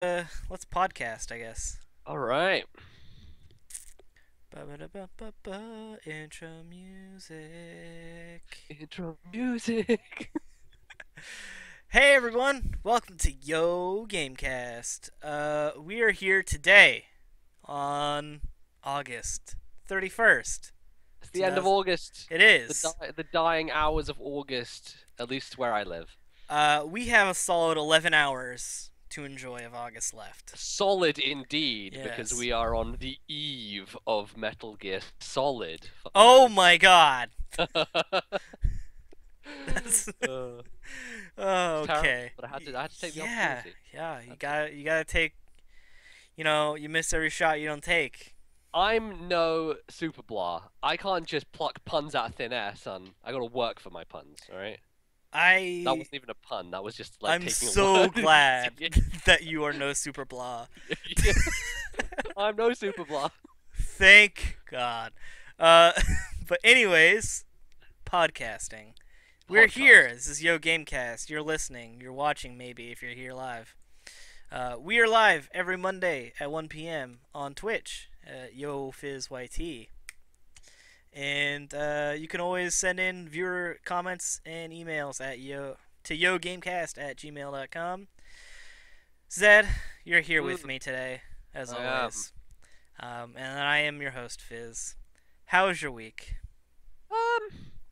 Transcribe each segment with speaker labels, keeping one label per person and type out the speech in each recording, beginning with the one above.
Speaker 1: let's podcast, I guess.
Speaker 2: All right.
Speaker 1: Ba-ba-da-ba-ba-ba, intro music.
Speaker 2: Intro music.
Speaker 1: Hey everyone, welcome to Gamecast. We are here today on August 31st.
Speaker 2: It's the end of
Speaker 1: 2000.
Speaker 2: August.
Speaker 1: It
Speaker 2: The
Speaker 1: is.
Speaker 2: the dying hours of August, at least where I live.
Speaker 1: We have a solid 11 hours to enjoy of August left.
Speaker 2: Solid indeed, because
Speaker 1: Yes.
Speaker 2: we are on the eve of Metal Gear Solid.
Speaker 1: Oh my god.
Speaker 2: uh,
Speaker 1: That's
Speaker 2: it's
Speaker 1: Oh,
Speaker 2: terrible,
Speaker 1: okay.
Speaker 2: but I had to take the
Speaker 1: Yeah,
Speaker 2: opportunity.
Speaker 1: yeah. You
Speaker 2: Had to.
Speaker 1: gotta take. You miss every shot you don't take.
Speaker 2: I'm no super blah. I can't just pluck puns out of thin air, son. I gotta work for my puns, alright? That
Speaker 1: I
Speaker 2: wasn't even a pun, that was just like
Speaker 1: I'm
Speaker 2: taking a
Speaker 1: so
Speaker 2: word and
Speaker 1: glad
Speaker 2: using it.
Speaker 1: that you are no super blah.
Speaker 2: I'm no super blah.
Speaker 1: Thank God. Uh, but anyways, podcasting. We're here.
Speaker 2: Podcast.
Speaker 1: This is Gamecast. You're listening. You're watching, maybe if you're here live. We are live every Monday at 1 p.m. on Twitch at YoFizzYT. And you can always send in viewer comments and emails at yogamecast@gmail.com. Zed, you're here with me today, as
Speaker 2: I am.
Speaker 1: always. And I am your host, Fizz. How was your week?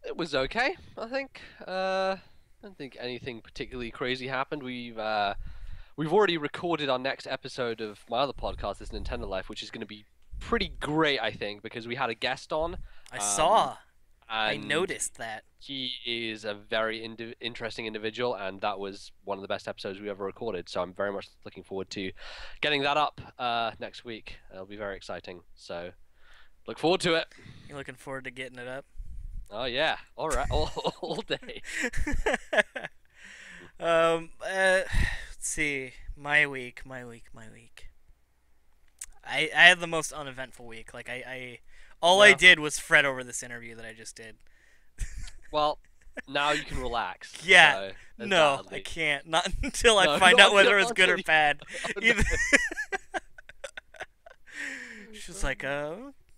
Speaker 2: It was okay, I think. I don't think anything particularly crazy happened. We've already recorded our next episode of my other podcast, This Nintendo Life, which is going to be pretty great, I think, because we had a guest on,
Speaker 1: I
Speaker 2: um,
Speaker 1: saw. I
Speaker 2: and
Speaker 1: noticed that.
Speaker 2: he is a very interesting individual, and that was one of the best episodes we ever recorded. So I'm very much looking forward to getting that up next week. It'll be very exciting. So look forward to it.
Speaker 1: You're looking forward to getting it up.
Speaker 2: Oh yeah, all right, all day.
Speaker 1: Let's see. My week. I had the most uneventful week. Like all I
Speaker 2: Yeah.
Speaker 1: did was fret over this interview that I just did.
Speaker 2: Well, now you can relax.
Speaker 1: Yeah.
Speaker 2: So there's
Speaker 1: No,
Speaker 2: that at
Speaker 1: I
Speaker 2: least.
Speaker 1: can't. Not until I
Speaker 2: No,
Speaker 1: find
Speaker 2: not
Speaker 1: out whether
Speaker 2: until,
Speaker 1: it's good or
Speaker 2: you.
Speaker 1: bad.
Speaker 2: Oh, no.
Speaker 1: Either she's like,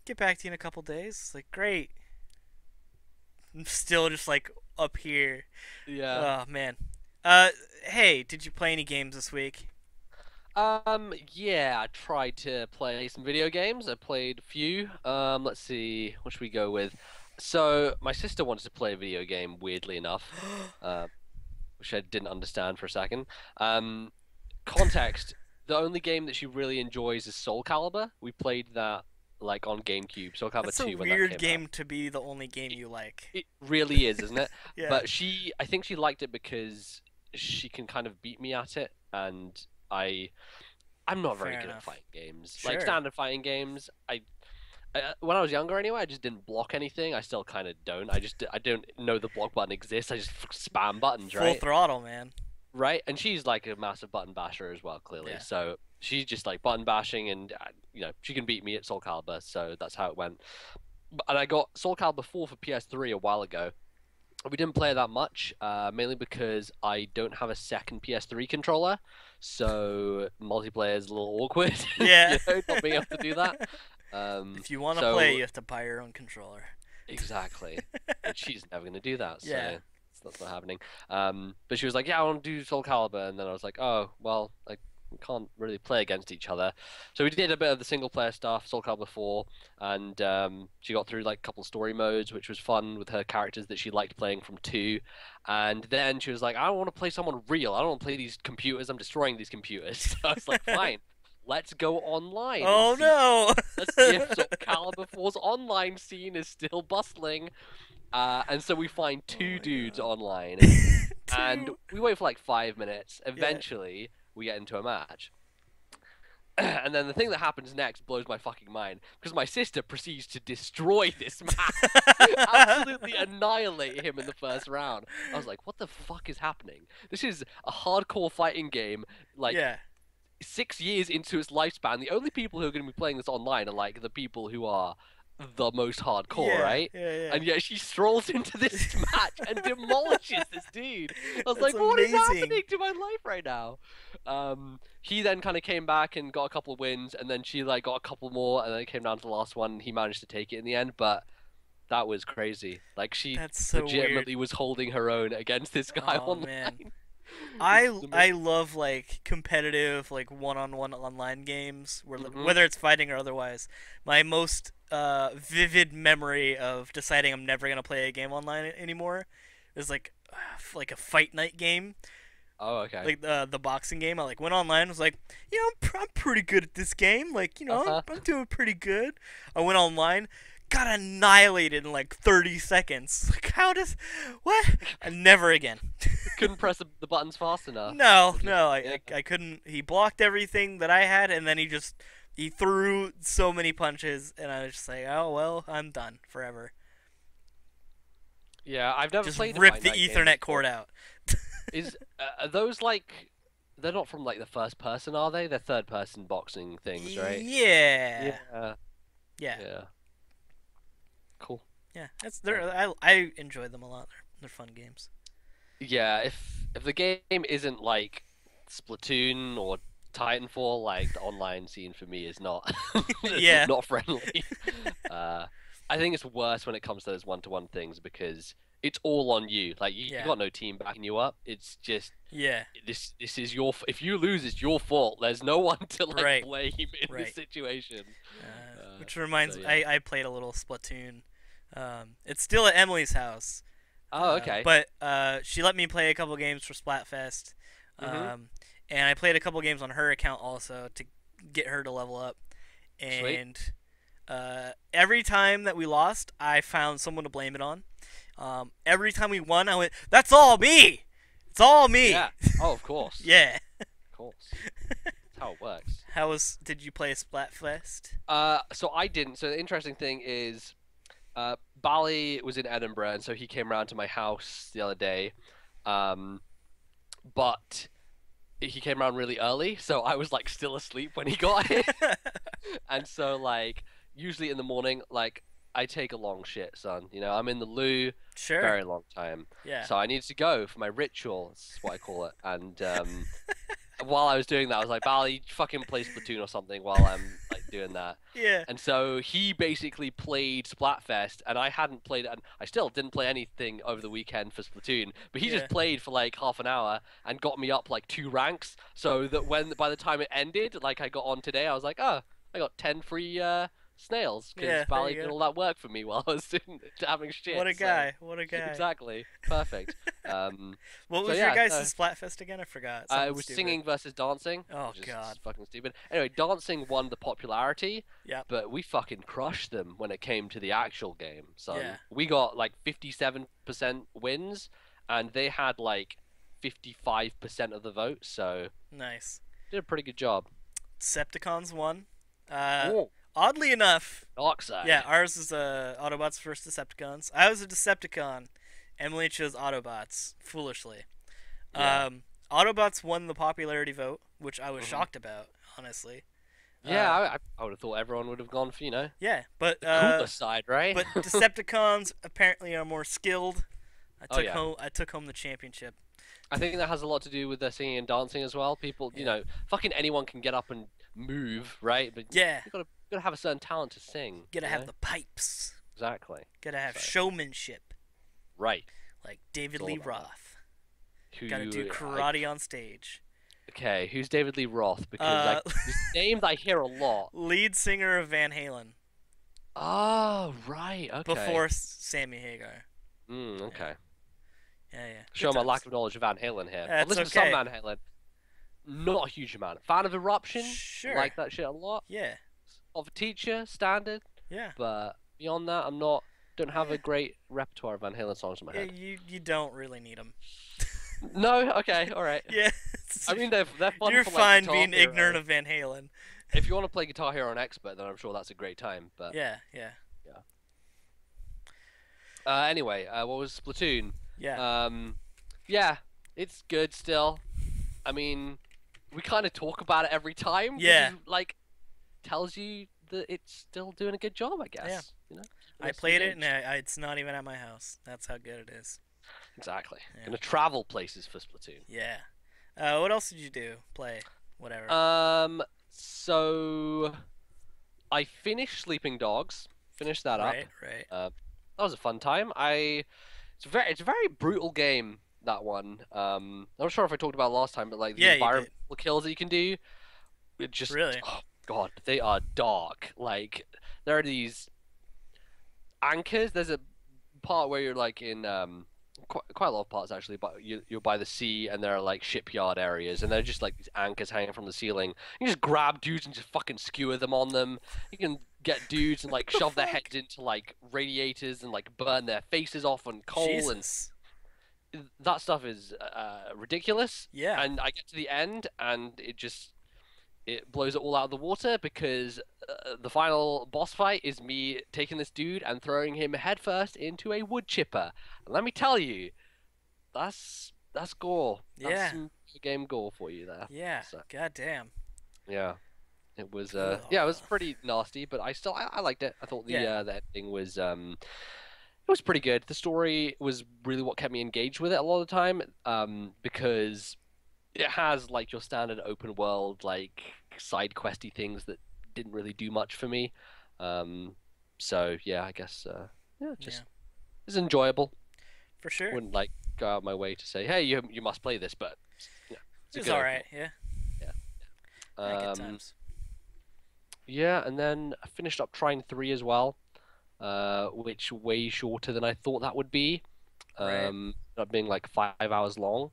Speaker 1: get back to you in a couple days. Like, great. I'm still just like up here.
Speaker 2: Yeah.
Speaker 1: Oh man. Hey, did you play any games this week?
Speaker 2: Yeah, I tried to play some video games. I played a few. Let's see, what should we go with? So, my sister wanted to play a video game, weirdly enough, uh, which I didn't understand for a second. Um, Context, the only game that she really enjoys is Soul Calibur. We played that like on GameCube, Soul Calibur
Speaker 1: That's a
Speaker 2: 2 when that
Speaker 1: weird
Speaker 2: came out.
Speaker 1: game to be the only game you like.
Speaker 2: It really is, isn't it?
Speaker 1: Yeah.
Speaker 2: But I think she liked it because she can kind of beat me at it, and I, I'm not very
Speaker 1: Fair
Speaker 2: good at
Speaker 1: enough.
Speaker 2: fighting games. Like
Speaker 1: Sure.
Speaker 2: standard fighting games, when I was younger anyway, I just didn't block anything. I still kind of don't. I don't know the block button exists. I just spam buttons,
Speaker 1: Full
Speaker 2: right?
Speaker 1: throttle, man.
Speaker 2: Right? And she's like a massive button basher as well, clearly.
Speaker 1: Yeah.
Speaker 2: So she's just like button bashing, and she can beat me at Soul Calibur. So that's how it went. And I got Soul Calibur 4 for PS3 a while ago. We didn't play that much, mainly because I don't have a second PS3 controller, so multiplayer is a little awkward,
Speaker 1: Yeah.
Speaker 2: not being able to do that.
Speaker 1: If you want to play,
Speaker 2: So
Speaker 1: you have to buy your own controller.
Speaker 2: exactly, but she's never gonna do that, so
Speaker 1: Yeah.
Speaker 2: that's not happening. But she was like, "Yeah, I want to do Soul Calibur," and then I was like, "Oh, well, like we can't really play against each other." So we did a bit of the single player stuff, Soul Calibur 4, and she got through like a couple of story modes, which was fun with her characters that she liked playing from 2. And then she was like, "I don't want to play someone real. I don't want to play these computers. I'm destroying these computers." So I was like, "Fine, let's go online and
Speaker 1: Oh
Speaker 2: see.
Speaker 1: no.
Speaker 2: Let's see if Soul Calibur 4's online scene is still bustling." And so we find
Speaker 1: Oh
Speaker 2: two
Speaker 1: my
Speaker 2: dudes
Speaker 1: God.
Speaker 2: online, and
Speaker 1: Two.
Speaker 2: we wait for like 5 minutes.
Speaker 1: Yeah.
Speaker 2: Eventually, we get into a match. And then the thing that happens next blows my fucking mind because my sister proceeds to destroy this man, absolutely annihilate him in the first round. I was like, "What the fuck is happening? This is a hardcore fighting game, like
Speaker 1: Yeah.
Speaker 2: 6 years into its lifespan. The only people who are going to be playing this online are like the people who are the most hardcore,
Speaker 1: Yeah,
Speaker 2: right?
Speaker 1: yeah.
Speaker 2: And yet she strolls into this match and demolishes this dude. I was
Speaker 1: That's
Speaker 2: like, what is
Speaker 1: amazing.
Speaker 2: happening to my life right now? He then kind of came back and got a couple of wins, and then she like got a couple more, and then it came down to the last one. And he managed to take it in the end, but that was crazy. Like she
Speaker 1: That's so
Speaker 2: legitimately
Speaker 1: weird.
Speaker 2: was holding her own against this guy
Speaker 1: Oh
Speaker 2: online.
Speaker 1: man.
Speaker 2: This is
Speaker 1: I love like competitive like one-on-one online games where
Speaker 2: Mhm.
Speaker 1: whether it's fighting or otherwise. My most vivid memory of deciding I'm never gonna play a game online anymore is like a fight night game,
Speaker 2: Oh, okay.
Speaker 1: like the boxing game. I like went online, was like, I'm pretty good at this game. Like
Speaker 2: Uh-huh.
Speaker 1: I'm doing pretty good. I went online, got annihilated in like 30 seconds. Like how does what? Never again.
Speaker 2: Couldn't press the buttons fast enough.
Speaker 1: No,
Speaker 2: Or just-
Speaker 1: no,
Speaker 2: yeah.
Speaker 1: I couldn't. He blocked everything that I had, and then he threw so many punches, and I was just like, oh well, I'm done forever.
Speaker 2: Yeah, I've never
Speaker 1: Just
Speaker 2: played a
Speaker 1: rip
Speaker 2: Fight
Speaker 1: the
Speaker 2: Night game
Speaker 1: Ethernet
Speaker 2: before.
Speaker 1: cord out.
Speaker 2: Is are those like they're not from like the first person, are they? They're third person boxing things, right?
Speaker 1: Yeah,
Speaker 2: Yeah.
Speaker 1: yeah,
Speaker 2: Yeah. Cool.
Speaker 1: yeah. I enjoy them a lot. They're fun games.
Speaker 2: Yeah, if the game isn't like Splatoon or Titanfall, like the online scene for me is not
Speaker 1: Yeah,
Speaker 2: not friendly. Uh, I think it's worse when it comes to those one-to-one things because it's all on you. Like you
Speaker 1: yeah,
Speaker 2: got no team backing you up. It's just
Speaker 1: yeah.
Speaker 2: this is your if you lose, it's your fault. There's no one to like
Speaker 1: Right,
Speaker 2: blame in
Speaker 1: right.
Speaker 2: this situation.
Speaker 1: Which reminds
Speaker 2: So
Speaker 1: me,
Speaker 2: yeah.
Speaker 1: I played a little Splatoon. It's still at Emily's house.
Speaker 2: Oh, okay.
Speaker 1: But she let me play a couple games for Splatfest,
Speaker 2: Mhm.
Speaker 1: and I played a couple games on her account also to get her to level up.
Speaker 2: Sweet.
Speaker 1: And every time that we lost, I found someone to blame it on. Every time we won, I went, "That's all me. It's all me."
Speaker 2: Yeah. Oh, of course.
Speaker 1: Yeah.
Speaker 2: Of course. That's how it works.
Speaker 1: Did you play Splatfest?
Speaker 2: So I didn't. So the interesting thing is, Bally was in Edinburgh, and so he came around to my house the other day. But he came around really early, so I was like still asleep when he got here. And so like usually in the morning, like I take a long shit, son. You know, I'm in the loo
Speaker 1: Sure.
Speaker 2: very long time.
Speaker 1: Yeah.
Speaker 2: So I needed to go for my ritual. That's what I call it. And while I was doing that, I was like, Bally, fucking play Splatoon or something while I'm like doing that.
Speaker 1: Yeah.
Speaker 2: And so he basically played Splatfest, and I hadn't played it, and I still didn't play anything over the weekend for Splatoon, but he
Speaker 1: Yeah.
Speaker 2: just played for like half an hour and got me up like 2 ranks, so that by the time it ended, like I got on today, I was like, oh, I got 10 free snails, because
Speaker 1: Yeah, there
Speaker 2: Bally
Speaker 1: you
Speaker 2: did
Speaker 1: go.
Speaker 2: all that work for me while I was having shit.
Speaker 1: What a
Speaker 2: so-
Speaker 1: guy. What a guy.
Speaker 2: Exactly. Perfect.
Speaker 1: What
Speaker 2: So
Speaker 1: was
Speaker 2: yeah,
Speaker 1: your guys'
Speaker 2: no.
Speaker 1: Splatfest again? I forgot.
Speaker 2: It
Speaker 1: Something
Speaker 2: was
Speaker 1: stupid.
Speaker 2: singing versus dancing.
Speaker 1: Oh,
Speaker 2: which is
Speaker 1: God.
Speaker 2: fucking stupid. Anyway, dancing won the popularity.
Speaker 1: Yep.
Speaker 2: But we fucking crushed them when it came to the actual game. So
Speaker 1: Yeah.
Speaker 2: we got like 57% wins, and they had like 55% of the vote. So
Speaker 1: Nice.
Speaker 2: did a pretty good job.
Speaker 1: Decepticons won.
Speaker 2: Ooh,
Speaker 1: Oddly enough,
Speaker 2: dark side.
Speaker 1: yeah, ours is Autobots versus Decepticons. I was a Decepticon. Emily chose Autobots, foolishly.
Speaker 2: Yeah.
Speaker 1: Autobots won the popularity vote, which I was
Speaker 2: Mhm.
Speaker 1: shocked about, honestly.
Speaker 2: Yeah, I would have thought everyone would have gone for, you know,
Speaker 1: Yeah, but
Speaker 2: the cooler side, right?
Speaker 1: but Decepticons apparently are more skilled.
Speaker 2: Oh, yeah.
Speaker 1: I took home the championship.
Speaker 2: I think that has a lot to do with their singing and dancing as well. People, you
Speaker 1: Yeah.
Speaker 2: know, fucking anyone can get up and move, right? But
Speaker 1: Yeah,
Speaker 2: you gotta have a certain talent to sing.
Speaker 1: gotta
Speaker 2: you
Speaker 1: have
Speaker 2: know?
Speaker 1: the pipes.
Speaker 2: Exactly.
Speaker 1: Gotta have
Speaker 2: So-
Speaker 1: showmanship,
Speaker 2: Right.
Speaker 1: like David
Speaker 2: It's all
Speaker 1: Lee
Speaker 2: about
Speaker 1: Roth.
Speaker 2: Who?
Speaker 1: Gotta do karate on stage.
Speaker 2: Okay, who's David Lee Roth? Because like this name that I hear a lot.
Speaker 1: Lead singer of Van Halen
Speaker 2: Oh, right. Okay.
Speaker 1: before Sammy Hagar.
Speaker 2: Okay.
Speaker 1: Yeah.
Speaker 2: Show
Speaker 1: Good
Speaker 2: my
Speaker 1: times.
Speaker 2: lack of knowledge of Van Halen here. I've
Speaker 1: That's
Speaker 2: listened
Speaker 1: okay.
Speaker 2: to some Van Halen. Not a huge amount. Fan of Eruption.
Speaker 1: Sure.
Speaker 2: Like that shit a lot.
Speaker 1: Yeah.
Speaker 2: Of a Teacher, standard.
Speaker 1: Yeah.
Speaker 2: But beyond that, I'm not. Don't have a great repertoire of Van Halen songs in my
Speaker 1: Yeah,
Speaker 2: head.
Speaker 1: you don't really need them.
Speaker 2: No. Okay. All right.
Speaker 1: Yeah.
Speaker 2: I mean, they're fun.
Speaker 1: You're
Speaker 2: for,
Speaker 1: fine
Speaker 2: like,
Speaker 1: being
Speaker 2: Guitar Hero.
Speaker 1: ignorant of Van Halen.
Speaker 2: If you want to play Guitar Hero on expert, then I'm sure that's a great time. But
Speaker 1: Yeah.
Speaker 2: anyway, what was Splatoon?
Speaker 1: Yeah.
Speaker 2: Yeah, it's good still. I mean, we kind of talk about it every time.
Speaker 1: Yeah.
Speaker 2: Which is, like, tells you it's still doing a good job, I
Speaker 1: Yeah.
Speaker 2: guess. You know, keeping
Speaker 1: I
Speaker 2: us
Speaker 1: played it, and
Speaker 2: engaged.
Speaker 1: it's not even at my house. That's how good it is.
Speaker 2: Exactly.
Speaker 1: Yeah.
Speaker 2: Gonna travel places for Splatoon.
Speaker 1: Yeah. What else did you do? Play? Whatever.
Speaker 2: So I finished Sleeping Dogs. Finished that up.
Speaker 1: Right, right.
Speaker 2: That was a fun time. It's a very brutal game, that one. I'm not sure if I talked about it last time, but like the
Speaker 1: Yeah, you did.
Speaker 2: environmental kills that you can do, it just,
Speaker 1: Really?
Speaker 2: oh god, they are dark. Like there are these anchors. There's a part where you're like in quite a lot of parts actually, but you're by the sea and there are like shipyard areas and they're just like these anchors hanging from the ceiling. You just grab dudes and just fucking skewer them on them. You can get dudes and like
Speaker 1: The
Speaker 2: shove their
Speaker 1: fuck?
Speaker 2: heads into like radiators and like burn their faces off on coal
Speaker 1: Jesus.
Speaker 2: and that stuff is ridiculous.
Speaker 1: Yeah.
Speaker 2: And I get to the end and it blows it all out of the water because the final boss fight is me taking this dude and throwing him headfirst into a wood chipper. And let me tell you, that's gore. That's
Speaker 1: Yeah.
Speaker 2: some game gore for you there.
Speaker 1: Yeah.
Speaker 2: So,
Speaker 1: God damn.
Speaker 2: yeah, it was
Speaker 1: Ugh.
Speaker 2: yeah, it was pretty nasty, but I liked it. I thought
Speaker 1: Yeah.
Speaker 2: the ending was it was pretty good. The story was really what kept me engaged with it a lot of the time because it has like your standard open world like side questy things that didn't really do much for me. So yeah, I guess yeah, just
Speaker 1: Yeah.
Speaker 2: it's enjoyable.
Speaker 1: For sure.
Speaker 2: Wouldn't like go out my way to say, hey, you must play this, but yeah, it's a
Speaker 1: It was
Speaker 2: good open
Speaker 1: alright. Yeah.
Speaker 2: world.
Speaker 1: Yeah,
Speaker 2: Yeah.
Speaker 1: good times.
Speaker 2: Yeah, and then I finished up Trine 3 as well, which way shorter than I thought that would be.
Speaker 1: Right.
Speaker 2: Not being like 5 hours long,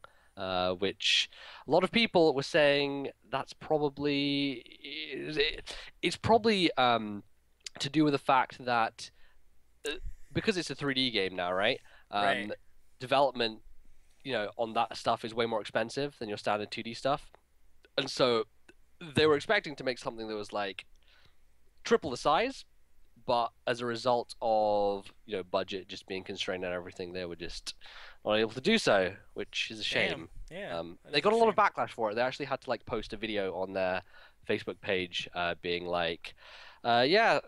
Speaker 2: which a lot of people were saying that's probably it's probably to do with the fact that because it's a 3D game now, right?
Speaker 1: Right.
Speaker 2: Development, on that stuff is way more expensive than your standard 2D stuff, and so they were expecting to make something that was like triple the size, but as a result of budget just being constrained and everything, they were just not able to do so, which is a shame.
Speaker 1: Damn. Yeah. That
Speaker 2: They
Speaker 1: is
Speaker 2: got a lot of
Speaker 1: shame.
Speaker 2: backlash for it. They actually had to like post a video on their Facebook page, being like, "Yeah,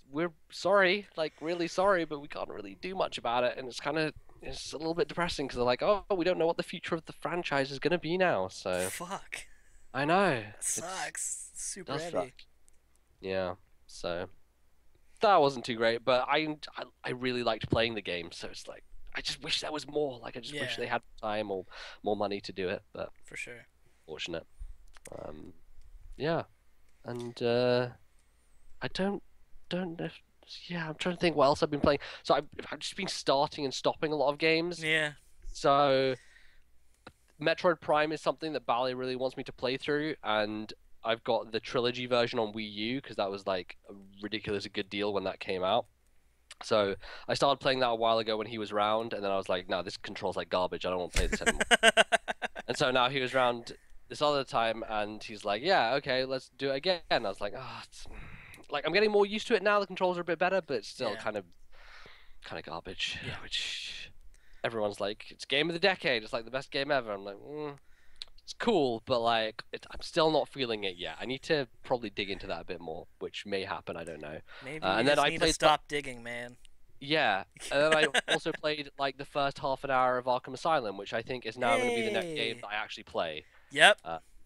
Speaker 2: we're sorry, like really sorry, but we can't really do much about it." And it's a little bit depressing because they're like, "Oh, we don't know what the future of the franchise is going to be now." So
Speaker 1: Fuck.
Speaker 2: I know
Speaker 1: That sucks. Super
Speaker 2: does
Speaker 1: heavy.
Speaker 2: suck. Yeah, so that wasn't too great, but I really liked playing the game, so it's like I just wish there was more. Like I just wish
Speaker 1: Yeah.
Speaker 2: they had time or more money to do it, but
Speaker 1: For sure.
Speaker 2: fortunate. Yeah, and I don't know. Yeah, I'm trying to think what else I've been playing. So I've just been starting and stopping a lot of games.
Speaker 1: Yeah.
Speaker 2: So Metroid Prime is something that Bally really wants me to play through, and I've got the trilogy version on Wii U because that was like a ridiculously good deal when that came out. So I started playing that a while ago when he was around, and then I was like, no, this controls like garbage. I don't want to play this anymore. And so now he was around this other time, and he's like, yeah, okay, let's do it again. And I was like, oh, like I'm getting more used to it now. The controls are a bit better, but it's still
Speaker 1: Yeah.
Speaker 2: kind of garbage.
Speaker 1: Yeah.
Speaker 2: Which everyone's like, it's game of the decade. It's like the best game ever. I'm like, it's cool, but like I'm still not feeling it yet. I need to probably dig into that a bit more, which may happen. I don't know.
Speaker 1: Maybe
Speaker 2: And
Speaker 1: you
Speaker 2: then
Speaker 1: just
Speaker 2: I
Speaker 1: need to
Speaker 2: played
Speaker 1: stop digging, man.
Speaker 2: Yeah, and then I also played like the first half an hour of Arkham Asylum, which I think is now going to be the next game
Speaker 1: Hey.
Speaker 2: that I actually play
Speaker 1: Yep.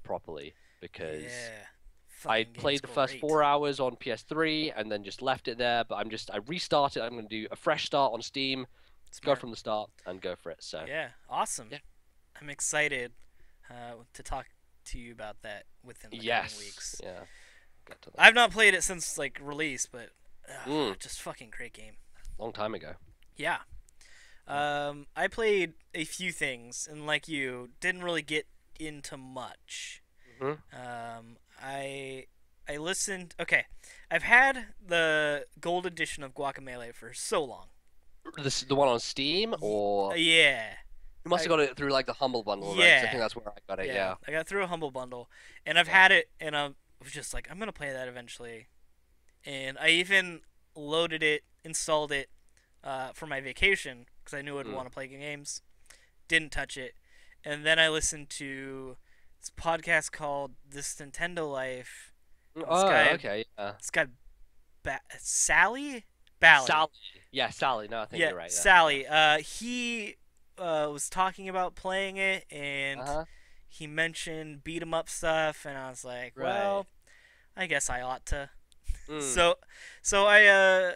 Speaker 2: properly because
Speaker 1: Yeah.
Speaker 2: I
Speaker 1: Fucking game's
Speaker 2: played the first
Speaker 1: great.
Speaker 2: 4 hours on PS3 and then just left it there. But I restarted. I'm going to do a fresh start on Steam, go
Speaker 1: Smart.
Speaker 2: from the start, and go for it. So
Speaker 1: Yeah. Awesome.
Speaker 2: Yeah.
Speaker 1: I'm excited to talk to you about that within the
Speaker 2: yes,
Speaker 1: coming weeks.
Speaker 2: yeah, get to that.
Speaker 1: I've not played it since like release, but just fucking great game.
Speaker 2: Long time ago.
Speaker 1: Yeah. I played a few things, and like you, didn't really get into much.
Speaker 2: hmm
Speaker 1: I listened. Okay, I've had the gold edition of Guacamelee for so long.
Speaker 2: The one on Steam, or
Speaker 1: Yeah.
Speaker 2: you must have got it through like the Humble Bundle, right? 'Cause I
Speaker 1: Yeah.
Speaker 2: think that's where I got it. Yeah.
Speaker 1: I got through a Humble Bundle, and I've
Speaker 2: Yeah.
Speaker 1: had it, and I was just like, I'm gonna play that eventually. And I even loaded it, installed it for my vacation because I knew I'd want to play games. Didn't touch it, and then I listened to this podcast called "This Nintendo Life."
Speaker 2: Oh,
Speaker 1: guy-
Speaker 2: okay. Yeah.
Speaker 1: This guy Sally? Bally.
Speaker 2: Sally. Yeah, Sally. No, I think
Speaker 1: Yeah,
Speaker 2: you're right there.
Speaker 1: Sally. He was talking about playing it, and
Speaker 2: Uh-huh.
Speaker 1: he mentioned beat 'em up stuff, and I was like,
Speaker 2: Right.
Speaker 1: well, I guess I ought to.
Speaker 2: Mm.
Speaker 1: So, so I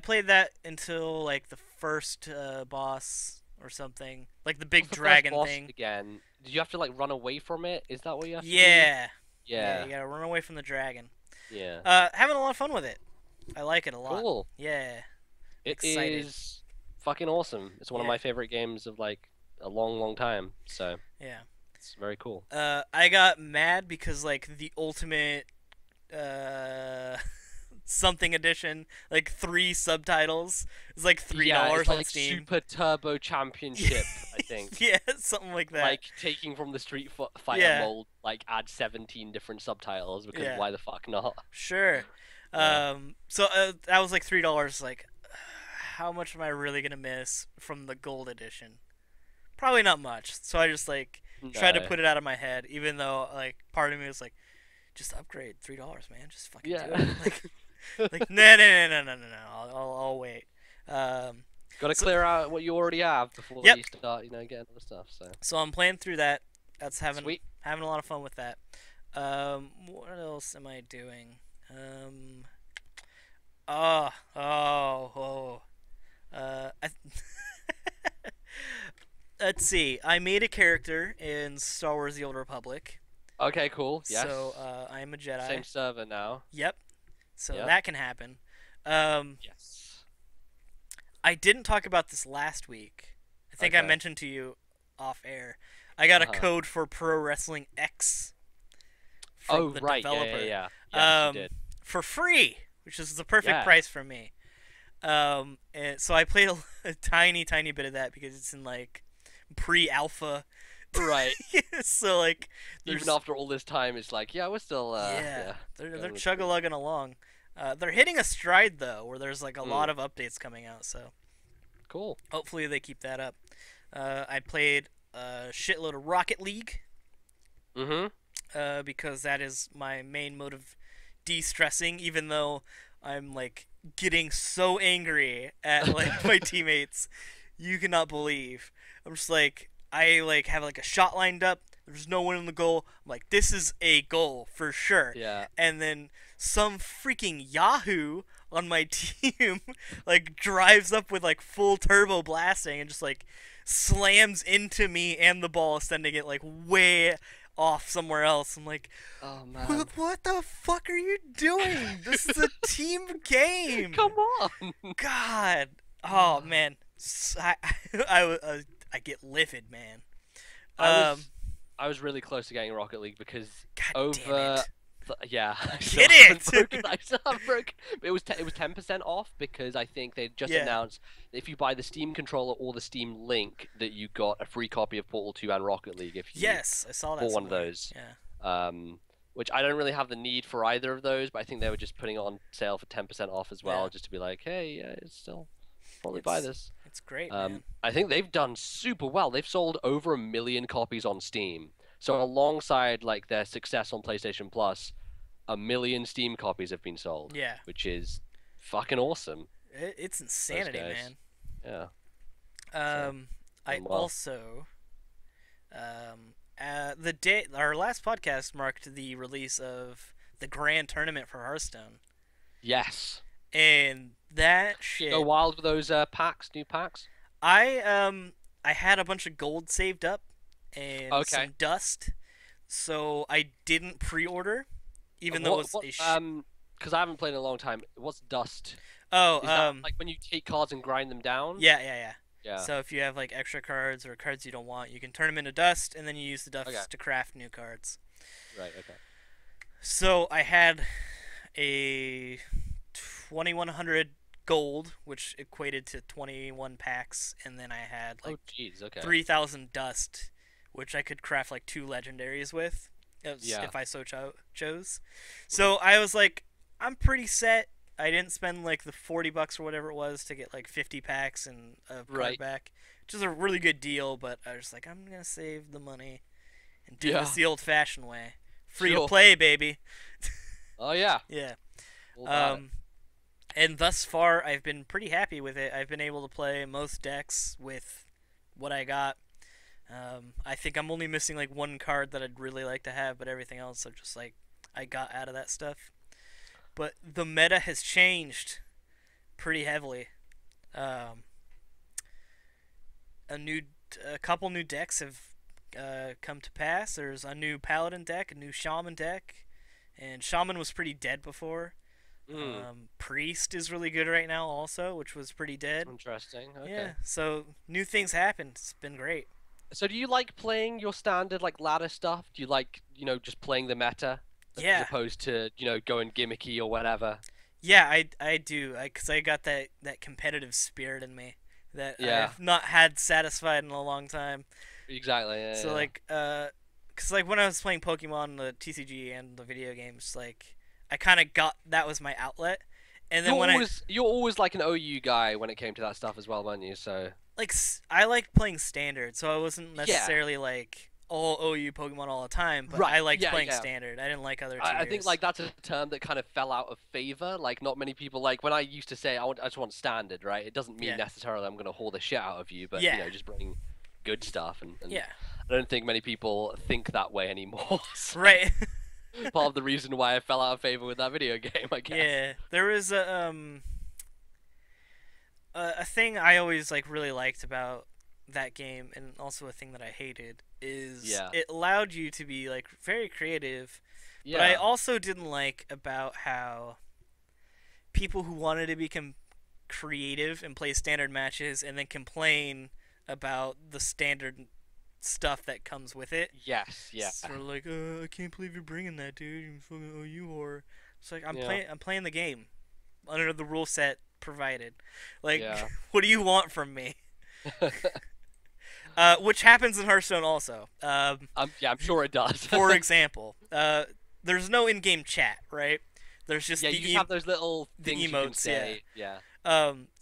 Speaker 1: played that until like the first boss or something, like the big
Speaker 2: What's the first
Speaker 1: dragon
Speaker 2: boss
Speaker 1: thing.
Speaker 2: again? Did you have to like run away from it? Is that what you have to do?
Speaker 1: Yeah, yeah,
Speaker 2: Yeah.
Speaker 1: you gotta run away from the dragon.
Speaker 2: Yeah.
Speaker 1: Having a lot of fun with it. I like it a lot.
Speaker 2: Cool.
Speaker 1: Yeah,
Speaker 2: It
Speaker 1: excited.
Speaker 2: is fucking awesome. It's one of
Speaker 1: Yeah,
Speaker 2: my favorite games of like a long, long time. So
Speaker 1: yeah.
Speaker 2: it's very cool.
Speaker 1: I got mad because like the ultimate uh something edition, like 3 subtitles, is like three
Speaker 2: Yeah,
Speaker 1: dollars
Speaker 2: it's
Speaker 1: on
Speaker 2: like
Speaker 1: Steam.
Speaker 2: Super Turbo Championship, I think.
Speaker 1: Yeah, something like that.
Speaker 2: Like taking from the Fighter
Speaker 1: Yeah,
Speaker 2: mold, like add 17 different subtitles because
Speaker 1: yeah,
Speaker 2: why the fuck not?
Speaker 1: sure.
Speaker 2: Yeah.
Speaker 1: So that was like $3. Like, how much am I really gonna miss from the gold edition? Probably not much. So I just like tried to
Speaker 2: No.
Speaker 1: put it out of my head, even though like part of me was like, just upgrade $3, man. Just fucking do
Speaker 2: Yeah.
Speaker 1: it. Like no, no, no, no, no, no, no. I'll wait. Um,
Speaker 2: Gotta
Speaker 1: so
Speaker 2: clear out what you already have before
Speaker 1: yep.
Speaker 2: you start, getting other stuff. So
Speaker 1: So I'm playing through that. That's
Speaker 2: sweet.
Speaker 1: having a lot of fun with that. What else am I doing? Oh, oh, oh. I let's see. I made a character in Star Wars: The Old Republic.
Speaker 2: Okay, cool. Yes.
Speaker 1: So I am a Jedi.
Speaker 2: Same server now.
Speaker 1: Yep. So
Speaker 2: Yep.
Speaker 1: that can happen. Um,
Speaker 2: Yes.
Speaker 1: I didn't talk about this last week. I think I
Speaker 2: Okay.
Speaker 1: mentioned to you off air. I got a
Speaker 2: Uh-huh.
Speaker 1: code for Pro Wrestling X
Speaker 2: Oh,
Speaker 1: from the
Speaker 2: right.
Speaker 1: developer
Speaker 2: Yeah. Yes, you did.
Speaker 1: for free, which is the perfect
Speaker 2: Yeah.
Speaker 1: price for me. And so I played a tiny, tiny bit of that because it's in like pre-alpha.
Speaker 2: Right.
Speaker 1: So like, there's
Speaker 2: Even after all this time, it's like, yeah, we're still,
Speaker 1: yeah, they're
Speaker 2: going with
Speaker 1: chug-a-lugging along. They're hitting a stride though, where there's like a lot
Speaker 2: Mm.
Speaker 1: of updates coming out. So
Speaker 2: Cool.
Speaker 1: hopefully they keep that up. I played a shitload of Rocket League because that is my main mode of de-stressing. Even though I'm like getting so angry at like my teammates, you cannot believe. I'm just like I like have like a shot lined up. There's no one in the goal. I'm like, this is a goal for sure.
Speaker 2: Yeah.
Speaker 1: And then some freaking Yahoo on my team like drives up with like full turbo blasting and just like slams into me and the ball, sending it like way off somewhere else. I'm like,
Speaker 2: Oh, man.
Speaker 1: what the fuck are you doing? This is a team game.
Speaker 2: Come on.
Speaker 1: God. Oh man. I get livid, man.
Speaker 2: I was really close to getting Rocket League because
Speaker 1: God damn it.
Speaker 2: Yeah,
Speaker 1: Get it!
Speaker 2: I still haven't broken. It was 10% off because I think they just
Speaker 1: Yeah.
Speaker 2: announced that if you buy the Steam controller or the Steam Link, that you got a free copy of Portal 2 and Rocket League if you
Speaker 1: Yes, I saw that.
Speaker 2: bought one of
Speaker 1: somewhere.
Speaker 2: those.
Speaker 1: Yeah.
Speaker 2: Which I don't really have the need for either of those, but I think they were just putting it on sale for 10% off as well,
Speaker 1: Yeah.
Speaker 2: just to be like, hey, yeah, it's still probably buy this.
Speaker 1: It's great, man.
Speaker 2: I think they've done super well. They've sold over 1 million copies on Steam. So alongside like their success on PlayStation Plus, 1 million Steam copies have been sold.
Speaker 1: Yeah.
Speaker 2: Which is fucking awesome.
Speaker 1: It's insanity,
Speaker 2: guys.
Speaker 1: man.
Speaker 2: Yeah.
Speaker 1: I
Speaker 2: done well.
Speaker 1: also the day our last podcast marked the release of the grand tournament for Hearthstone,
Speaker 2: Yes.
Speaker 1: and that shit.
Speaker 2: Go wild with those new packs.
Speaker 1: I had a bunch of gold saved up and
Speaker 2: Okay.
Speaker 1: some dust, so I didn't pre-order, even though it was
Speaker 2: because I haven't played in a long time. What's dust?
Speaker 1: oh
Speaker 2: Is that like when you take cards and grind them down?
Speaker 1: yeah.
Speaker 2: Yeah.
Speaker 1: So if you have like extra cards or cards you don't want, you can turn them into dust, and then you use the dust
Speaker 2: Okay.
Speaker 1: to craft new cards.
Speaker 2: Right. Okay.
Speaker 1: So I had a 2100 gold, which equated to 21 packs, and then I had like
Speaker 2: Oh, jeez. Okay.
Speaker 1: 3000 dust, which I could craft like 2 legendaries with,
Speaker 2: Yeah.
Speaker 1: if I so chose. So I was like, I'm pretty set. I didn't spend like the $40 or whatever it was to get like 50 packs and a card
Speaker 2: Right.
Speaker 1: back, which is a really good deal. But I was like, I'm gonna save the money and do
Speaker 2: Yeah.
Speaker 1: this the old-fashioned way, free to
Speaker 2: Sure.
Speaker 1: play, baby.
Speaker 2: Oh yeah.
Speaker 1: Yeah.
Speaker 2: All about it.
Speaker 1: And thus far, I've been pretty happy with it. I've been able to play most decks with what I got. I think I'm only missing like one card that I'd really like to have, but everything else I've just like I got out of that stuff. But the meta has changed pretty heavily. Um, a new, a couple new decks have come to pass. There's a new Paladin deck, a new Shaman deck, and Shaman was pretty dead before.
Speaker 2: Mm,
Speaker 1: Priest is really good right now, also, which was pretty dead.
Speaker 2: interesting. Okay.
Speaker 1: Yeah, so new things happened. It's been great.
Speaker 2: So do you like playing your standard like ladder stuff? Do you like, just playing the meta as
Speaker 1: Yeah,
Speaker 2: opposed to, going gimmicky or whatever?
Speaker 1: yeah, I do, cause I got that competitive spirit in me that
Speaker 2: Yeah,
Speaker 1: I've not had satisfied in a long time.
Speaker 2: exactly. Yeah,
Speaker 1: So
Speaker 2: yeah.
Speaker 1: like, cause like when I was playing Pokemon, the TCG and the video games, like I kind of got that was my outlet, and then
Speaker 2: You're
Speaker 1: when I
Speaker 2: always you're always like an OU guy when it came to that stuff as well, weren't you? So
Speaker 1: like I liked playing standard, so I wasn't
Speaker 2: yeah,
Speaker 1: necessarily like all OU Pokemon all the time, but
Speaker 2: right.
Speaker 1: I liked
Speaker 2: Yeah,
Speaker 1: playing
Speaker 2: yeah.
Speaker 1: standard. I didn't like other
Speaker 2: I think
Speaker 1: tiers.
Speaker 2: like that's a term that kind of fell out of favor. Like not many people like when I used to say I just want standard, right? It doesn't mean
Speaker 1: Yeah,
Speaker 2: necessarily I'm gonna haul the shit out of you, but
Speaker 1: yeah,
Speaker 2: just bring good stuff and
Speaker 1: yeah.
Speaker 2: I don't think many people think that way anymore. So,
Speaker 1: Right.
Speaker 2: part of the reason why I fell out of favor with that video game, I guess.
Speaker 1: Yeah, there was a thing I always like really liked about that game, and also a thing that I hated is
Speaker 2: Yeah.
Speaker 1: it allowed you to be like very creative. But I
Speaker 2: Yeah.
Speaker 1: also didn't like about how people who wanted to become creative and play standard matches and then complain about the standard stuff that comes with it.
Speaker 2: Yes. Yeah.
Speaker 1: Sort of like, I can't believe you're bringing that, dude. You fucking OU whore. It's like
Speaker 2: Yeah.
Speaker 1: I'm playing the game under the rule set provided. Like,
Speaker 2: Yeah.
Speaker 1: what do you want from me? Which happens in Hearthstone also.
Speaker 2: Yeah, I'm sure it does.
Speaker 1: For example, there's no in-game chat, right? There's just
Speaker 2: Yeah, you just have those little
Speaker 1: the
Speaker 2: things you can
Speaker 1: emotes,
Speaker 2: say. Yeah.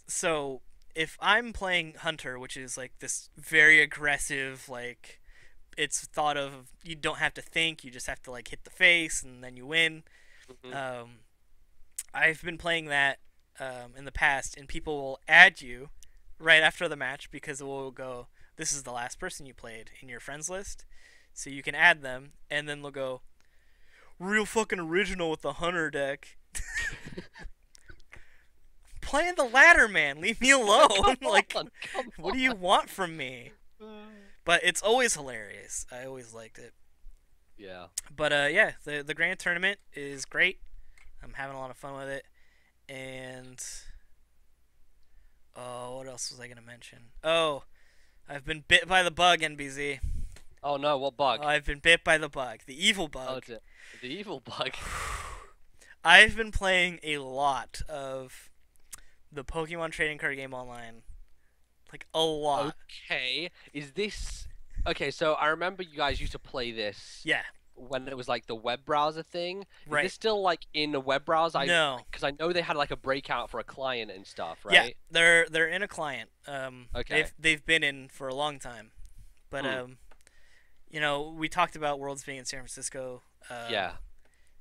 Speaker 1: So if I'm playing Hunter, which is like this very aggressive, like it's thought of you don't have to think, you just have to like hit the face and then you win.
Speaker 2: Hmm.
Speaker 1: Um, I've been playing that in the past, and people will add you right after the match because it will go, "This is the last person you played in your friends list," so you can add them, and then they'll go, "Real fucking original with the Hunter deck." Playing the ladder, man. Leave me alone. Like,
Speaker 2: Come
Speaker 1: what do you want from me?
Speaker 2: on.
Speaker 1: But it's always hilarious. I always liked it.
Speaker 2: Yeah.
Speaker 1: But yeah, the grand tournament is great. I'm having a lot of fun with it. And oh, what else was I gonna mention? Oh, I've been bit by the bug, NBZ.
Speaker 2: Oh no, what bug?
Speaker 1: Oh, I've been bit by the bug, the evil
Speaker 2: Oh,
Speaker 1: bug.
Speaker 2: the evil bug.
Speaker 1: I've been playing a lot of the Pokemon trading card game online. Like a lot.
Speaker 2: Okay, is this okay? So I remember you guys used to play this
Speaker 1: Yeah,
Speaker 2: when it was like the web browser thing. Is
Speaker 1: right.
Speaker 2: this still like in a web browser?
Speaker 1: No.
Speaker 2: Because I know they had like a breakout for a client and stuff,
Speaker 1: Yeah,
Speaker 2: right?
Speaker 1: they're in a client.
Speaker 2: Okay.
Speaker 1: They've been in for a long time, but
Speaker 2: Hmm.
Speaker 1: we talked about Worlds being in San Francisco.
Speaker 2: Yeah.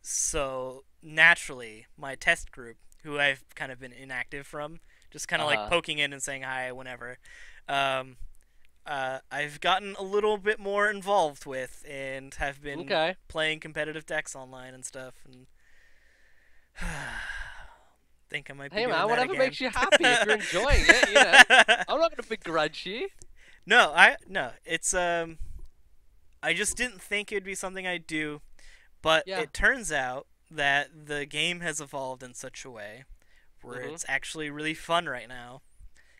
Speaker 1: So naturally, my test group, who I've kind of been inactive from, just kind of like
Speaker 2: Uh-huh.
Speaker 1: poking in and saying hi whenever. Um, I've gotten a little bit more involved with and have been
Speaker 2: Okay.
Speaker 1: playing competitive decks online and stuff, and think I might be
Speaker 2: Hey
Speaker 1: doing
Speaker 2: man,
Speaker 1: that
Speaker 2: whatever
Speaker 1: again.
Speaker 2: makes you happy. If you're enjoying it, I'm not gonna begrudge you.
Speaker 1: No, it's I just didn't think it would be something I'd do, but
Speaker 2: Yeah.
Speaker 1: it turns out that the game has evolved in such a way where
Speaker 2: Mhm.
Speaker 1: it's actually really fun right now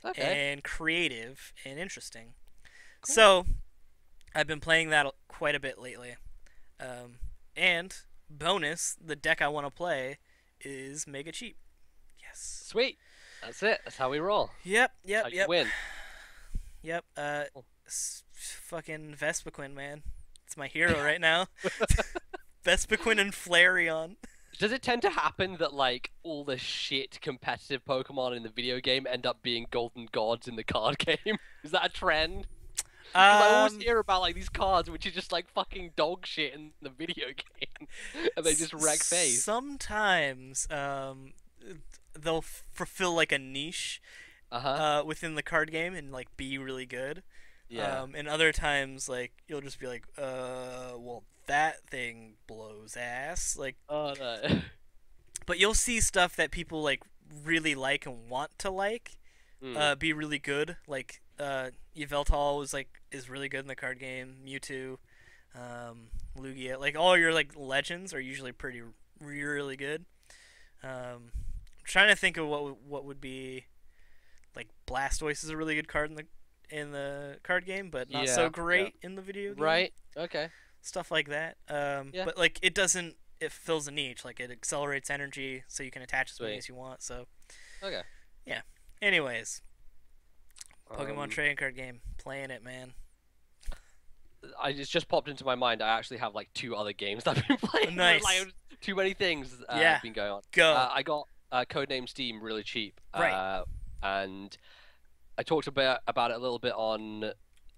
Speaker 2: Okay.
Speaker 1: and creative and interesting.
Speaker 2: Cool.
Speaker 1: So, I've been playing that quite a bit lately. And bonus, the deck I want to play is mega cheap. Yes.
Speaker 2: Sweet. That's it. That's how we roll.
Speaker 1: Yep,
Speaker 2: That's how
Speaker 1: yep,
Speaker 2: you
Speaker 1: yep.
Speaker 2: win.
Speaker 1: Yep.
Speaker 2: Cool.
Speaker 1: Fucking Vespiquen, man. It's my hero right now. Vespiquen and Flareon.
Speaker 2: Does it tend to happen that like all the shit competitive Pokemon in the video game end up being golden gods in the card game? Is that a trend? 'Cause I always hear about like these cards which are just like fucking dog shit in the video game, and they just wreck face.
Speaker 1: Sometimes, they'll fulfill like a niche
Speaker 2: Uh-huh.
Speaker 1: within the card game and like be really good.
Speaker 2: Yeah.
Speaker 1: And other times like you'll just be like, well that thing blows ass. Like,
Speaker 2: Oh no.
Speaker 1: but you'll see stuff that people like really like and want to like,
Speaker 2: Hmm.
Speaker 1: be really good. Like Yveltal is really good in the card game. Mewtwo, Lugia, like all your like legends are usually pretty really good. I'm trying to think of what would be like Blastoise is a really good card in the card game, but not so
Speaker 2: Yeah. Yeah.
Speaker 1: great in the video game.
Speaker 2: Right. Okay.
Speaker 1: Stuff like that.
Speaker 2: Yeah.
Speaker 1: But like it doesn't. It fills a niche. Like it accelerates energy, so you can attach as many
Speaker 2: Sweet.
Speaker 1: as you want. So
Speaker 2: Okay.
Speaker 1: yeah. Anyways, Pokemon
Speaker 2: Um,
Speaker 1: trading card game. Playing it, man.
Speaker 2: it's just popped into my mind. I actually have like two other games that I've been playing.
Speaker 1: Nice.
Speaker 2: Like too many things
Speaker 1: Yeah.
Speaker 2: have been going on.
Speaker 1: Go.
Speaker 2: I got Codename STEAM really cheap.
Speaker 1: Right.
Speaker 2: And I talked about it a little bit on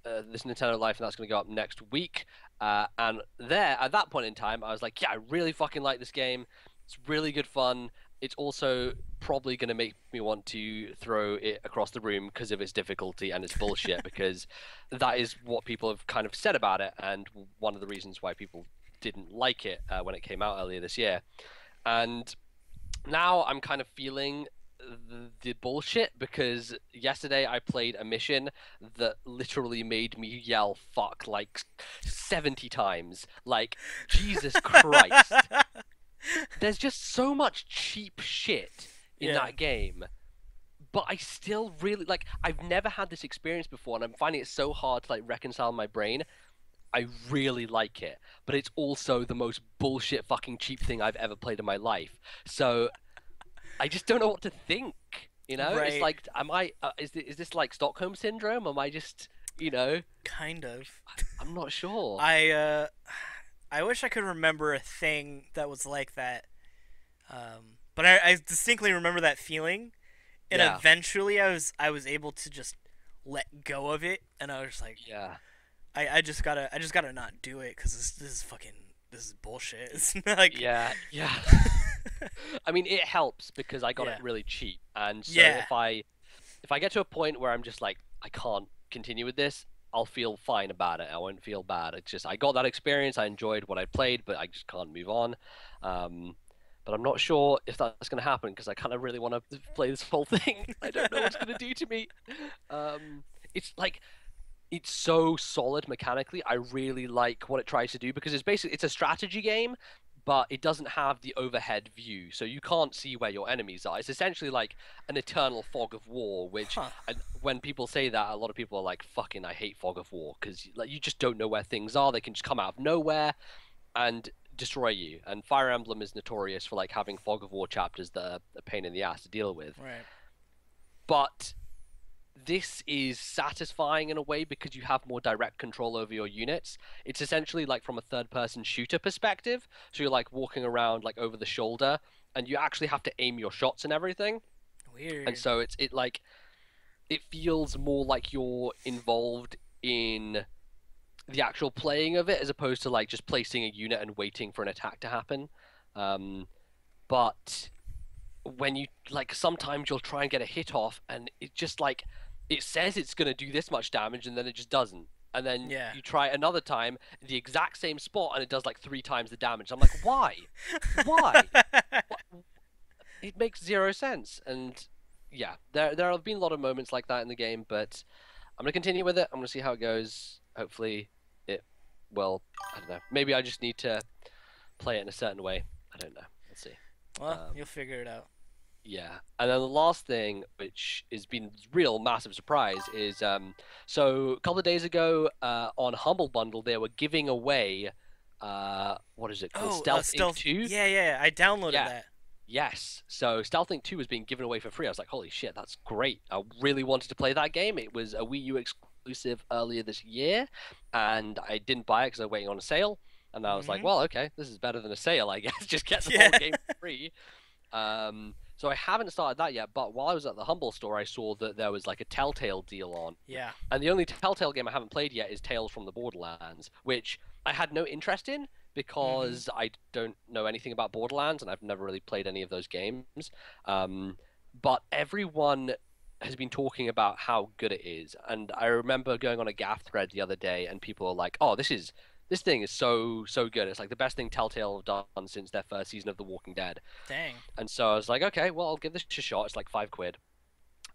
Speaker 2: this Nintendo Life, and that's going to go up next week. And there, at that point in time, I was like, yeah, I really fucking like this game. It's really good fun. It's also probably going to make me want to throw it across the room because of its difficulty and its bullshit, because that is what people have kind of said about it, and one of the reasons why people didn't like it when it came out earlier this year. And now I'm kind of feeling the bullshit, because yesterday I played a mission that literally made me yell fuck like 70 times. Like, Jesus Christ. There's just so much cheap shit in
Speaker 1: Yeah.
Speaker 2: that game. But I still really like, I've never had this experience before, and I'm finding it so hard to like reconcile my brain. I really like it, but it's also the most bullshit fucking cheap thing I've ever played in my life. So I just don't know what to think. You know, it's
Speaker 1: Right.
Speaker 2: like, am I? Is this like Stockholm syndrome? Am I just, you know?
Speaker 1: Kind of.
Speaker 2: I'm not sure.
Speaker 1: I wish I could remember a thing that was like that. But I distinctly remember that feeling, and
Speaker 2: Yeah.
Speaker 1: eventually I was able to just let go of it, and I was just like,
Speaker 2: Yeah.
Speaker 1: I just gotta not do it because this is bullshit. It's like
Speaker 2: Yeah. Yeah. I mean, it helps because I got
Speaker 1: Yeah.
Speaker 2: it really cheap, and so
Speaker 1: Yeah.
Speaker 2: if I get to a point where I'm just like, I can't continue with this, I'll feel fine about it. I won't feel bad. It's just, I got that experience, I enjoyed what I played, but I just can't move on. But I'm not sure if that's going to happen, because I kind of really want to play this whole thing. I don't know what's going to do to me. It's like, it's so solid mechanically. I really like what it tries to do, because it's a strategy game, but it doesn't have the overhead view, so you can't see where your enemies are. It's essentially like an eternal fog of war, which,
Speaker 1: Huh.
Speaker 2: and when people say that, a lot of people are like, fucking, I hate fog of war, because like, you just don't know where things are. They can just come out of nowhere and destroy you. And Fire Emblem is notorious for like having fog of war chapters that are a pain in the ass to deal with.
Speaker 1: Right.
Speaker 2: But this is satisfying in a way, because you have more direct control over your units. It's essentially like from a third-person shooter perspective, so you're like walking around like over the shoulder, and you actually have to aim your shots and everything.
Speaker 1: Weird.
Speaker 2: And so it feels more like you're involved in the actual playing of it, as opposed to like just placing a unit and waiting for an attack to happen. But when you like, sometimes you'll try and get a hit off, and it just like, it says it's going to do this much damage, and then it just doesn't. And then
Speaker 1: Yeah.
Speaker 2: you try another time, the exact same spot, and it does like 3 times the damage. I'm like, why? Why? It makes zero sense. And yeah, there have been a lot of moments like that in the game, but I'm gonna continue with it. I'm gonna see how it goes. Hopefully, it will. I don't know. Maybe I just need to play it in a certain way. I don't know. Let's see.
Speaker 1: Well, you'll figure it out.
Speaker 2: Yeah, and then the last thing, which has been real massive surprise, is so a couple of days ago on Humble Bundle they were giving away what is it called, Stealth Inc. 2?
Speaker 1: Yeah. I downloaded
Speaker 2: Yeah.
Speaker 1: that.
Speaker 2: Yes, so Stealth Inc. 2 was being given away for free. I was like, holy shit, that's great. I really wanted to play that game. It was a Wii U exclusive earlier this year, and I didn't buy it because I was waiting on a sale. And I was like, well, okay, this is better than a sale, I guess. Just get the whole game for free. So I haven't started that yet, but while I was at the Humble store, I saw that there was like a Telltale deal on.
Speaker 1: Yeah.
Speaker 2: And the only Telltale game I haven't played yet is Tales from the Borderlands, which I had no interest in because I don't know anything about Borderlands, and I've never really played any of those games. but everyone has been talking about how good it is. And I remember going on a Gaff thread the other day, and people are like, "Oh, this thing is so good. It's like the best thing Telltale have done since their first season of The Walking Dead."
Speaker 1: Dang.
Speaker 2: And so I was like, "Okay, well, I'll give this a shot. It's like £5."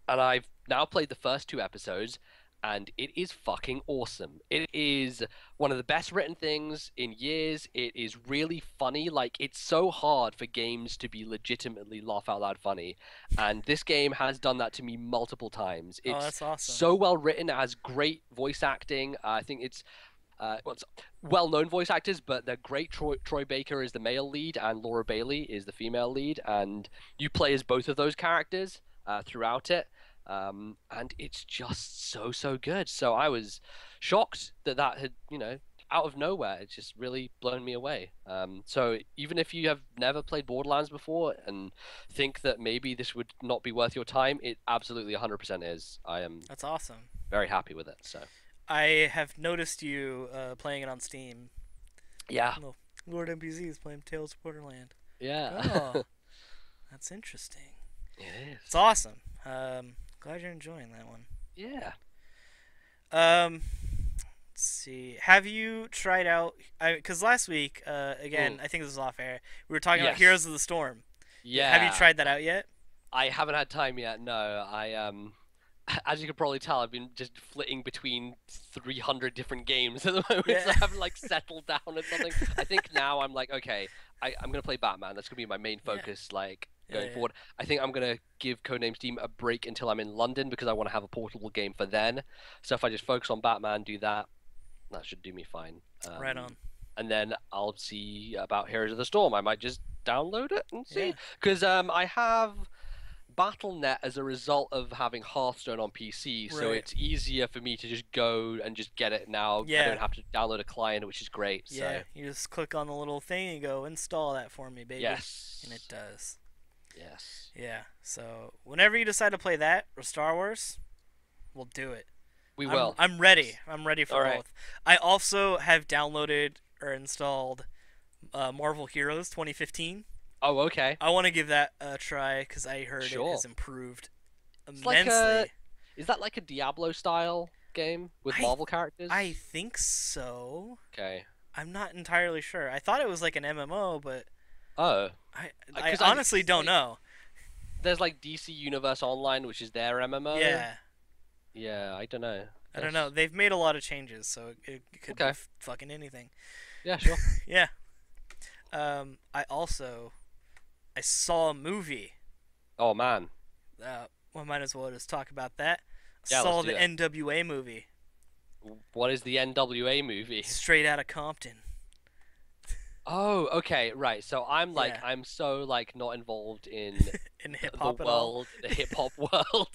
Speaker 2: And I've now played the first 2 episodes, and it is fucking awesome. It is one of the best written things in years. It is really funny. Like, it's so hard for games to be legitimately laugh out loud funny, and this game has done that to me multiple times.
Speaker 1: Oh,
Speaker 2: It's
Speaker 1: that's awesome.
Speaker 2: so well written. It has great voice acting. I think it's well, it's well-known voice actors, but they're great. Troy Baker is the male lead, and Laura Bailey is the female lead, and you play as both of those characters throughout it. And it's just so good. So I was shocked that had, out of nowhere, it's just really blown me away. So even if you have never played Borderlands before and think that maybe this would not be worth your time, it absolutely 100% is. I am
Speaker 1: That's awesome.
Speaker 2: very happy with it. So
Speaker 1: I have noticed you playing it on Steam.
Speaker 2: yeah,
Speaker 1: Oh, Lord NBZ is playing Tales of Borderland.
Speaker 2: yeah,
Speaker 1: Oh, that's interesting.
Speaker 2: it is.
Speaker 1: It's awesome. Glad you're enjoying that one.
Speaker 2: Yeah.
Speaker 1: Let's see. Have you tried out? Because last week, again, I think this was off air. We were talking about
Speaker 2: Yes.
Speaker 1: Heroes of the Storm.
Speaker 2: Yeah.
Speaker 1: Have you tried that out yet?
Speaker 2: I haven't had time yet. No, as you can probably tell, I've been just flitting between 300 different games at the moment.
Speaker 1: Yeah.
Speaker 2: So I haven't like settled down on something. I think now I'm like, okay, I'm gonna play Batman. That's gonna be my main focus, like going forward. I think I'm gonna give Codename STEAM a break until I'm in London because I want to have a portable game for then. So if I just focus on Batman, do that, that should do me fine.
Speaker 1: Right on.
Speaker 2: And then I'll see about Heroes of the Storm. I might just download it and see,
Speaker 1: Yeah.
Speaker 2: because I have Battle.net as a result of having Hearthstone on PC, so
Speaker 1: Right.
Speaker 2: it's easier for me to just go and just get it now.
Speaker 1: Yeah.
Speaker 2: I don't have to download a client, which is great.
Speaker 1: Yeah,
Speaker 2: So
Speaker 1: you just click on the little thing and go install that for me, baby.
Speaker 2: yes,
Speaker 1: And it does.
Speaker 2: yes,
Speaker 1: Yeah. So whenever you decide to play that or Star Wars, we'll do it.
Speaker 2: we will.
Speaker 1: I'm ready. I'm ready for
Speaker 2: All right.
Speaker 1: both. I also have downloaded or installed Marvel Heroes 2015.
Speaker 2: Oh, okay.
Speaker 1: I want to give that a try because I heard
Speaker 2: Sure.
Speaker 1: it has improved
Speaker 2: It's like
Speaker 1: immensely.
Speaker 2: is that like a Diablo style game with Marvel characters?
Speaker 1: I think so.
Speaker 2: Okay.
Speaker 1: I'm not entirely sure. I thought it was like an MMO, but
Speaker 2: Oh,
Speaker 1: I
Speaker 2: 'cause
Speaker 1: honestly don't
Speaker 2: like,
Speaker 1: know.
Speaker 2: there's like DC Universe Online, which is their MMO.
Speaker 1: Yeah.
Speaker 2: Yeah, I don't know.
Speaker 1: I don't know. They've made a lot of changes, so it could be
Speaker 2: Okay.
Speaker 1: fucking anything.
Speaker 2: Yeah, sure.
Speaker 1: Yeah. I saw a movie.
Speaker 2: Oh man.
Speaker 1: We might as well just talk about that.
Speaker 2: Yeah,
Speaker 1: Saw
Speaker 2: let's
Speaker 1: the
Speaker 2: do it.
Speaker 1: NWA movie,
Speaker 2: What is the NWA movie?
Speaker 1: Straight Outta Compton.
Speaker 2: Oh, okay, right. So I'm like,
Speaker 1: Yeah.
Speaker 2: I'm so like not involved in
Speaker 1: In hip
Speaker 2: the
Speaker 1: hop at all.
Speaker 2: world, the hip hop world.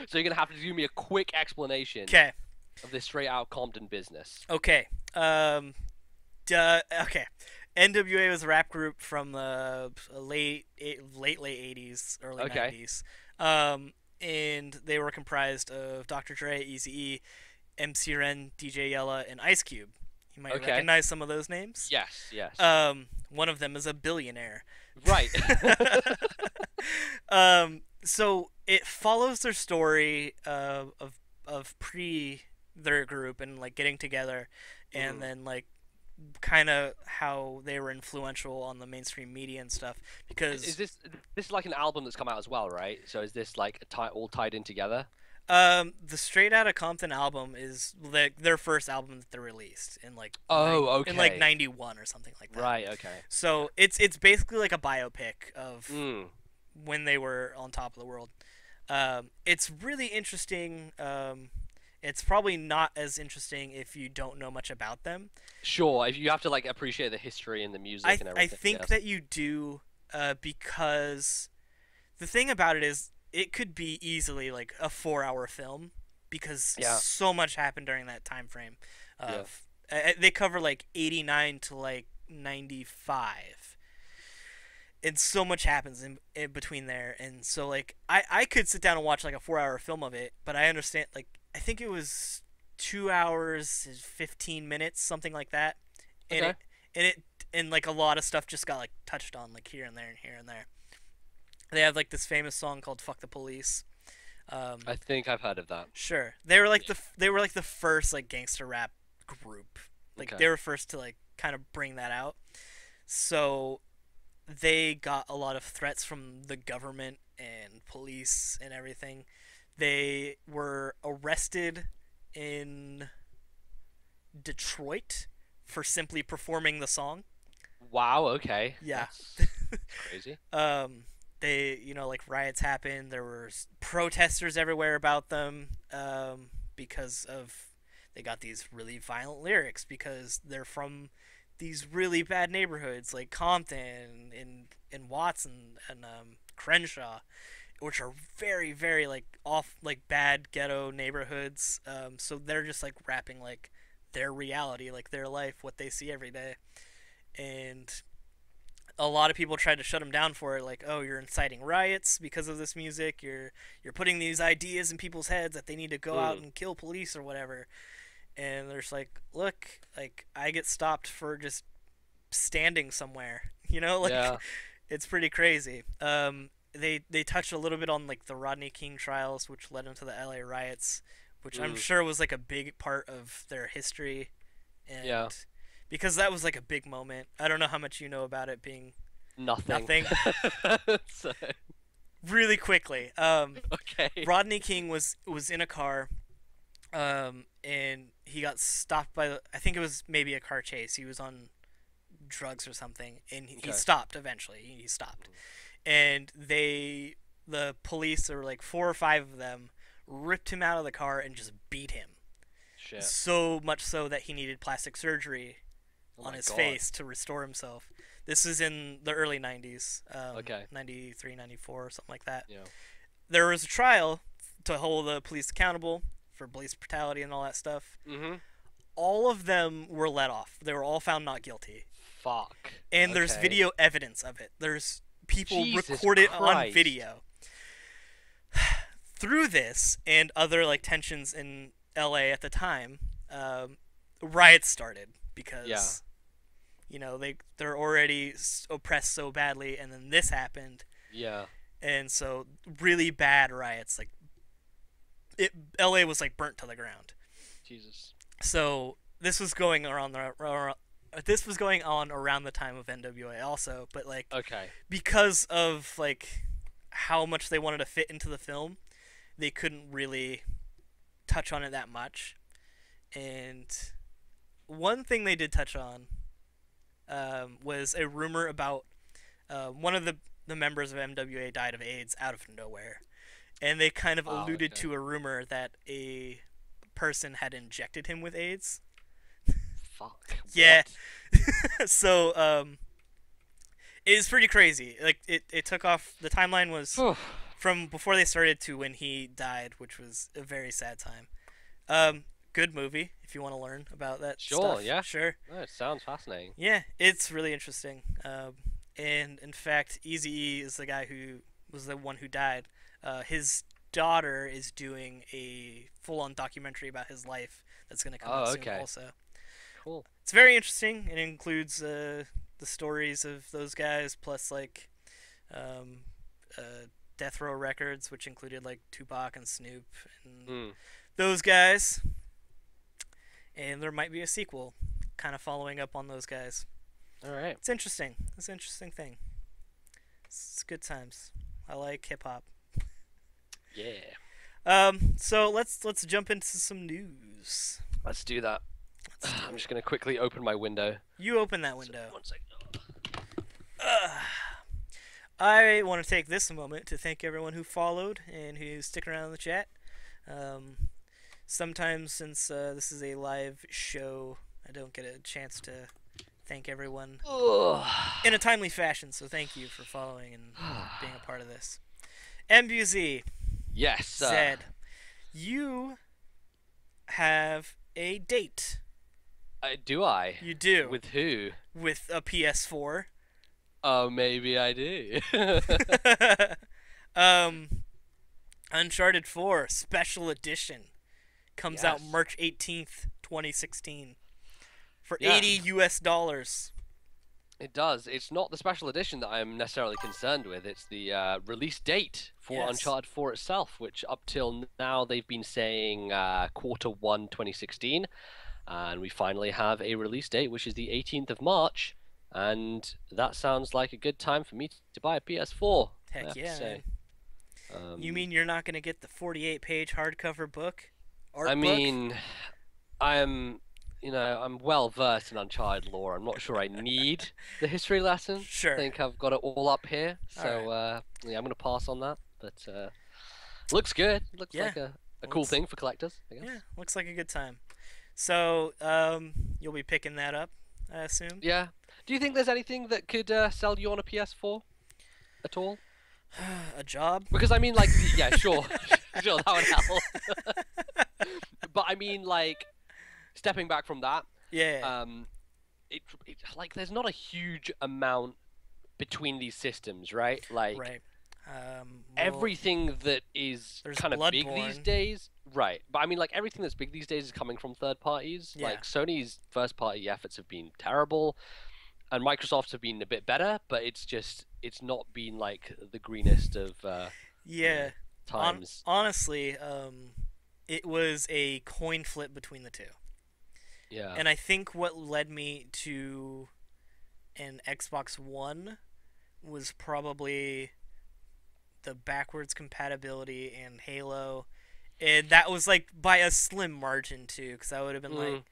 Speaker 2: So you're gonna have to do me a quick explanation
Speaker 1: Okay.
Speaker 2: of this straight out Compton business.
Speaker 1: Okay. Okay. NWA was a rap group from the late 80s, early
Speaker 2: Okay.
Speaker 1: 90s. And they were comprised of Dr. Dre, Eazy-E, MC Ren, DJ Yella, and Ice Cube. You might
Speaker 2: Okay.
Speaker 1: recognize some of those names.
Speaker 2: Yes, yes.
Speaker 1: One of them is a billionaire.
Speaker 2: Right.
Speaker 1: So it follows their story of pre their group and like getting together, and then like kind of how they were influential on the mainstream media and stuff. Because
Speaker 2: Is this is like an album that's come out as well, right? So is this like all tied in together?
Speaker 1: the Straight Outta Compton album is their first album that they released in like in like
Speaker 2: okay.
Speaker 1: 91 or something like that.
Speaker 2: Right, okay.
Speaker 1: So it's basically like a biopic of
Speaker 2: Mm.
Speaker 1: when they were on top of the world. It's really interesting. It's probably not as interesting if you don't know much about them.
Speaker 2: Sure, if you have to like appreciate the history and the music and
Speaker 1: I
Speaker 2: everything.
Speaker 1: think
Speaker 2: yes.
Speaker 1: that you do, because the thing about it is it could be easily like a 4-hour film because
Speaker 2: Yeah.
Speaker 1: so much happened during that time frame. Of they cover like 89 to like 95. And so much happens in between there, and so like I could sit down and watch like a 4-hour film of it, but I understand, like, I think it was 2 hours and 15 minutes, something like that, and
Speaker 2: Okay.
Speaker 1: and like a lot of stuff just got like touched on like here and there and here and there. They have like this famous song called "Fuck the Police."
Speaker 2: I think I've heard of that.
Speaker 1: Sure, they were like
Speaker 2: Yeah.
Speaker 1: they were like the first like gangster rap group. Like
Speaker 2: Okay.
Speaker 1: they were first to like kind of bring that out. So they got a lot of threats from the government and police and everything. They were arrested in Detroit for simply performing the song.
Speaker 2: Wow. Okay.
Speaker 1: Yeah.
Speaker 2: That's crazy.
Speaker 1: They, like riots happened. There were protesters everywhere about them because of they got these really violent lyrics because they're from these really bad neighborhoods like Compton and Watts and Crenshaw, which are very very like off like bad ghetto neighborhoods. So they're just like rapping like their reality, like their life, what they see every day, and a lot of people tried to shut him down for it, like, oh, you're inciting riots because of this music. You're putting these ideas in people's heads that they need to go out
Speaker 2: Mm.
Speaker 1: and kill police or whatever. And they're just like, look, like I get stopped for just standing somewhere, like
Speaker 2: Yeah.
Speaker 1: it's pretty crazy. They touched a little bit on like the Rodney King trials, which led into the LA riots, which I'm
Speaker 2: Mm.
Speaker 1: sure was like a big part of their history, and
Speaker 2: Yeah.
Speaker 1: because that was like a big moment. I don't know how much you know about it being
Speaker 2: Nothing.
Speaker 1: nothing.
Speaker 2: So,
Speaker 1: Really quickly,
Speaker 2: okay.
Speaker 1: Rodney King was in a car, and he got stopped by I think it was maybe a car chase. He was on drugs or something, and he
Speaker 2: Okay.
Speaker 1: stopped eventually. He stopped, and the police, there were like 4 or 5 of them, ripped him out of the car and just beat him.
Speaker 2: Shit.
Speaker 1: So much so that he needed plastic surgery
Speaker 2: Oh
Speaker 1: on
Speaker 2: my
Speaker 1: his
Speaker 2: God.
Speaker 1: face to restore himself. This is in the early 90s,
Speaker 2: Okay.
Speaker 1: 93, 94, or something like that.
Speaker 2: Yeah.
Speaker 1: There was a trial to hold the police accountable for police brutality and all that stuff.
Speaker 2: Mhm.
Speaker 1: All of them were let off. They were all found not guilty.
Speaker 2: Fuck.
Speaker 1: And there's
Speaker 2: Okay.
Speaker 1: video evidence of it. There's people
Speaker 2: Jesus
Speaker 1: recorded on
Speaker 2: Christ.
Speaker 1: video. Through this and other like tensions in LA at the time, riots started because
Speaker 2: Yeah.
Speaker 1: they're already oppressed so badly, and then this happened,
Speaker 2: Yeah.
Speaker 1: and so really bad riots. Like LA was like burnt to the ground.
Speaker 2: Jesus.
Speaker 1: So this was going this was going on around the time of NWA also, but like
Speaker 2: Okay.
Speaker 1: because of like how much they wanted to fit into the film, they couldn't really touch on it that much. And one thing they did touch on was a rumor about one of the members of MWA died of AIDS out of nowhere. And they kind of
Speaker 2: Wow,
Speaker 1: alluded
Speaker 2: okay.
Speaker 1: to a rumor that a person had injected him with AIDS.
Speaker 2: Fuck.
Speaker 1: Yeah.
Speaker 2: What?
Speaker 1: So, it is pretty crazy. Like, it took off, the timeline was
Speaker 2: Phew.
Speaker 1: from before they started to when he died, which was a very sad time. Good movie if you want to learn about that
Speaker 2: Sure,
Speaker 1: stuff.
Speaker 2: yeah.
Speaker 1: Sure.
Speaker 2: Oh, it sounds fascinating.
Speaker 1: Yeah, it's really interesting. And in fact, Eazy-E is the guy who was the one who died. His daughter is doing a full-on documentary about his life that's going to come
Speaker 2: Oh,
Speaker 1: out soon
Speaker 2: okay.
Speaker 1: also.
Speaker 2: Cool.
Speaker 1: It's very interesting. It includes the stories of those guys, plus like um, Death Row Records, which included like Tupac and Snoop and
Speaker 2: Mm.
Speaker 1: those guys. And there might be a sequel, kind of following up on those guys.
Speaker 2: All right.
Speaker 1: It's interesting. It's an interesting thing. It's good times. I like hip hop.
Speaker 2: Yeah.
Speaker 1: So let's jump into some news.
Speaker 2: Let's do that.
Speaker 1: Let's do
Speaker 2: I'm
Speaker 1: it.
Speaker 2: just gonna quickly open my window.
Speaker 1: You open that window.
Speaker 2: One second.
Speaker 1: I want to take this moment to thank everyone who followed and who's sticking around in the chat. Sometimes, since this is a live show, I don't get a chance to thank everyone
Speaker 2: Ugh.
Speaker 1: in a timely fashion, so thank you for following and being a part of this. MBZ,
Speaker 2: Yes.
Speaker 1: Zed, you have a date.
Speaker 2: Do I?
Speaker 1: You do.
Speaker 2: With who?
Speaker 1: With a PS4.
Speaker 2: Oh, maybe I do.
Speaker 1: Uncharted 4 Special Edition comes out
Speaker 2: Yes.
Speaker 1: March 18th, 2016 for
Speaker 2: Yeah.
Speaker 1: $80 US.
Speaker 2: It does. It's not the special edition that I'm necessarily concerned with. It's the release date for
Speaker 1: Yes.
Speaker 2: Uncharted 4 itself, which up till now they've been saying Q1 2016, and we finally have a release date, which is the 18th of March, and that sounds like a good time for me to buy a PS4. I
Speaker 1: Heck
Speaker 2: have to
Speaker 1: yeah,
Speaker 2: say.
Speaker 1: man. You mean you're not gonna get the 48-page hardcover book? Art
Speaker 2: I
Speaker 1: book?
Speaker 2: mean, I'm, I'm well versed in Uncharted lore. I'm not sure I need the history lesson.
Speaker 1: Sure.
Speaker 2: I think I've got it all up here.
Speaker 1: All
Speaker 2: So
Speaker 1: right.
Speaker 2: yeah, I'm gonna pass on that. But looks good. Looks
Speaker 1: Yeah.
Speaker 2: like a cool thing for collectors, I guess.
Speaker 1: Yeah, looks like a good time. So, you'll be picking that up, I assume?
Speaker 2: Yeah. Do you think there's anything that could sell you on a PS4 at all?
Speaker 1: A job?
Speaker 2: Because I mean, like, yeah, sure, sure, that would help. But I mean, like, stepping back from that,
Speaker 1: Yeah.
Speaker 2: it like there's not a huge amount between these systems, right? Like
Speaker 1: Right. Well,
Speaker 2: everything that is
Speaker 1: there's
Speaker 2: kind of big these
Speaker 1: Bloodborne.
Speaker 2: days, right? But I mean, like everything that's big these days is coming from third parties.
Speaker 1: Yeah.
Speaker 2: Like Sony's first party efforts have been terrible, and Microsoft's have been a bit better, but it's not been like the greenest of
Speaker 1: Yeah.
Speaker 2: times.
Speaker 1: Honestly, it was a coin flip between the two.
Speaker 2: Yeah.
Speaker 1: And I think what led me to an Xbox One was probably the backwards compatibility and Halo. And that was like by a slim margin too, because I would have been like,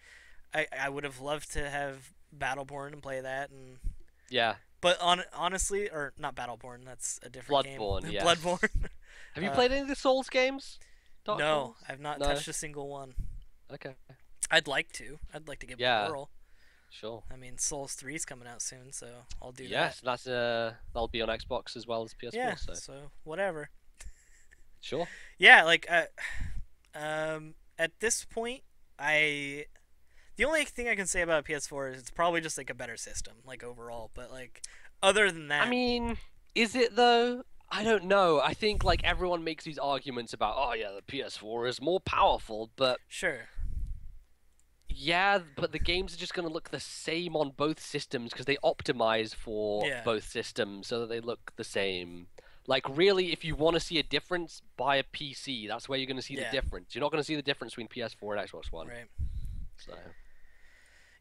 Speaker 1: I would have loved to have Battleborn and play that, and
Speaker 2: Yeah.
Speaker 1: but honestly, or not Battleborn, that's a different
Speaker 2: Bloodborne,
Speaker 1: game.
Speaker 2: yes.
Speaker 1: Bloodborne.
Speaker 2: Have you played any of the Souls games? Dark
Speaker 1: No,
Speaker 2: Souls?
Speaker 1: I've not
Speaker 2: No?
Speaker 1: touched a single one.
Speaker 2: Okay.
Speaker 1: I'd like to. I'd like to give it
Speaker 2: Yeah.
Speaker 1: a whirl.
Speaker 2: Sure.
Speaker 1: I mean, Souls 3 is coming out soon, so I'll do
Speaker 2: Yes, that's that'll be on Xbox as well as PS4.
Speaker 1: that. Yeah,
Speaker 2: So
Speaker 1: so whatever.
Speaker 2: sure.
Speaker 1: Yeah, like at this point, the only thing I can say about PS4 is it's probably just like a better system, like overall. But like, other than that,
Speaker 2: I mean, is it though? I don't know. I think like everyone makes these arguments about, oh yeah, the PS4 is more powerful, but
Speaker 1: sure.
Speaker 2: yeah, but the games are just going to look the same on both systems because they optimize for
Speaker 1: Yeah.
Speaker 2: both systems so that they look the same. Like really, if you want to see a difference, buy a PC. That's where you're going to see
Speaker 1: Yeah.
Speaker 2: the difference. You're not going to see the difference between PS4 and Xbox One.
Speaker 1: Right.
Speaker 2: So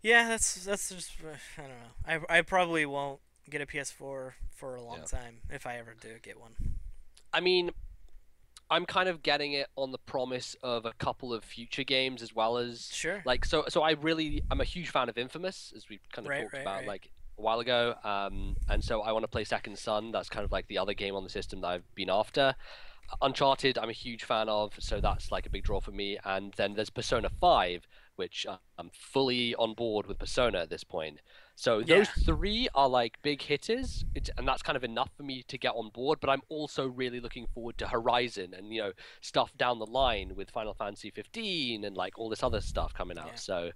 Speaker 1: Yeah, that's just I don't know. I probably won't get a PS4 for a long
Speaker 2: Yeah.
Speaker 1: time if I ever do get one.
Speaker 2: I mean, I'm kind of getting it on the promise of a couple of future games as well as
Speaker 1: Sure.
Speaker 2: like so I'm a huge fan of Infamous, as we kind of
Speaker 1: Right,
Speaker 2: talked
Speaker 1: right,
Speaker 2: about
Speaker 1: right.
Speaker 2: like a while ago, and so I want to play Second Son. That's kind of like the other game on the system that I've been after. Uncharted I'm a huge fan of, so that's like a big draw for me. And then there's Persona 5, which I'm fully on board with Persona at this point. So those
Speaker 1: Yeah.
Speaker 2: three are like big hitters, and that's kind of enough for me to get on board. But I'm also really looking forward to Horizon and stuff down the line with Final Fantasy 15 and like all this other stuff coming out.
Speaker 1: Yeah.
Speaker 2: So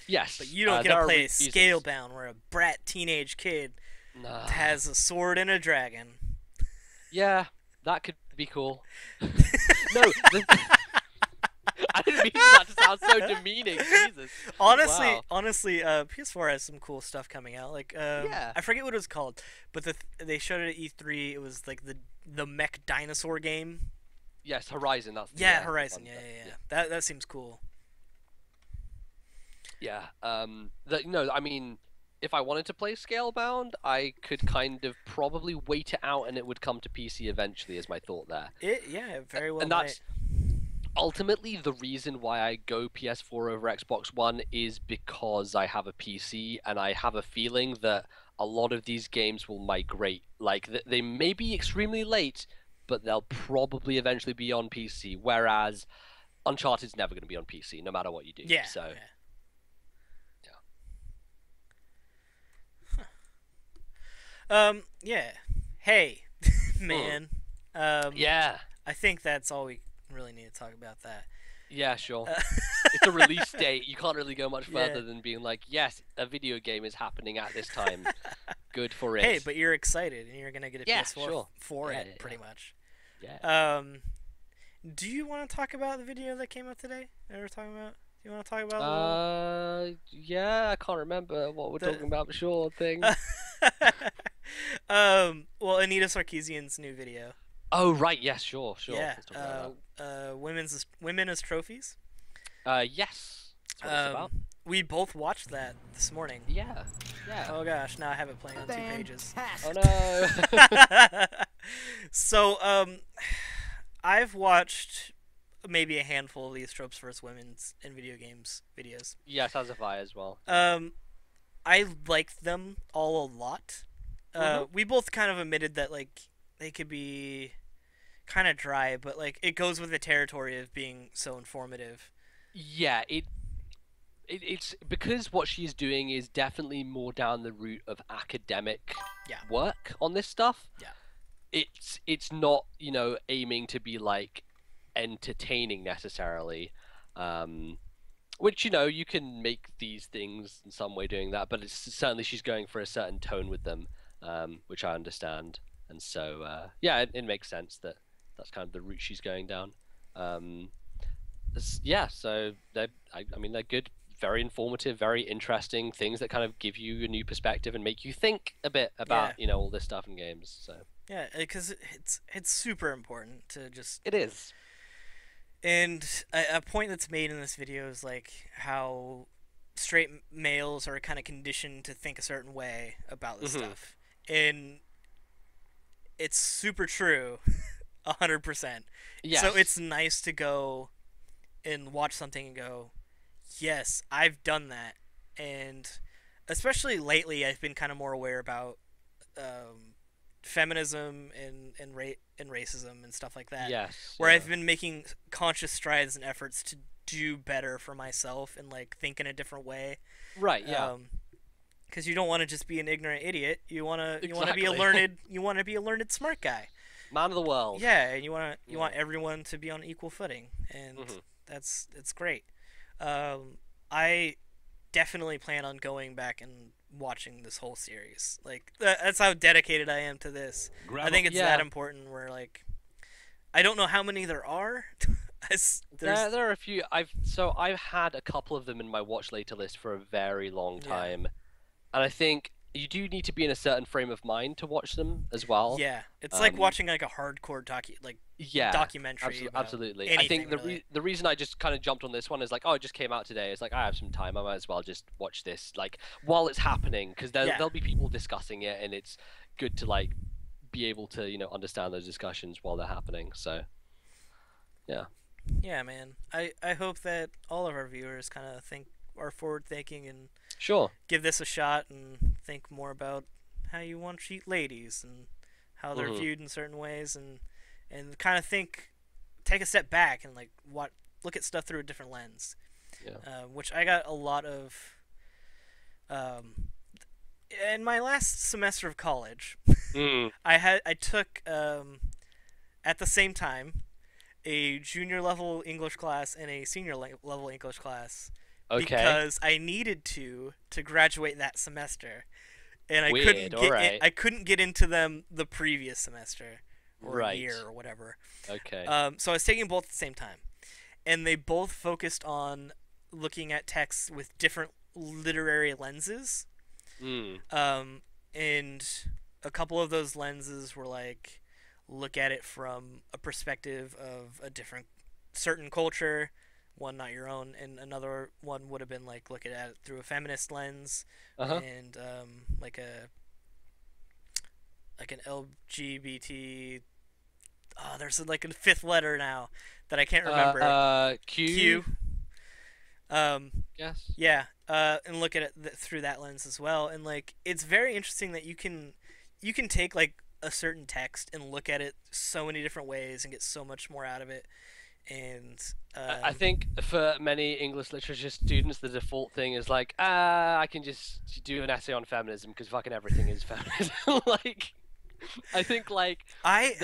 Speaker 2: yes,
Speaker 1: But you don't get
Speaker 2: there
Speaker 1: to
Speaker 2: are
Speaker 1: play
Speaker 2: reasons.
Speaker 1: Scalebound, where a brat teenage kid
Speaker 2: Nah.
Speaker 1: has a sword and a dragon.
Speaker 2: Yeah, that could be cool. No, I didn't mean that to sound so demeaning. Jesus.
Speaker 1: Honestly,
Speaker 2: Wow.
Speaker 1: PS4 has some cool stuff coming out. Like,
Speaker 2: Yeah.
Speaker 1: I forget what it was called, but they showed it at E3. It was like the mech dinosaur game.
Speaker 2: Yes, Horizon. That's the,
Speaker 1: Yeah,
Speaker 2: the
Speaker 1: Horizon.
Speaker 2: one
Speaker 1: Yeah. That seems cool.
Speaker 2: Yeah. I mean, if I wanted to play Scalebound, I could kind of probably wait it out, and it would come to PC eventually. Is my thought there.
Speaker 1: It very well
Speaker 2: And
Speaker 1: might.
Speaker 2: that's ultimately the reason why I go PS4 over Xbox One is because I have a PC, and I have a feeling that a lot of these games will migrate. Like they may be extremely late, but they'll probably eventually be on PC. Whereas Uncharted's never going to be on PC, no matter what you do.
Speaker 1: Yeah.
Speaker 2: So
Speaker 1: yeah. Yeah. Hey, man.
Speaker 2: yeah,
Speaker 1: I think that's all we really need to talk about that.
Speaker 2: yeah, sure. It's a release date. You can't really go much further
Speaker 1: Yeah.
Speaker 2: than being like, yes, a video game is happening at this time. Good for it.
Speaker 1: Hey, but you're excited, and you're gonna get a
Speaker 2: Yeah,
Speaker 1: PS4
Speaker 2: sure.
Speaker 1: for
Speaker 2: Yeah,
Speaker 1: it,
Speaker 2: yeah,
Speaker 1: pretty
Speaker 2: yeah.
Speaker 1: much.
Speaker 2: Yeah.
Speaker 1: Do you want to talk about the video that came out today that we're talking about? Do you want to talk about?
Speaker 2: Yeah, I can't remember what we're
Speaker 1: The-
Speaker 2: talking about, but sure thing.
Speaker 1: Well, Anita Sarkeesian's new video.
Speaker 2: Oh right, yes, sure, sure.
Speaker 1: Yeah.
Speaker 2: Let's talk about
Speaker 1: Women as trophies.
Speaker 2: that. Yes, that's what it's about.
Speaker 1: We both watched that this morning.
Speaker 2: Yeah, yeah.
Speaker 1: Oh gosh, now I have it playing on 2 pages.
Speaker 2: Oh no.
Speaker 1: So, I've watched maybe a handful of these tropes versus women's in video games videos.
Speaker 2: Yes, as have I as well.
Speaker 1: I liked them all a lot. We both kind of admitted that like they could be kind of dry, but like it goes with the territory of being so informative.
Speaker 2: Yeah, it's because what she's doing is definitely more down the route of academic
Speaker 1: Yeah.
Speaker 2: work on this stuff.
Speaker 1: Yeah.
Speaker 2: It's not, aiming to be like entertaining necessarily. Which, you can make these things in some way doing that, but it's certainly she's going for a certain tone with them, which I understand. And so, yeah, it makes sense that that's kind of the route she's going down. Yeah, so I mean, they're good, very informative, very interesting things that kind of give you a new perspective and make you think a bit about, all this stuff in games. So
Speaker 1: Yeah, because it's super important to just.
Speaker 2: it is.
Speaker 1: And a point that's made in this video is like how straight males are kind of conditioned to think a certain way about this stuff, and it's super true, 100%.
Speaker 2: Yes.
Speaker 1: So it's nice to go and watch something and go, yes, I've done that, and especially lately, I've been kind of more aware about feminism and racism and stuff like that.
Speaker 2: Yes.
Speaker 1: Where I've been making conscious strides and efforts to do better for myself and like think in a different way.
Speaker 2: Right. Yeah.
Speaker 1: Because you don't want to just be an ignorant idiot. You want to be a
Speaker 2: Exactly.
Speaker 1: learned. You want to be a learned smart guy.
Speaker 2: Man of the world.
Speaker 1: Yeah, and you want everyone to be on equal footing, and it's great. I definitely plan on going back and watching this whole series. Like that's how dedicated I am to this. I think it's that important. Where like, I don't know how many there are.
Speaker 2: There are a few. I've had a couple of them in my watch later list for a very long time, and I think you do need to be in a certain frame of mind to watch them as well.
Speaker 1: Yeah, it's like watching like a hardcore documentary.
Speaker 2: Absolutely.
Speaker 1: Anything,
Speaker 2: I think
Speaker 1: really.
Speaker 2: the reason I just kind of jumped on this one is like, oh, it just came out today. It's like I have some time. I might as well just watch this like while it's happening because there'll be people discussing it, and it's good to like be able to understand those discussions while they're happening. So, yeah.
Speaker 1: Yeah, man. I hope that all of our viewers kind of are forward thinking and
Speaker 2: Sure.
Speaker 1: give this a shot and think more about how you want to treat ladies and how they're viewed in certain ways and kind of take a step back and like look at stuff through a different lens.
Speaker 2: Yeah.
Speaker 1: Which I got a lot of in my last semester of college. I took at the same time a junior level English class and a senior level English class.
Speaker 2: Okay.
Speaker 1: Because I needed to graduate that semester, and I couldn't get into them the previous semester or a year or whatever.
Speaker 2: Okay.
Speaker 1: So I was taking both at the same time, and they both focused on looking at texts with different literary lenses. And a couple of those lenses were like look at it from a perspective of a different certain culture. One not your own, and another one would have been like look at it through a feminist lens, and like an LGBT. Oh, there's like a fifth letter now that I can't remember.
Speaker 2: Q.
Speaker 1: Yes. Yeah. And look at it through that lens as well, and like it's very interesting that you can take like a certain text and look at it so many different ways and get so much more out of it. And
Speaker 2: I think for many English literature students, the default thing is like, I can just do an essay on feminism because fucking everything is feminism. Like, I think like
Speaker 1: I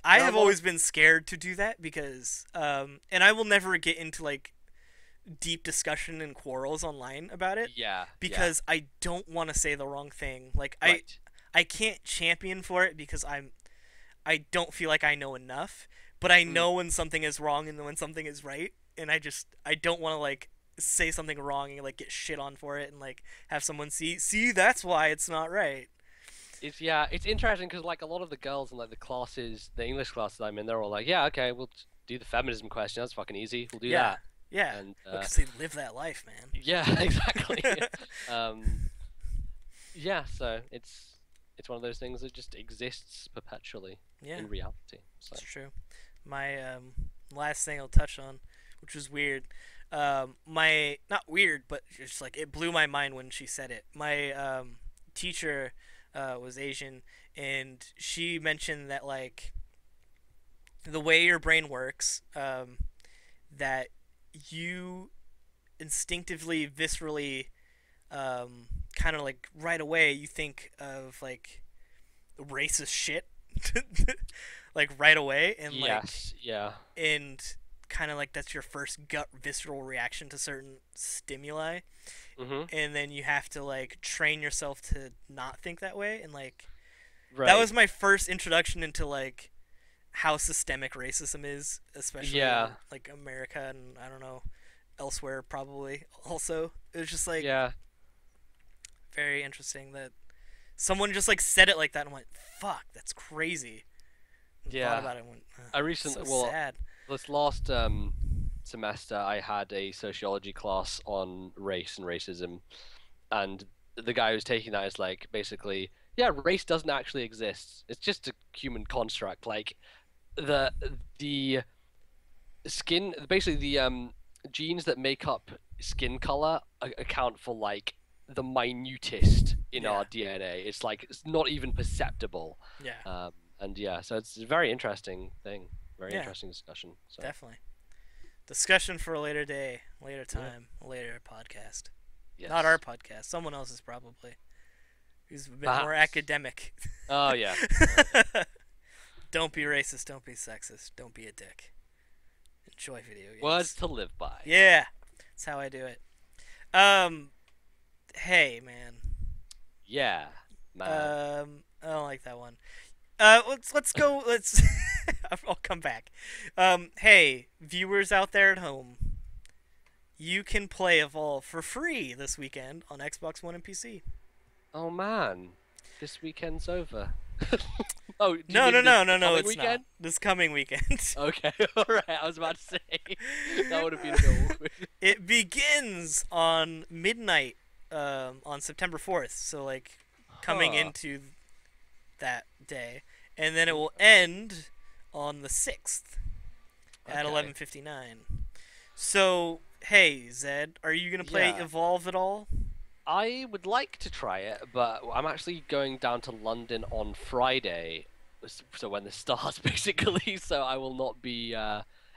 Speaker 1: have always been scared to do that because and I will never get into like deep discussion and quarrels online about it.
Speaker 2: Yeah.
Speaker 1: Because I don't want to say the wrong thing. Like I can't champion for it because I don't feel like I know enough. But I know when something is wrong and when something is right, and I don't want to like say something wrong and like get shit on for it and like have someone see that's why it's not right.
Speaker 2: it's interesting because like a lot of the girls in like the classes, the English classes I'm in, they're all like, yeah, okay, we'll do the feminism question. That's fucking easy. We'll do
Speaker 1: Yeah,
Speaker 2: that.
Speaker 1: yeah.
Speaker 2: And
Speaker 1: Because they live that life,
Speaker 2: yeah, exactly.
Speaker 1: man.
Speaker 2: Um, yeah, so it's one of those things that just exists perpetually
Speaker 1: Yeah,
Speaker 2: in reality. So
Speaker 1: it's true. My last thing I'll touch on, which was weird. My not weird, but just like it blew my mind when she said it. My teacher was Asian, and she mentioned that like the way your brain works, that you instinctively, viscerally, kind of like right away, you think of like racist shit, like right away, and like
Speaker 2: yes, yeah.
Speaker 1: and kind of like that's your first gut visceral reaction to certain stimuli,
Speaker 2: Mhm.
Speaker 1: and then you have to like train yourself to not think that way, and like that
Speaker 2: Right.
Speaker 1: was my first introduction into like how systemic racism is, especially in
Speaker 2: Yeah.
Speaker 1: like America and I don't know elsewhere probably also. It was just like
Speaker 2: Yeah.
Speaker 1: very interesting that someone just like said it like that and went, "Fuck, that's crazy." And thought
Speaker 2: Yeah.
Speaker 1: about it and went,
Speaker 2: I
Speaker 1: "So
Speaker 2: recently, well,
Speaker 1: sad."
Speaker 2: this last semester, I had a sociology class on race and racism, and the guy who's taking that is like basically, yeah, race doesn't actually exist. It's just a human construct. Like the the skin, basically the genes that make up skin color account for like the minutest in
Speaker 1: Yeah,
Speaker 2: our DNA. It's like it's not even perceptible.
Speaker 1: yeah,
Speaker 2: And yeah, so it's a very interesting thing, very
Speaker 1: yeah,
Speaker 2: interesting discussion. So
Speaker 1: definitely. Discussion for a later day, later
Speaker 2: yeah,
Speaker 1: time, a later podcast. Not our
Speaker 2: yes,
Speaker 1: podcast. Someone else's probably. Who's a bit more
Speaker 2: perhaps.
Speaker 1: academic.
Speaker 2: Oh yeah, yeah,
Speaker 1: Don't be racist. Don't be sexist. Don't be a dick. Enjoy video
Speaker 2: words
Speaker 1: games.
Speaker 2: to live by.
Speaker 1: Yeah, that's how I do it. Um, hey man.
Speaker 2: Yeah, man.
Speaker 1: I don't like that one. Let's go. Let's. I'll come back. Hey, viewers out there at home, you can play Evolve for free this weekend on Xbox One and PC.
Speaker 2: Oh man, this weekend's over. Oh, do you
Speaker 1: No, no,
Speaker 2: mean
Speaker 1: no,
Speaker 2: the
Speaker 1: no, no,
Speaker 2: coming
Speaker 1: it's not.
Speaker 2: weekend?
Speaker 1: This coming weekend.
Speaker 2: Okay, all right. I was about to say that would have been a bit awkward.
Speaker 1: It begins on midnight on September 4th, so like coming
Speaker 2: Huh.
Speaker 1: into that day, and then it will end on the 6th at
Speaker 2: Okay.
Speaker 1: 11:59. So, hey Zed, are you going to play
Speaker 2: Yeah.
Speaker 1: Evolve at all?
Speaker 2: I would like to try it, but I'm actually going down to London on Friday, so when this starts, basically. So I will not be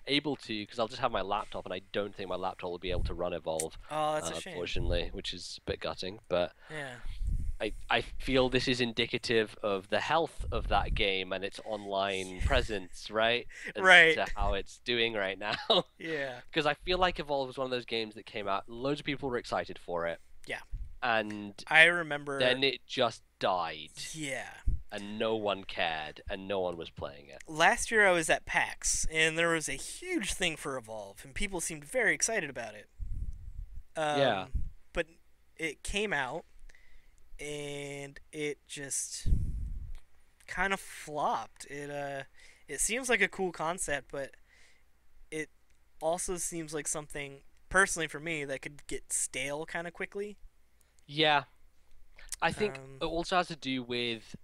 Speaker 2: able to, because I'll just have my laptop, and I don't think my laptop will be able to run Evolve,
Speaker 1: Oh, that's a shame.
Speaker 2: unfortunately, which is a bit gutting. But
Speaker 1: Yeah.
Speaker 2: I feel this is indicative of the health of that game and its online presence, right? As
Speaker 1: Right.
Speaker 2: to how it's doing right now.
Speaker 1: Yeah.
Speaker 2: Because I feel like Evolve was one of those games that came out, loads of people were excited for it,
Speaker 1: Yeah.
Speaker 2: and
Speaker 1: I remember.
Speaker 2: then it just died,
Speaker 1: Yeah.
Speaker 2: and no one cared, and no one was playing it.
Speaker 1: Last year I was at PAX, and there was a huge thing for Evolve, and people seemed very excited about it.
Speaker 2: Yeah,
Speaker 1: But it came out, and it just kind of flopped. It seems like a cool concept, but it also seems like something personally for me that could get stale kind of quickly.
Speaker 2: yeah. I think
Speaker 1: Um,
Speaker 2: it also has to do with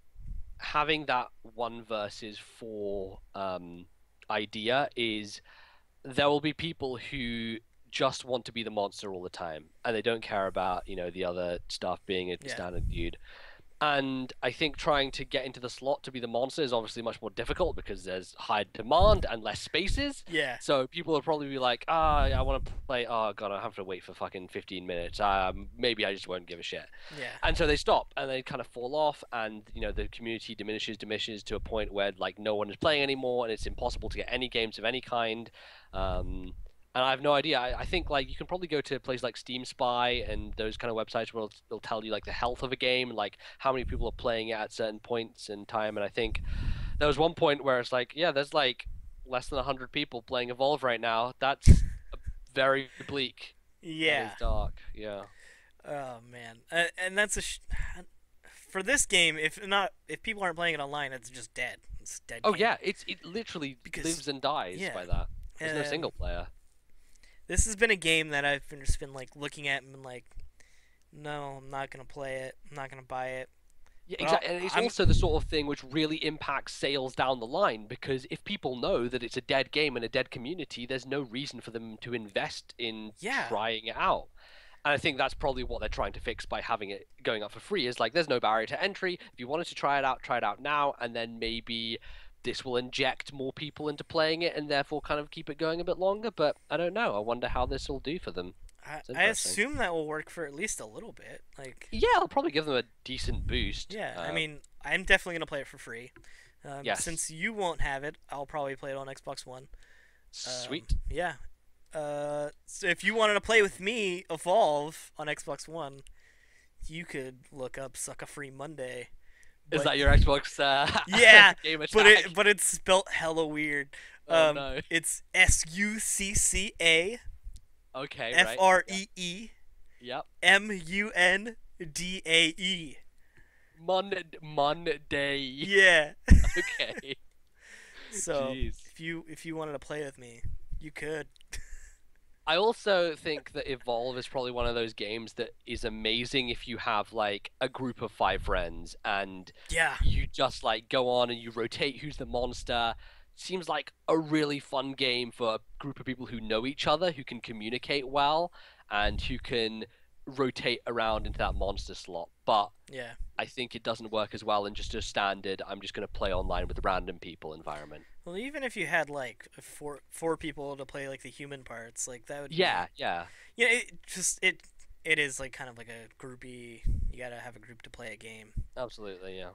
Speaker 2: having that one versus four idea is there will be people who just want to be the monster all the time and they don't care about, the other stuff being a
Speaker 1: yeah,
Speaker 2: standard dude. And I think trying to get into the slot to be the monster is obviously much more difficult because there's high demand and less spaces.
Speaker 1: yeah,
Speaker 2: So people will probably be like, I want to play. Oh god, I have to wait for fucking 15 minutes. Maybe I just won't give a shit.
Speaker 1: yeah,
Speaker 2: And so they stop and they kind of fall off, and the community diminishes to a point where like no one is playing anymore, and it's impossible to get any games of any kind. And I have no idea. I think like you can probably go to places like Steam Spy and those kind of websites where they'll tell you like the health of a game and like how many people are playing it at certain points in time. And I think there was one point where it's like, yeah, there's like less than 100 people playing Evolve right now. That's very bleak. That is
Speaker 1: yeah.
Speaker 2: dark. Yeah.
Speaker 1: Oh man, and that's for this game, if people aren't playing it online, it's just dead. It's a dead.
Speaker 2: Oh
Speaker 1: game.
Speaker 2: yeah, it literally lives and dies by that. There's no single player.
Speaker 1: This has been a game that I've just been like looking at and been like, no, I'm not gonna play it. I'm not gonna buy it.
Speaker 2: Yeah, exactly. And it's also the sort of thing which really impacts sales down the line, because if people know that it's a dead game and a dead community, there's no reason for them to invest in trying it out. And I think that's probably what they're trying to fix by having it going up for free, is like there's no barrier to entry. If you wanted to try it out now, and then maybe this will inject more people into playing it and therefore kind of keep it going a bit longer. But I don't know. I wonder how this will do for them.
Speaker 1: I assume that will work for at least a little bit. Like,
Speaker 2: yeah, I'll probably give them a decent boost.
Speaker 1: Yeah, I mean, I'm definitely gonna play it for free.
Speaker 2: Yes.
Speaker 1: Since you won't have it, I'll probably play it on Xbox One.
Speaker 2: Sweet.
Speaker 1: Yeah. So if you wanted to play with me, Evolve on Xbox One, you could look up "Suck a Free Monday."
Speaker 2: Is that your Xbox?
Speaker 1: Yeah,
Speaker 2: game attack?
Speaker 1: but it's spelt hella weird.
Speaker 2: No.
Speaker 1: It's SUCCA.
Speaker 2: Okay,
Speaker 1: right. FREE.
Speaker 2: Yep.
Speaker 1: MUNDAE.
Speaker 2: Monday.
Speaker 1: Yeah.
Speaker 2: Okay.
Speaker 1: So
Speaker 2: Jeez.
Speaker 1: if you wanted to play with me, you could.
Speaker 2: I also think that Evolve is probably one of those games that is amazing if you have like a group of 5 friends and you just like go on and you rotate who's the monster. Seems like a really fun game for a group of people who know each other, who can communicate well, and who can rotate around into that monster slot. But I think it doesn't work as well in just a standard I'm just going to play online with random people environment.
Speaker 1: Well, even if you had like four people to play like the human parts, like that would
Speaker 2: yeah.
Speaker 1: it is like kind of like a groupy. You gotta have a group to play a game.
Speaker 2: Absolutely, yeah.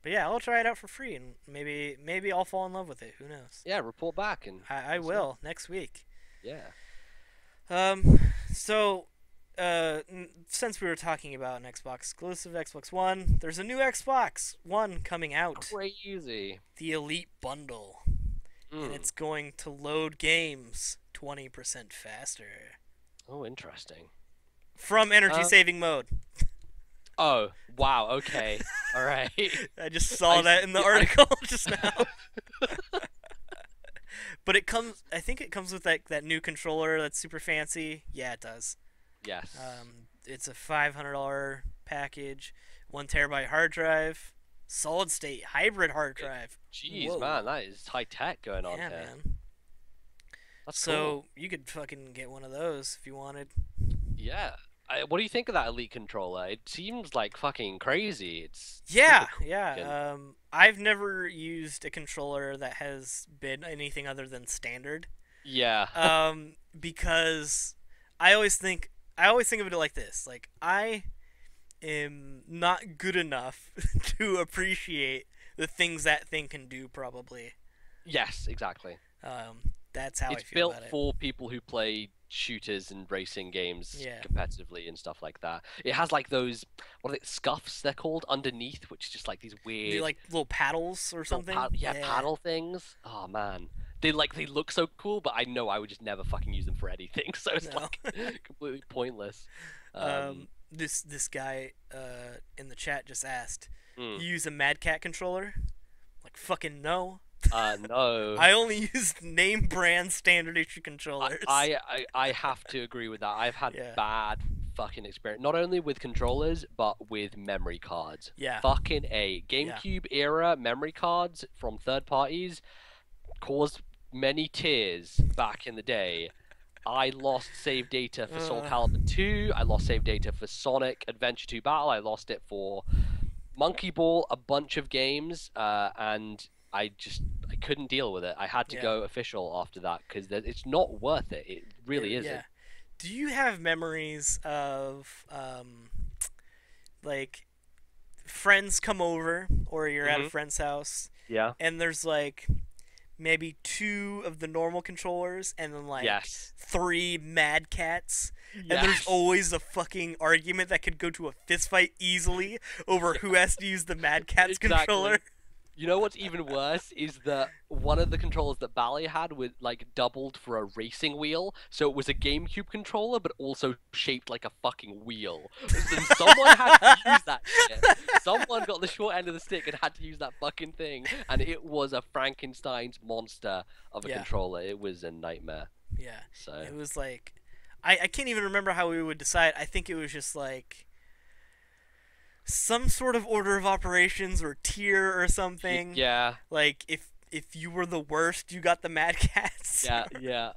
Speaker 1: But yeah, I'll try it out for free, and maybe I'll fall in love with it. Who knows?
Speaker 2: Yeah, report back, and
Speaker 1: I will next week.
Speaker 2: Yeah.
Speaker 1: So, since we were talking about an Xbox exclusive, Xbox One, there's a new Xbox One coming out.
Speaker 2: Crazy.
Speaker 1: The Elite Bundle, and it's going to load games 20% faster.
Speaker 2: Oh, interesting.
Speaker 1: From energy saving mode.
Speaker 2: Oh, wow, okay. All right.
Speaker 1: I just saw that in the article just now. But I think it comes with that new controller that's super fancy. Yeah, it does.
Speaker 2: Yes.
Speaker 1: It's a $500 package, 1 terabyte hard drive, solid state hybrid hard drive.
Speaker 2: Jeez,
Speaker 1: Whoa.
Speaker 2: man, that is high tech going on here.
Speaker 1: Man.
Speaker 2: That's
Speaker 1: so
Speaker 2: cool.
Speaker 1: You could fucking get one of those if you wanted.
Speaker 2: Yeah. What do you think of that Elite controller? It seems like fucking crazy. It's
Speaker 1: yeah. I've never used a controller that has been anything other than standard.
Speaker 2: Yeah.
Speaker 1: Because I always think of it like this. Like, I am not good enough to appreciate the things that thing can do, probably.
Speaker 2: Yes, exactly.
Speaker 1: That's how
Speaker 2: it's
Speaker 1: I feel
Speaker 2: built
Speaker 1: about it.
Speaker 2: for people who play shooters and racing games competitively and stuff like that. It has like those, what are they, scuffs they're called, underneath, which is just like these weird...
Speaker 1: They're like little paddles or something?
Speaker 2: Paddle things. Oh, man. They look so cool, but I know I would just never fucking use them for anything, so it's like completely pointless.
Speaker 1: This guy in the chat just asked, you use a Mad Cat controller? Like, fucking no.
Speaker 2: No.
Speaker 1: I only used name brand standard issue controllers.
Speaker 2: I have to agree with that. I've had bad fucking experience, not only with controllers, but with memory cards.
Speaker 1: Yeah.
Speaker 2: Fucking A. GameCube era memory cards from third parties caused many tears back in the day. I lost save data for Soul Calibur 2. I lost save data for Sonic Adventure 2 Battle. I lost it for Monkey Ball, a bunch of games, and I couldn't deal with it. I had to go official after that because it's not worth it. It really isn't.
Speaker 1: Yeah. Do you have memories of like friends come over or you're at a friend's house?
Speaker 2: Yeah.
Speaker 1: And there's like maybe 2 of the normal controllers and then like 3 Mad Cats. And there's always a fucking argument that could go to a fist fight easily over who has to use the Mad Cat's controller.
Speaker 2: You know what's even worse is that one of the controllers that Bally had was like doubled for a racing wheel, so it was a GameCube controller, but also shaped like a fucking wheel. And someone had to use that shit. Someone got the short end of the stick and had to use that fucking thing, and it was a Frankenstein's monster of a
Speaker 1: Yeah.
Speaker 2: controller. It was a nightmare.
Speaker 1: Yeah.
Speaker 2: So
Speaker 1: It was like, I can't even remember how we would decide. I think it was just like some sort of order of operations or tier or something.
Speaker 2: yeah,
Speaker 1: Like if you were the worst, you got the Mad Cats.
Speaker 2: yeah.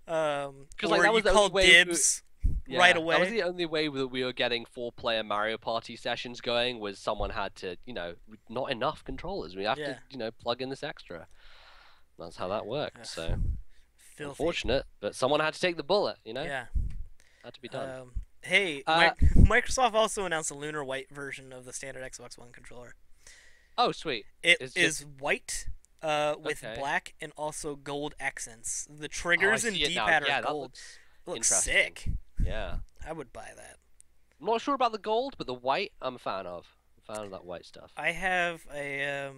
Speaker 1: Or
Speaker 2: like, that was
Speaker 1: you
Speaker 2: the only
Speaker 1: called
Speaker 2: way
Speaker 1: dibs right away.
Speaker 2: That was the only way that we were getting 4-player Mario Party sessions going, was someone had to, not enough controllers. We have
Speaker 1: Yeah.
Speaker 2: to, plug in this extra. That's how that worked.
Speaker 1: Ugh.
Speaker 2: So
Speaker 1: Filthy.
Speaker 2: unfortunate, but someone had to take the bullet.
Speaker 1: Yeah.
Speaker 2: Had to be done.
Speaker 1: Hey, Microsoft also announced a lunar white version of the standard Xbox One controller.
Speaker 2: Oh, sweet.
Speaker 1: It
Speaker 2: It's
Speaker 1: is
Speaker 2: just-
Speaker 1: white with
Speaker 2: Okay.
Speaker 1: black and also gold accents. The triggers
Speaker 2: I
Speaker 1: and
Speaker 2: see it now.
Speaker 1: D-pad are
Speaker 2: Yeah, that
Speaker 1: gold.
Speaker 2: looks
Speaker 1: It looks
Speaker 2: interesting.
Speaker 1: sick.
Speaker 2: Yeah.
Speaker 1: I would buy that.
Speaker 2: I'm not sure about the gold, but the white, I'm a fan of. I'm a fan of that white stuff.
Speaker 1: I have a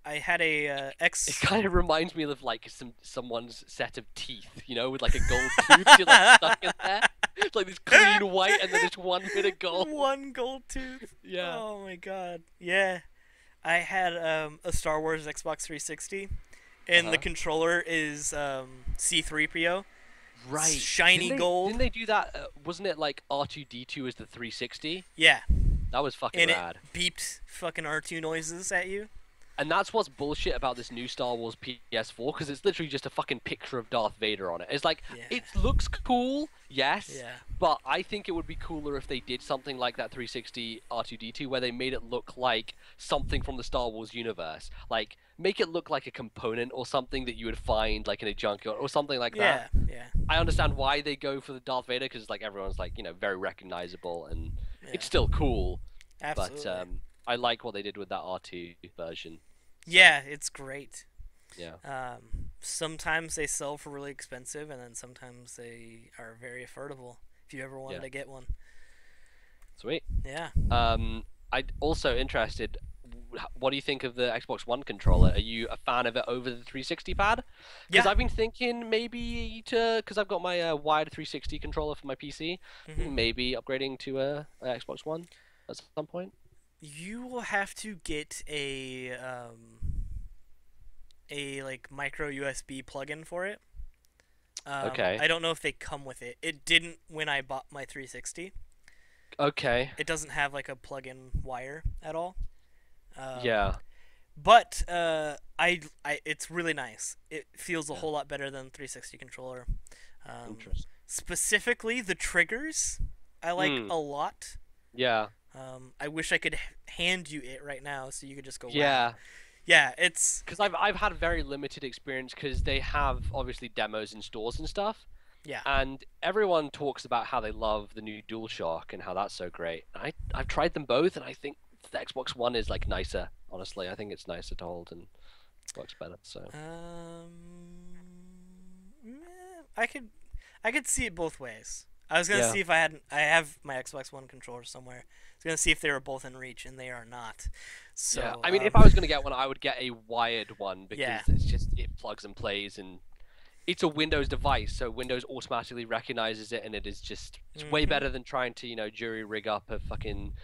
Speaker 1: I had a X.
Speaker 2: It kind of reminds me of like someone's set of teeth, with like a gold tooth just, like, stuck in there. It's like this clean white and then this one bit of gold.
Speaker 1: One gold tooth.
Speaker 2: Yeah.
Speaker 1: Oh my god. Yeah. I had a Star Wars Xbox 360, and the controller is C-3PO.
Speaker 2: Right.
Speaker 1: Shiny gold.
Speaker 2: Didn't they do that? Wasn't it like R2-D2 as the 360?
Speaker 1: Yeah.
Speaker 2: That was fucking
Speaker 1: And
Speaker 2: rad.
Speaker 1: it beeped fucking R2 noises at you.
Speaker 2: And that's what's bullshit about this new Star Wars PS4, because it's literally just a fucking picture of Darth Vader on it. It's like,
Speaker 1: Yeah.
Speaker 2: it looks cool, yes,
Speaker 1: Yeah.
Speaker 2: but I think it would be cooler if they did something like that 360 R2-D2, where they made it look like something from the Star Wars universe. Like, make it look like a component or something that you would find like in a junkyard or something like that.
Speaker 1: Yeah.
Speaker 2: I understand why they go for the Darth Vader, because like everyone's like, very recognizable, and
Speaker 1: Yeah.
Speaker 2: it's still cool.
Speaker 1: Absolutely.
Speaker 2: But I like what they did with that R2 version.
Speaker 1: Yeah, it's great.
Speaker 2: Yeah.
Speaker 1: Sometimes they sell for really expensive, and then sometimes they are very affordable. If you ever wanted to get one.
Speaker 2: Sweet.
Speaker 1: Yeah.
Speaker 2: I'd also interested. What do you think of the Xbox One controller? Are you a fan of it over the 360 pad? Because
Speaker 1: Yeah.
Speaker 2: I've been thinking maybe because I've got my wired 360 controller for my PC, maybe upgrading to a Xbox One at some point.
Speaker 1: You will have to get a like micro USB plug-in for it.
Speaker 2: Okay.
Speaker 1: I don't know if they come with it. It didn't when I bought my 360.
Speaker 2: Okay.
Speaker 1: It doesn't have like a plug-in wire at all.
Speaker 2: Yeah.
Speaker 1: But it's really nice. It feels a whole lot better than the 360 controller.
Speaker 2: Interesting.
Speaker 1: Specifically, the triggers I like a lot.
Speaker 2: Yeah.
Speaker 1: I wish I could hand you it right now so you could just go.
Speaker 2: Yeah.
Speaker 1: Wow. Yeah, it's
Speaker 2: Because I've had very limited experience, because they have obviously demos in stores and stuff.
Speaker 1: yeah.
Speaker 2: And everyone talks about how they love the new DualShock and how that's so great. I've tried them both, and I think the Xbox One is like nicer. Honestly, I think it's nicer to hold and works better. So
Speaker 1: I could see it both ways. I was gonna see if I have my Xbox One controller somewhere. I was gonna see if they were both in reach, and they are not. So
Speaker 2: yeah, I mean, if I was gonna get one, I would get a wired one, because it plugs and plays, and it's a Windows device, so Windows automatically recognizes it, and it's way better than trying to jury rig up a fucking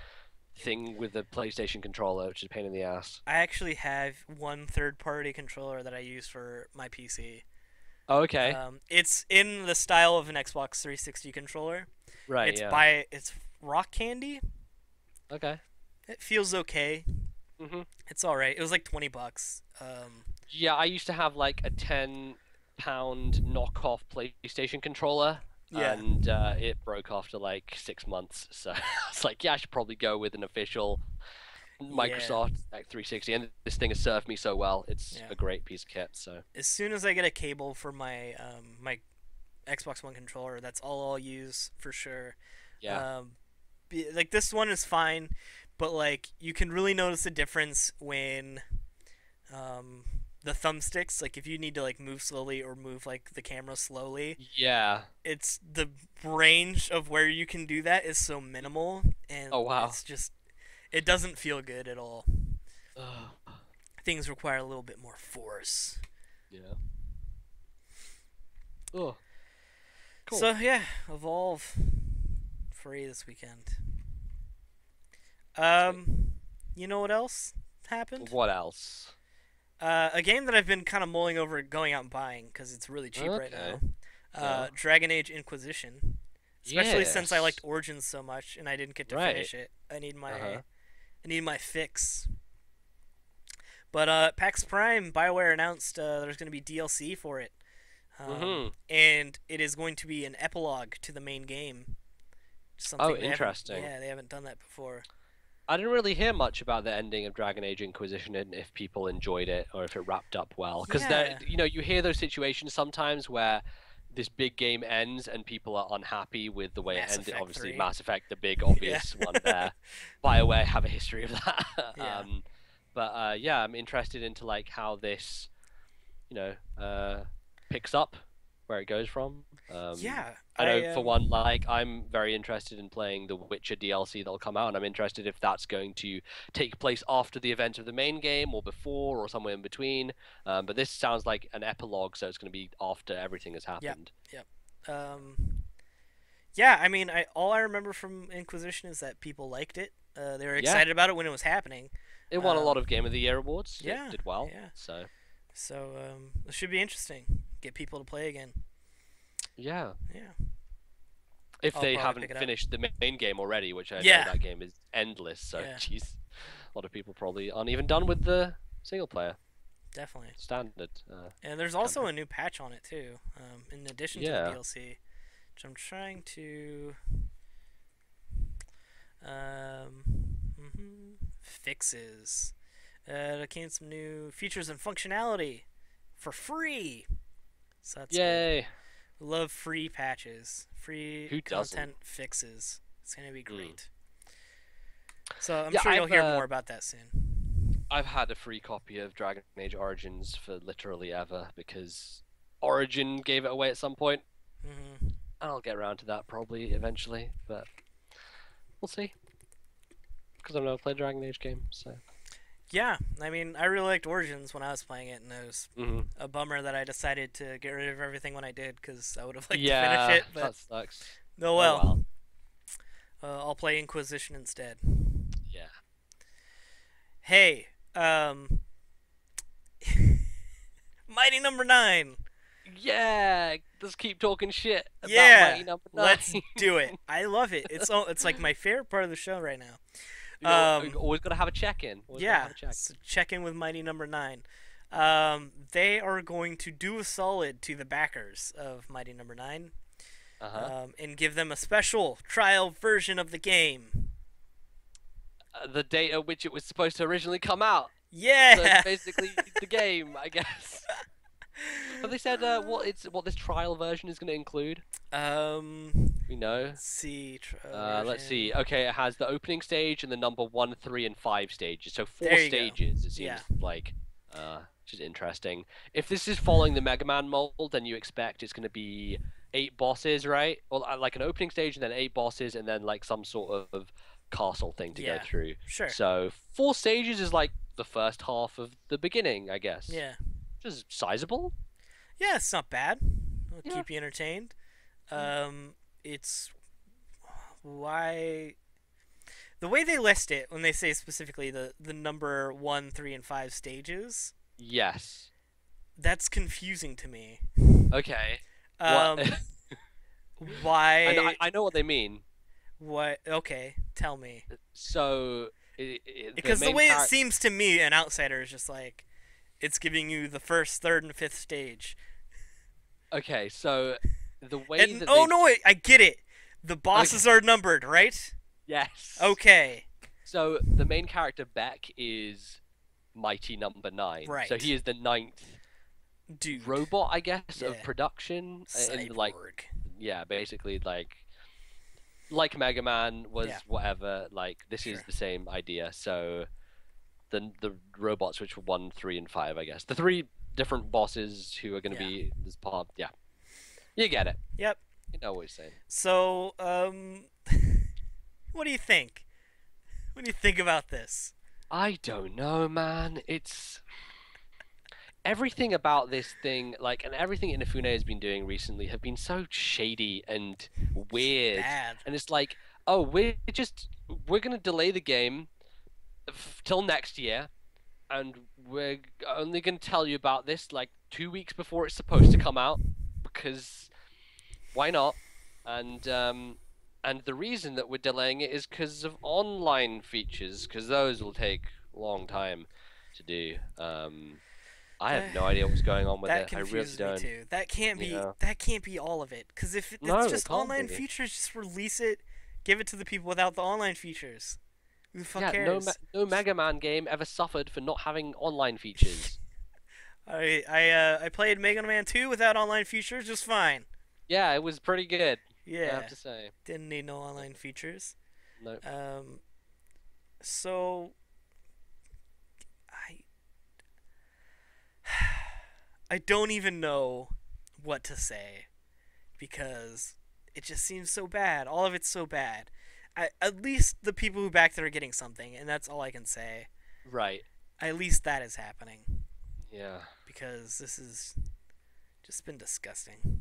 Speaker 2: thing with a PlayStation controller, which is a pain in the ass.
Speaker 1: I actually have one third-party controller that I use for my PC.
Speaker 2: Oh, okay.
Speaker 1: It's in the style of an Xbox 360 controller.
Speaker 2: Right.
Speaker 1: It's Rock Candy.
Speaker 2: Okay.
Speaker 1: It feels okay. It's all right. It was like $20.
Speaker 2: Yeah, I used to have like a £10 knockoff PlayStation controller.
Speaker 1: Yeah.
Speaker 2: And it broke after like 6 months, so it's like, I should probably go with an official Microsoft 360, and this thing has served me so well. It's a great piece of kit. So
Speaker 1: as soon as I get a cable for my my Xbox One controller, that's all I'll use for sure.
Speaker 2: Yeah.
Speaker 1: Like this one is fine, but like you can really notice a difference when the thumbsticks, like if you need to like move slowly or move like the camera slowly, it's the range of where you can do that is so minimal, and
Speaker 2: Oh, wow.
Speaker 1: it's just, it doesn't feel good at all. things require a little bit more force.
Speaker 2: Yeah. Oh, cool.
Speaker 1: So yeah, Evolve free this weekend. You know what else happened?
Speaker 2: What else?
Speaker 1: A game that I've been kind of mulling over going out and buying because it's really cheap right
Speaker 2: Okay.
Speaker 1: now.
Speaker 2: Yeah.
Speaker 1: Dragon Age Inquisition. Especially since I
Speaker 2: Yes.
Speaker 1: liked Origins so much and I didn't get to
Speaker 2: Right.
Speaker 1: finish it. I need my
Speaker 2: Uh-huh.
Speaker 1: I need my fix. But PAX Prime, BioWare announced there's going to be DLC for it. And it is going to be an epilogue to the main game.
Speaker 2: Oh, interesting.
Speaker 1: Yeah, they haven't done that before.
Speaker 2: I didn't really hear much about the ending of Dragon Age Inquisition and if people enjoyed it or if it wrapped up well. Because
Speaker 1: Yeah.
Speaker 2: you hear those situations sometimes where this big game ends and people are unhappy with the way
Speaker 1: Mass
Speaker 2: it ended.
Speaker 1: Effect
Speaker 2: Obviously,
Speaker 1: 3.
Speaker 2: Mass Effect, the big obvious one there. BioWare have a history of that.
Speaker 1: Yeah.
Speaker 2: Yeah, I'm interested into like how this, picks up where it goes from.
Speaker 1: Yeah.
Speaker 2: I know for one, like I'm very interested in playing the Witcher DLC that'll come out, and I'm interested if that's going to take place after the event of the main game or before or somewhere in between. But this sounds like an epilogue, so it's going to be after everything has happened.
Speaker 1: Yep. Yeah, I mean, all I remember from Inquisition is that people liked it. They were excited about it when it was happening.
Speaker 2: It won a lot of Game of the Year awards.
Speaker 1: Yeah,
Speaker 2: It did well.
Speaker 1: yeah.
Speaker 2: So
Speaker 1: It should be interesting. Get people to play again.
Speaker 2: yeah.
Speaker 1: Yeah.
Speaker 2: If
Speaker 1: I'll
Speaker 2: they
Speaker 1: probably
Speaker 2: haven't
Speaker 1: pick it up.
Speaker 2: finished the main game already, which I know
Speaker 1: Yeah.
Speaker 2: that game is endless. So
Speaker 1: Yeah.
Speaker 2: jeez, a lot of people probably aren't even done with the single player
Speaker 1: Definitely.
Speaker 2: standard.
Speaker 1: And there's also a new patch on it too, in addition to the
Speaker 2: Yeah.
Speaker 1: DLC, which I'm trying to fixes. There came some new features and functionality for free. So that's good.
Speaker 2: Yay!
Speaker 1: We love free patches, free
Speaker 2: Who doesn't?
Speaker 1: content fixes. It's gonna be great. So I'm
Speaker 2: Yeah,
Speaker 1: sure you'll hear
Speaker 2: I've,
Speaker 1: more about that soon.
Speaker 2: I've had a free copy of Dragon Age Origins for literally ever because Origin gave it away at some point.
Speaker 1: hmm
Speaker 2: I'll get around to that probably eventually, but we'll see. Because I've never played a Dragon Age game, so.
Speaker 1: Yeah, I mean, I really liked Origins when I was playing it, and it was
Speaker 2: Mhm.
Speaker 1: a bummer that I decided to get rid of everything when I did, because I would have liked to
Speaker 2: Yeah,
Speaker 1: finish it, but
Speaker 2: that sucks.
Speaker 1: no
Speaker 2: Oh
Speaker 1: well. I'll play Inquisition instead.
Speaker 2: Yeah.
Speaker 1: Hey, Mighty Number 9.
Speaker 2: Yeah, let's keep talking shit about
Speaker 1: Yeah,
Speaker 2: Mighty Number 9.
Speaker 1: let's do it. I love it. It's like my favorite part of the show right now.
Speaker 2: You always gotta have a check-in.
Speaker 1: Yeah, so check in with Mighty Number 9. They are going to do a solid to the backers of Mighty Number 9. And give them a special trial version of the game.
Speaker 2: The date at which it was supposed to originally come out.
Speaker 1: Yeah.
Speaker 2: So it's basically the game, I guess. Have they said what this trial version is going to include? We know.
Speaker 1: Let's see.
Speaker 2: Let's see. Okay, it has the opening stage and the number 1, 3, and 5 stages. So 4
Speaker 1: There you go.
Speaker 2: stages. It seems
Speaker 1: Yeah.
Speaker 2: like, which is interesting. If this is following the Mega Man mold, then you expect it's going to be 8 bosses, right? Well, like an opening stage and then 8 bosses and then like some sort of castle thing to go
Speaker 1: Yeah,
Speaker 2: through.
Speaker 1: Sure.
Speaker 2: So 4 stages is like the first half of the beginning, I guess.
Speaker 1: Yeah.
Speaker 2: Which is sizable.
Speaker 1: Yeah, it's not bad. It'll
Speaker 2: Yeah.
Speaker 1: keep you entertained. It's why the way they list it when they say specifically the number 1, 3, and 5 stages.
Speaker 2: Yes.
Speaker 1: That's confusing to me.
Speaker 2: Okay.
Speaker 1: Why?
Speaker 2: I know what they mean.
Speaker 1: What? Okay, tell me.
Speaker 2: So,
Speaker 1: Because the way it seems to me, an outsider, is just like it's giving you the first, third, and fifth stage.
Speaker 2: Okay, so the way
Speaker 1: And,
Speaker 2: that
Speaker 1: no, wait, I get it. The bosses are numbered, right?
Speaker 2: Yes.
Speaker 1: Okay.
Speaker 2: So the main character Beck is Mighty Number 9.
Speaker 1: Right.
Speaker 2: So he is the 9th
Speaker 1: Dude.
Speaker 2: robot, I guess, of
Speaker 1: Yeah.
Speaker 2: production.
Speaker 1: Cyborg.
Speaker 2: And like, yeah, basically like Mega Man was whatever. Like this is the same idea. So the robots, which were 1, 3, and 5, I guess. The 3 different bosses who are going to be this part. Yeah, you get it.
Speaker 1: Yep.
Speaker 2: You know what he's saying.
Speaker 1: So, what do you think? What do you think about this?
Speaker 2: I don't know, man. It's everything about this thing, like, and everything Inafune has been doing recently have been so shady and
Speaker 1: Just
Speaker 2: weird.
Speaker 1: bad.
Speaker 2: And it's like, oh, we're gonna delay the game till next year, and we're only gonna tell you about this like 2 weeks before it's supposed to come out, because why not? And the reason that we're delaying it is because of online features, because those will take a long time to do. I have no idea what's going on with
Speaker 1: That
Speaker 2: it. I really
Speaker 1: confuses me
Speaker 2: don't.
Speaker 1: too. That can't be.
Speaker 2: Yeah.
Speaker 1: That can't be all of it. Because if it's
Speaker 2: No, it
Speaker 1: just
Speaker 2: can't
Speaker 1: online
Speaker 2: be.
Speaker 1: features, just release it, give it to the people without the online features. Who the fuck
Speaker 2: Yeah,
Speaker 1: cares?
Speaker 2: no Mega Man game ever suffered for not having online features.
Speaker 1: I played Mega Man 2 without online features just fine.
Speaker 2: Yeah, it was pretty good, I
Speaker 1: Yeah,
Speaker 2: have to say.
Speaker 1: didn't need no online features.
Speaker 2: No.
Speaker 1: Um, so I I don't even know what to say because it just seems so bad. All of it's so bad. At least the people who backed it are getting something, and that's all I can say.
Speaker 2: Right.
Speaker 1: At least that is happening
Speaker 2: Yeah.
Speaker 1: because this has just been disgusting.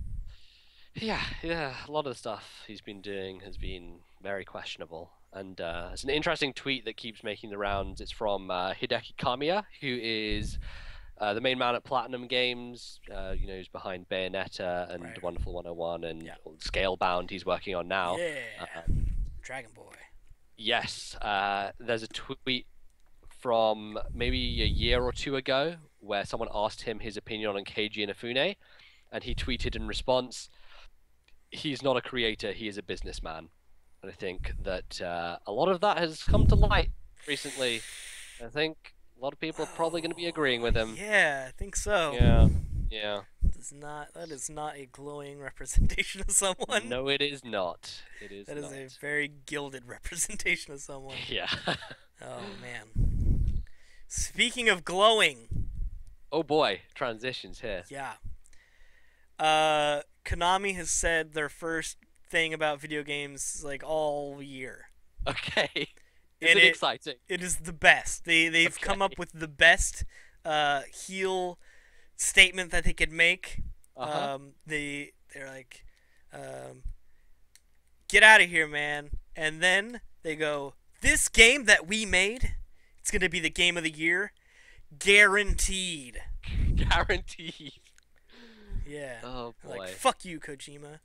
Speaker 2: Yeah. A lot of the stuff he's been doing has been very questionable. And it's an interesting tweet that keeps making the rounds. It's from Hideki Kamiya, who is the main man at Platinum Games. Who's behind Bayonetta and
Speaker 1: Right.
Speaker 2: Wonderful 101 and
Speaker 1: Yeah.
Speaker 2: Scalebound he's working on now.
Speaker 1: Yeah, Dragon Boy.
Speaker 2: Yes, there's a tweet from maybe a year or two ago where someone asked him his opinion on Keiji Inafune, and he tweeted in response, "He's not a creator, he is a businessman." And I think that a lot of that has come to light recently. I think a lot of people are probably going to be agreeing with him.
Speaker 1: Yeah, I think so.
Speaker 2: Yeah.
Speaker 1: That is not a glowing representation of someone.
Speaker 2: No, it is not. It is
Speaker 1: That is
Speaker 2: not.
Speaker 1: a very gilded representation of someone.
Speaker 2: Yeah.
Speaker 1: Oh man. Speaking of glowing,
Speaker 2: Oh boy, transitions here.
Speaker 1: yeah. Konami has said their first thing about video games like all year.
Speaker 2: Okay. Is
Speaker 1: And
Speaker 2: it exciting?
Speaker 1: It is the best. They've come up
Speaker 2: Okay.
Speaker 1: with the best heel statement that they could make.
Speaker 2: Uh-huh.
Speaker 1: They're like, get out of here, man. And then they go, this game that we made, it's gonna be the game of the year, guaranteed.
Speaker 2: Guaranteed.
Speaker 1: Yeah.
Speaker 2: Oh boy.
Speaker 1: Like, fuck you, Kojima.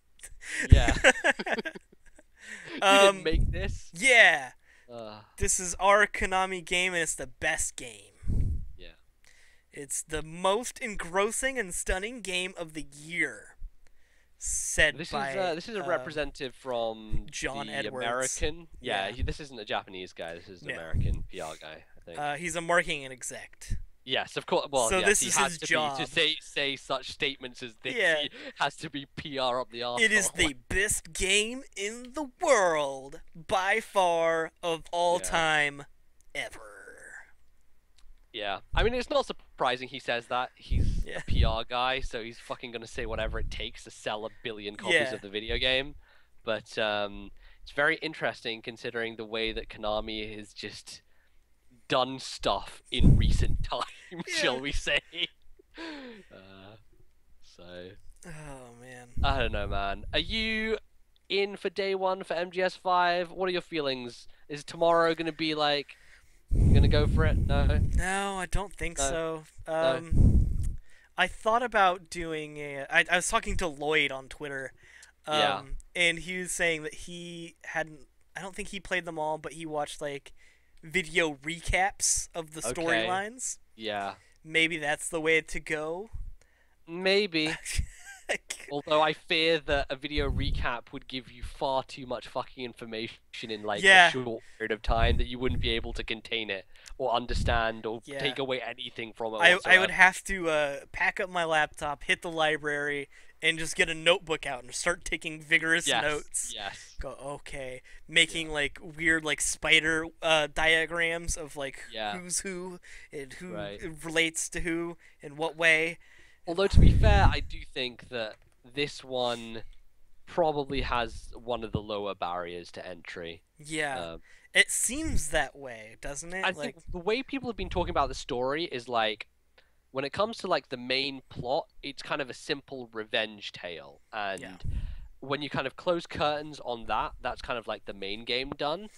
Speaker 2: Yeah. You didn't make this?
Speaker 1: Yeah.
Speaker 2: Uh,
Speaker 1: This is our Konami game, and it's the best game.
Speaker 2: yeah.
Speaker 1: It's the most engrossing and stunning game of the year. Said
Speaker 2: This
Speaker 1: by
Speaker 2: is a representative from
Speaker 1: John
Speaker 2: the
Speaker 1: Edwards.
Speaker 2: American. Yeah,
Speaker 1: Yeah.
Speaker 2: This isn't a Japanese guy. This is an
Speaker 1: No.
Speaker 2: American PR guy, I think.
Speaker 1: He's a marketing exec.
Speaker 2: Yes, of course. Well,
Speaker 1: So
Speaker 2: yes,
Speaker 1: this
Speaker 2: he
Speaker 1: is
Speaker 2: has
Speaker 1: his
Speaker 2: to
Speaker 1: job.
Speaker 2: be to say such statements as this.
Speaker 1: Yeah.
Speaker 2: He has to be PR up the arse.
Speaker 1: It is the best game in the world by far of all
Speaker 2: Yeah.
Speaker 1: time ever.
Speaker 2: Yeah, I mean, it's not surprising he says that. He's
Speaker 1: Yeah.
Speaker 2: a PR guy, so he's fucking gonna say whatever it takes to sell a billion copies
Speaker 1: Yeah.
Speaker 2: of the video game. But it's very interesting considering the way that Konami has just done stuff in recent times, shall we say? So
Speaker 1: Oh man.
Speaker 2: I don't know, man. Are you in for day one for MGS5? What are your feelings? Is tomorrow gonna be like? You gonna go for it? No.
Speaker 1: No, I don't think
Speaker 2: No.
Speaker 1: so. I thought about doing a. I was talking to Lloyd on Twitter.
Speaker 2: Yeah.
Speaker 1: And he was saying that he hadn't. I don't think he played them all, but he watched like video recaps of the
Speaker 2: Okay.
Speaker 1: storylines.
Speaker 2: Yeah.
Speaker 1: Maybe that's the way to go.
Speaker 2: Maybe. Although I fear that a video recap would give you far too much fucking information in like
Speaker 1: Yeah.
Speaker 2: a short period of time that you wouldn't be able to contain it or understand or
Speaker 1: Yeah.
Speaker 2: take away anything from it.
Speaker 1: I would
Speaker 2: whatsoever.
Speaker 1: have to pack up my laptop, hit the library, and just get a notebook out and start taking vigorous
Speaker 2: Yes.
Speaker 1: notes.
Speaker 2: Yes.
Speaker 1: Go okay, making like weird like spider diagrams of like
Speaker 2: Yeah.
Speaker 1: who's who and who
Speaker 2: Right.
Speaker 1: relates to who in what way.
Speaker 2: Although to be fair, I do think that this one probably has one of the lower barriers to entry.
Speaker 1: Yeah,
Speaker 2: Um,
Speaker 1: It seems that way, doesn't
Speaker 2: I
Speaker 1: it?
Speaker 2: think
Speaker 1: Like,
Speaker 2: the way people have been talking about the story is like when it comes to like the main plot, it's kind of a simple revenge tale,
Speaker 1: yeah,
Speaker 2: and when you kind of close curtains on that, that's kind of like the main game done.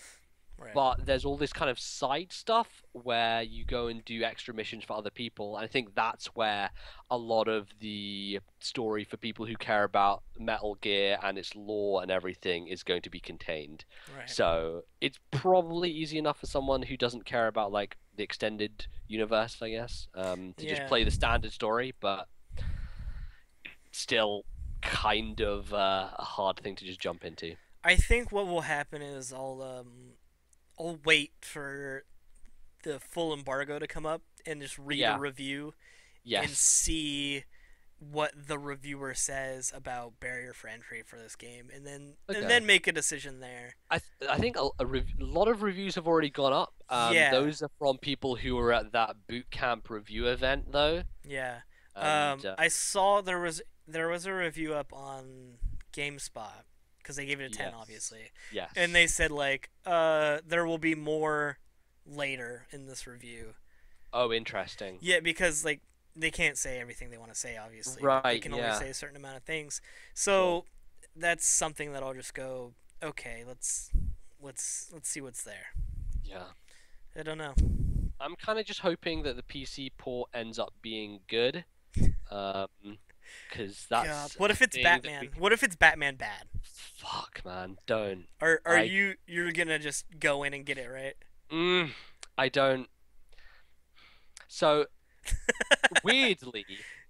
Speaker 1: right.
Speaker 2: But there's all this kind of side stuff where you go and do extra missions for other people. And I think that's where a lot of the story for people who care about Metal Gear and its lore and everything is going to be contained.
Speaker 1: Right.
Speaker 2: So it's probably easy enough for someone who doesn't care about like the extended universe, I guess, to just
Speaker 1: Yeah.
Speaker 2: play the standard story, but still kind of a hard thing to just jump into.
Speaker 1: I think what will happen is I'll wait for the full embargo to come up and just read a
Speaker 2: Yeah.
Speaker 1: review and
Speaker 2: Yes.
Speaker 1: see what the reviewer says about barrier for entry for this game, and
Speaker 2: Okay.
Speaker 1: then make a decision there.
Speaker 2: I think a lot of reviews have already gone up.
Speaker 1: Yeah,
Speaker 2: Those are from people who were at that boot camp review event though,
Speaker 1: yeah.
Speaker 2: and
Speaker 1: I saw there was a review up on GameSpot because they gave it a 10,
Speaker 2: yes,
Speaker 1: obviously, and
Speaker 2: yes.
Speaker 1: they said like there will be more later in this review.
Speaker 2: Oh, interesting.
Speaker 1: Yeah, because like they can't say everything they want to say. Obviously, they
Speaker 2: Right.
Speaker 1: can only
Speaker 2: Yeah.
Speaker 1: say a certain amount of things.
Speaker 2: Sure.
Speaker 1: So that's something that I'll just go. Okay, let's see what's there.
Speaker 2: Yeah.
Speaker 1: I don't know.
Speaker 2: I'm kind of just hoping that the PC port ends up being good, um, because
Speaker 1: God,
Speaker 2: that's
Speaker 1: what
Speaker 2: a
Speaker 1: if it's
Speaker 2: thing that
Speaker 1: Batman?
Speaker 2: we.
Speaker 1: What if it's Batman bad?
Speaker 2: Fuck, man, don't.
Speaker 1: Are
Speaker 2: I.
Speaker 1: you're gonna just go in and get it right?
Speaker 2: Mm, I don't. So weirdly,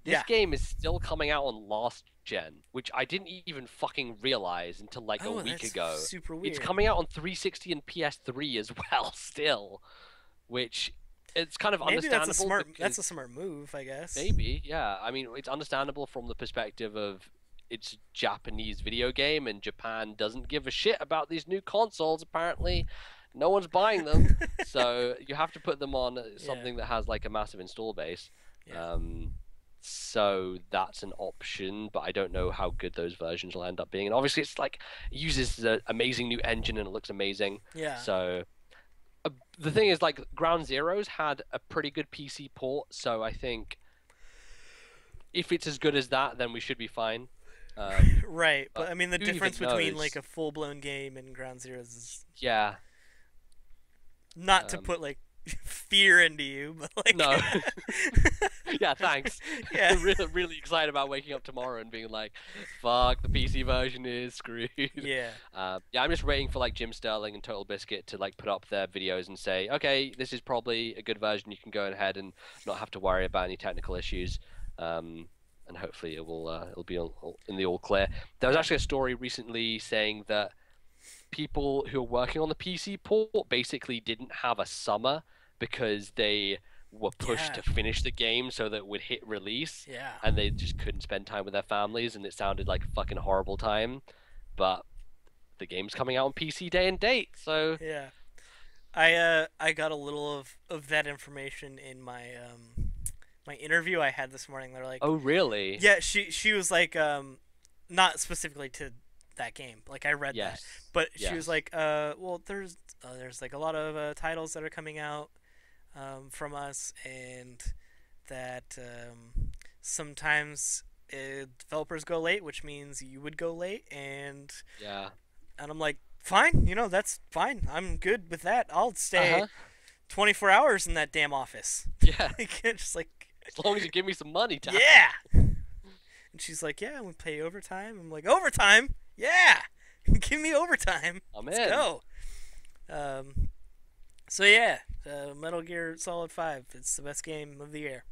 Speaker 2: this
Speaker 1: Yeah.
Speaker 2: game is still coming out on last gen, which I didn't even fucking realize until like a
Speaker 1: Oh,
Speaker 2: week
Speaker 1: that's
Speaker 2: ago.
Speaker 1: super
Speaker 2: It's
Speaker 1: weird.
Speaker 2: coming out on 360 and PS3 as well, still, which it's kind of
Speaker 1: Maybe that's
Speaker 2: understandable
Speaker 1: a
Speaker 2: because
Speaker 1: smart move, I guess.
Speaker 2: maybe, yeah. I mean, it's understandable from the perspective of it's a Japanese video game and Japan doesn't give a shit about these new consoles, apparently. No one's buying them, so you have to put them on
Speaker 1: Yeah.
Speaker 2: something that has like a massive install base.
Speaker 1: Yeah.
Speaker 2: Um, so that's an option, but I don't know how good those versions will end up being. And obviously, it's like it uses the amazing new engine and it looks amazing.
Speaker 1: Yeah.
Speaker 2: So the thing is, like Ground Zeroes had a pretty good PC port, so I think if it's as good as that, then we should be fine.
Speaker 1: Right, but
Speaker 2: But
Speaker 1: I mean the
Speaker 2: who even
Speaker 1: difference between like
Speaker 2: knows?
Speaker 1: a full-blown game and Ground Zeroes is
Speaker 2: Yeah.
Speaker 1: not to
Speaker 2: Um,
Speaker 1: put like fear into you, but like
Speaker 2: no. Yeah, thanks.
Speaker 1: yeah.
Speaker 2: Really, really excited about waking up tomorrow and being like, "Fuck, the PC version is screwed."
Speaker 1: Yeah.
Speaker 2: Yeah, I'm just waiting for like Jim Sterling and Total Biscuit to like put up their videos and say, "Okay, this is probably a good version. You can go ahead and not have to worry about any technical issues." And hopefully it'll be in the all clear. There was
Speaker 1: Yeah.
Speaker 2: actually a story recently saying that people who are working on the PC port basically didn't have a summer because they were pushed
Speaker 1: Yeah.
Speaker 2: to finish the game so that it would hit release
Speaker 1: Yeah.
Speaker 2: and they just couldn't spend time with their families and it sounded like a fucking horrible time. But the game's coming out on PC day and date, so
Speaker 1: Yeah. I got a little of that information in my interview I had this morning. They're like,
Speaker 2: oh really?
Speaker 1: yeah, she was like not specifically to that game. Like I read that,
Speaker 2: Yes.
Speaker 1: but she was
Speaker 2: Yes.
Speaker 1: like, well, there's like a lot of titles that are coming out from us, and that sometimes developers go late, which means you would go late,
Speaker 2: Yeah.
Speaker 1: and I'm like, fine, that's fine. I'm good with that. I'll stay
Speaker 2: Uh-huh.
Speaker 1: 24 hours in that damn office.
Speaker 2: Yeah.
Speaker 1: Like, just like,
Speaker 2: As long as you give me some money, Dad.
Speaker 1: yeah. And she's like, yeah, we pay overtime. I'm like, overtime? Yeah. Give me overtime.
Speaker 2: I'm
Speaker 1: Let's
Speaker 2: in.
Speaker 1: go. Um, so yeah, Metal Gear Solid 5. It's the best game of the year.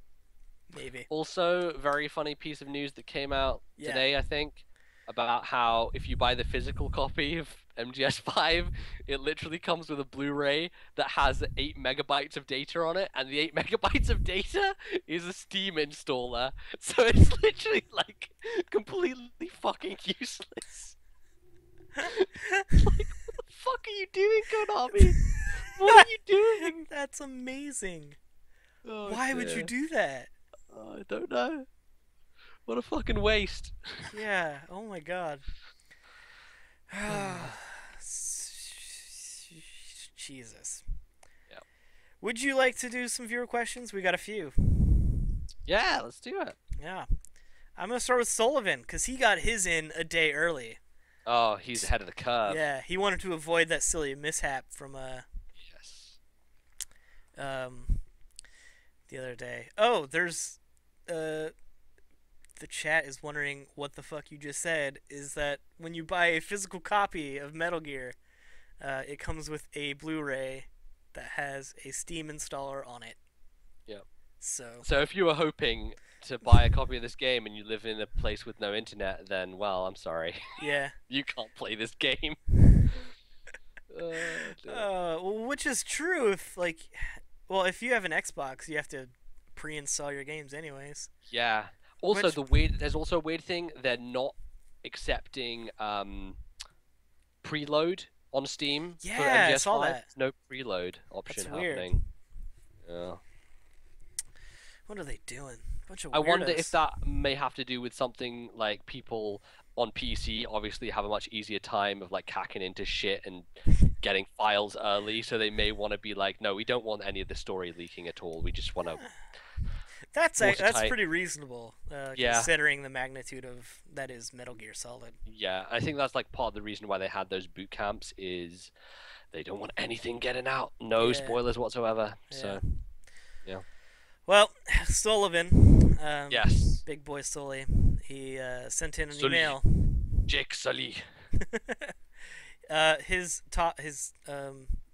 Speaker 1: Maybe.
Speaker 2: Also, very funny piece of news that came out
Speaker 1: Yeah.
Speaker 2: today, I think, about how if you buy the physical copy of MGS5, it literally comes with a Blu-ray that has 8 megabytes of data on it, and the 8 megabytes of data is a Steam installer. So it's literally like completely fucking useless. Like, what the fuck are you doing, Konami? What are you doing?
Speaker 1: That's amazing.
Speaker 2: Oh,
Speaker 1: Why would you
Speaker 2: dear.
Speaker 1: do that?
Speaker 2: I don't know. What a fucking waste.
Speaker 1: Yeah. Oh my god. Jesus.
Speaker 2: Yeah.
Speaker 1: Would you like to do some viewer questions? We got a few.
Speaker 2: Yeah, let's do it.
Speaker 1: Yeah. I'm going to start with Sullivan, because he got his in a day early.
Speaker 2: Oh, he's ahead of the curve.
Speaker 1: Yeah, he wanted to avoid that silly mishap from
Speaker 2: Yes.
Speaker 1: the other day. Oh, there's the chat is wondering what the fuck you just said. Is that when you buy a physical copy of Metal Gear, it comes with a Blu-ray that has a Steam installer on it.
Speaker 2: Yeah.
Speaker 1: So
Speaker 2: if you were hoping to buy a copy of this game and you live in a place with no internet, then, well, I'm sorry.
Speaker 1: yeah.
Speaker 2: You can't play this game.
Speaker 1: Well, which is true if if you have an Xbox, you have to pre-install your games anyways.
Speaker 2: Yeah. Also,
Speaker 1: Which-
Speaker 2: there's also a weird thing. They're not accepting preload on Steam for
Speaker 1: Yeah, I
Speaker 2: MGS5.
Speaker 1: saw that.
Speaker 2: No preload option
Speaker 1: That's weird.
Speaker 2: happening. Yeah.
Speaker 1: What are they doing? Bunch of
Speaker 2: I wonder
Speaker 1: weirdos.
Speaker 2: if that may have to do with something like people on PC obviously have a much easier time of like hacking into shit and getting files early, so they may want to be like, no, we don't want any of the story leaking at all. We just want to.
Speaker 1: That's
Speaker 2: watertight.
Speaker 1: pretty reasonable,
Speaker 2: Yeah.
Speaker 1: considering the magnitude of that is Metal Gear Solid.
Speaker 2: Yeah, I think that's like part of the reason why they had those boot camps is they don't want anything getting out. No
Speaker 1: Yeah.
Speaker 2: spoilers whatsoever.
Speaker 1: Yeah.
Speaker 2: So, yeah.
Speaker 1: Well, Sullivan,
Speaker 2: Yes.
Speaker 1: big boy Sully, he sent in an
Speaker 2: Sully.
Speaker 1: email.
Speaker 2: Jake Sully.
Speaker 1: His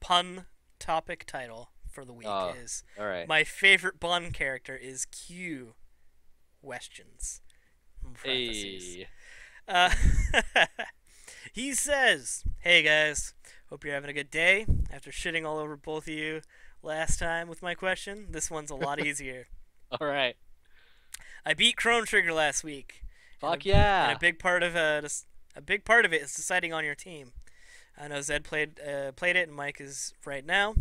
Speaker 1: pun topic title for the week
Speaker 2: Oh,
Speaker 1: is
Speaker 2: All right.
Speaker 1: my favorite Bond character is Q. Questions. In parentheses.
Speaker 2: Hey.
Speaker 1: Uh, he says, "Hey guys, hope you're having a good day. After shitting all over both of you last time with my question, this one's a lot easier.
Speaker 2: All right.
Speaker 1: I beat Chrono Trigger last week.
Speaker 2: Fuck
Speaker 1: And
Speaker 2: yeah.
Speaker 1: a big part of it is deciding on your team. I know Zed played it, and Mike is right now.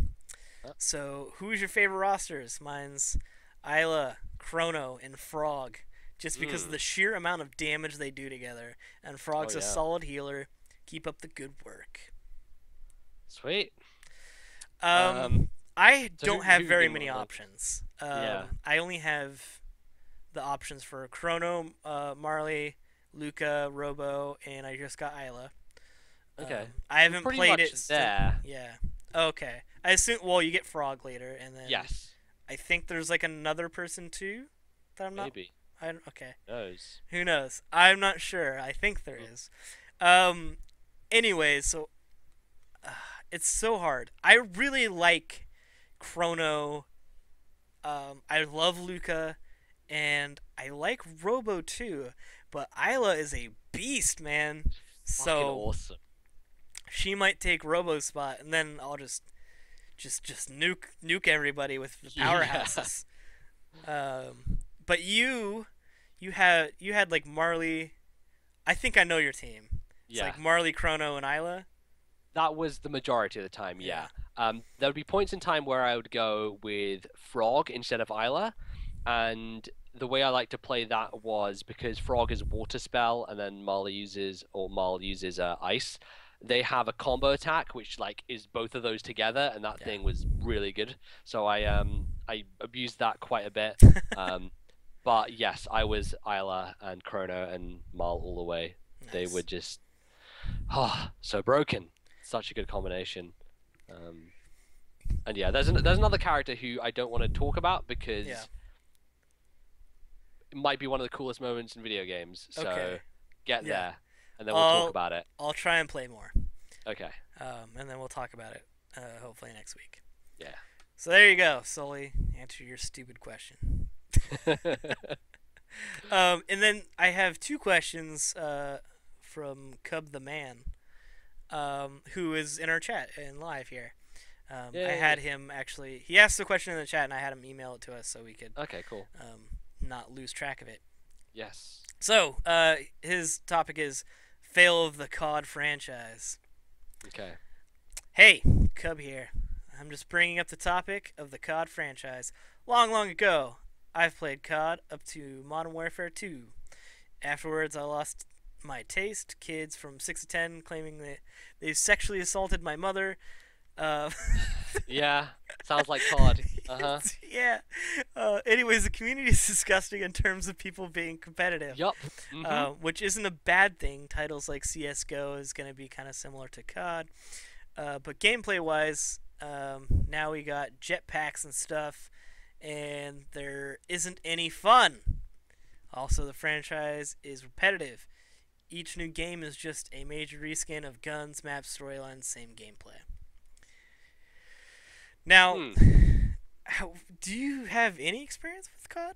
Speaker 1: So, who's your favorite rosters? Mine's Isla, Chrono, and Frog. Just because of the sheer amount of damage they do together. And Frog's a solid healer. Keep up the good work."
Speaker 2: Sweet.
Speaker 1: I
Speaker 2: So
Speaker 1: don't
Speaker 2: who
Speaker 1: have
Speaker 2: you
Speaker 1: very
Speaker 2: been
Speaker 1: many
Speaker 2: with?
Speaker 1: options.
Speaker 2: Yeah.
Speaker 1: I only have the options for Chrono, Marley, Luca, Robo, and I just got Isla.
Speaker 2: Okay.
Speaker 1: I haven't
Speaker 2: Pretty
Speaker 1: played
Speaker 2: much
Speaker 1: it.
Speaker 2: there.
Speaker 1: Yeah. Okay. I assume. Well, you get Frog later, and then
Speaker 2: Yes.
Speaker 1: I think there's like another person too. That I'm not.
Speaker 2: Maybe.
Speaker 1: Okay.
Speaker 2: Knows.
Speaker 1: Who knows? I'm not sure. I think there is. Anyways, so it's so hard. I really like Chrono. I love Luca, and I like Robo too. But Isla is a beast, man.
Speaker 2: Fucking
Speaker 1: So
Speaker 2: awesome.
Speaker 1: she might take Robo's spot, and then I'll just nuke everybody with the
Speaker 2: Yeah.
Speaker 1: powerhouses. But you had like Marley. I think I know your team. It's
Speaker 2: Yeah.
Speaker 1: like Marley, Chrono, and Isla.
Speaker 2: That was the majority of the time, yeah. There would be points in time where I would go with Frog instead of Isla, and the way I like to play that was because Frog is water spell, and then Marl uses ice. They have a combo attack which like is both of those together, and that thing was really good. So I abused that quite a bit. But yes, I was Isla and Chrono and Marl all the way.
Speaker 1: Nice.
Speaker 2: They were just so broken. Such a good combination. And yeah, there's another character who I don't want to talk about because it might be one of the coolest moments in video games. So get there, and then we'll talk about it.
Speaker 1: I'll try and play more.
Speaker 2: Okay.
Speaker 1: And then we'll talk about it hopefully next week.
Speaker 2: Yeah.
Speaker 1: So there you go, Sully. Answer your stupid question. And then I have two questions from Cub the Man, who is in our chat and live here. I had him actually. He asked the question in the chat, and I had him email it to us so we could.
Speaker 2: Okay, cool.
Speaker 1: Not lose track of it.
Speaker 2: Yes.
Speaker 1: So his topic is fail of the COD franchise.
Speaker 2: Okay.
Speaker 1: Hey, Cub here. I'm just bringing up the topic of the COD franchise. Long, long ago, I've played COD up to Modern Warfare 2. Afterwards, I lost my taste. Kids from 6 to 10 claiming that they sexually assaulted my mother. Uh,
Speaker 2: Yeah, sounds like COD. Uh-huh.
Speaker 1: yeah. Anyways, the community is disgusting in terms of people being competitive,
Speaker 2: Yup. Mm-hmm.
Speaker 1: which isn't a bad thing. Titles like CS:GO is going to be kind of similar to COD, but gameplay-wise, now we got jetpacks and stuff, and there isn't any fun. Also, the franchise is repetitive. Each new game is just a major reskin of guns, maps, storylines, same gameplay. Now,
Speaker 2: Hmm.
Speaker 1: do you have any experience with COD?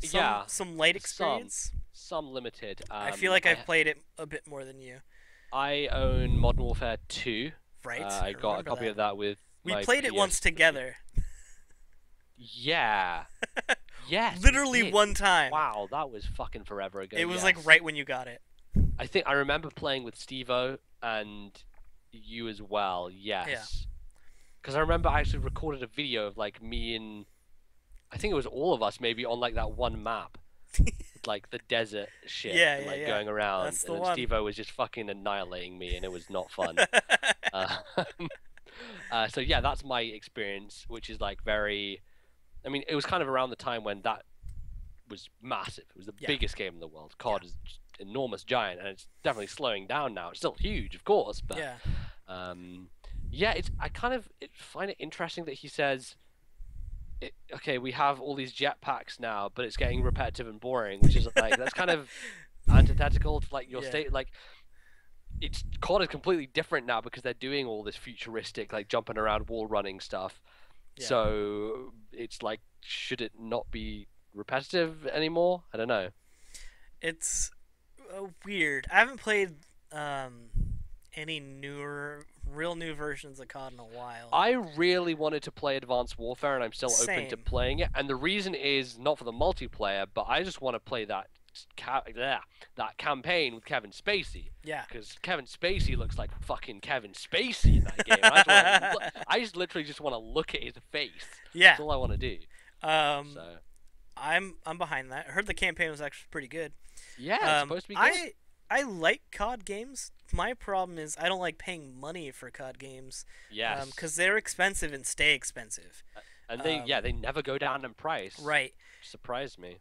Speaker 2: Yeah.
Speaker 1: Some light
Speaker 2: Some.
Speaker 1: experience?
Speaker 2: Some limited.
Speaker 1: I feel like I've played it a bit more than you.
Speaker 2: I own Modern Warfare 2.
Speaker 1: Right?
Speaker 2: I got a
Speaker 1: remember
Speaker 2: copy
Speaker 1: that.
Speaker 2: of that with
Speaker 1: We
Speaker 2: my
Speaker 1: played it once
Speaker 2: PS3.
Speaker 1: together.
Speaker 2: Yeah. Yes. we
Speaker 1: Literally
Speaker 2: did.
Speaker 1: one time.
Speaker 2: Wow, that was fucking forever ago.
Speaker 1: It was
Speaker 2: yes.
Speaker 1: like right when you got it.
Speaker 2: I think I remember playing with Steve-O and you as well. Yes. Because I remember I actually recorded a video of like me and I think it was all of us maybe on like that one map. Like the desert shit,
Speaker 1: Yeah,
Speaker 2: and,
Speaker 1: yeah,
Speaker 2: like
Speaker 1: yeah.
Speaker 2: going around,
Speaker 1: That's the
Speaker 2: and then
Speaker 1: one.
Speaker 2: Steve-O was just fucking annihilating me, and it was not fun. uh, so yeah, that's my experience, which is like very. I mean, it was kind of around the time when that was massive. It was the
Speaker 1: Yeah.
Speaker 2: biggest game in the world. COD is just enormous, giant, and it's definitely slowing down now. It's still huge, of course, but
Speaker 1: Yeah.
Speaker 2: yeah, it's I kind of find it interesting that he says. Okay, we have all these jetpacks now, but it's getting repetitive and boring, which is like that's kind of antithetical to like your
Speaker 1: Yeah.
Speaker 2: state. Like, it's COD is completely different now because they're doing all this futuristic, like jumping around, wall running stuff.
Speaker 1: Yeah.
Speaker 2: So it's like, should it not be repetitive anymore? I don't know.
Speaker 1: It's weird. I haven't played any real new versions of COD in a while.
Speaker 2: I really wanted to play Advanced Warfare, and I'm still open to
Speaker 1: Same.
Speaker 2: playing it. And the reason is not for the multiplayer, but I just want to play that campaign with Kevin Spacey.
Speaker 1: Yeah.
Speaker 2: Because Kevin Spacey looks like fucking Kevin Spacey in that game. I just literally just want to look at his face.
Speaker 1: Yeah.
Speaker 2: That's all I want to do. So
Speaker 1: I'm behind that. I heard the campaign was actually pretty good.
Speaker 2: yeah, it's supposed to be good.
Speaker 1: I like COD games. My problem is I don't like paying money for COD games.
Speaker 2: Yes.
Speaker 1: Because they're expensive and stay expensive.
Speaker 2: And they never go down in price.
Speaker 1: Right.
Speaker 2: Surprised me.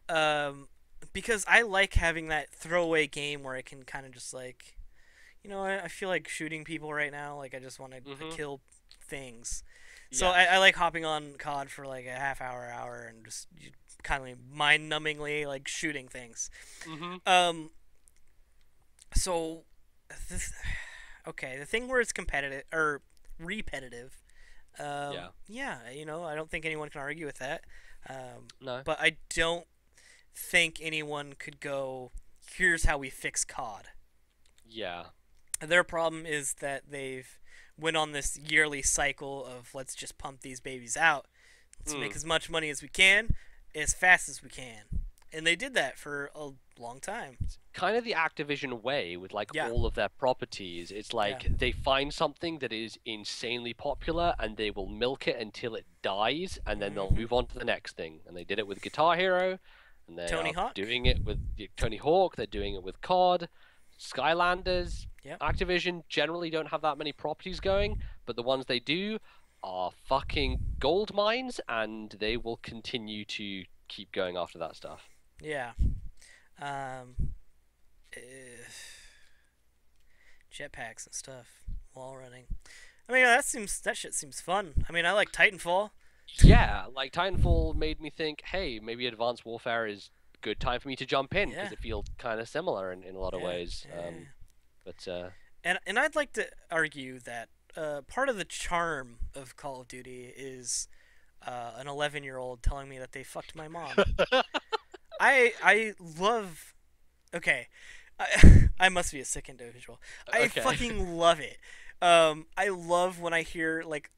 Speaker 1: Because I like having that throwaway game where I can kind of just like, I feel like shooting people right now. Like I just want to kill things. So I like hopping on COD for like a half hour, and just kind of mind-numbingly like shooting things. So, the thing where it's competitive or repetitive. Yeah, I don't think anyone can argue with that.
Speaker 2: No.
Speaker 1: But I don't think anyone could go, here's how we fix COD.
Speaker 2: Yeah.
Speaker 1: Their problem is that they've went on this yearly cycle of let's just pump these babies out. Let's make as much money as we can, as fast as we can. And they did that for a long time.
Speaker 2: Kind of the Activision way with like all of their properties. It's like they find something that is insanely popular and they will milk it until it dies, and then they'll move on to the next thing. And they did it with Guitar Hero, and they're doing it with Tony Hawk. They're doing it with COD, Skylanders. Activision generally don't have that many properties going, but the ones they do are fucking gold mines, and they will continue to keep going after that stuff.
Speaker 1: Yeah. Jetpacks and stuff, wall running. I mean, that shit seems fun. I mean, I like Titanfall.
Speaker 2: Yeah, like Titanfall made me think, hey, maybe Advanced Warfare is a good time for me to jump in because it feels kind of similar in a lot of ways.
Speaker 1: And I'd like to argue that part of the charm of Call of Duty is an 11-year-old telling me that they fucked my mom. I love. Okay, I must be a sick individual. I fucking love it. I love when I hear like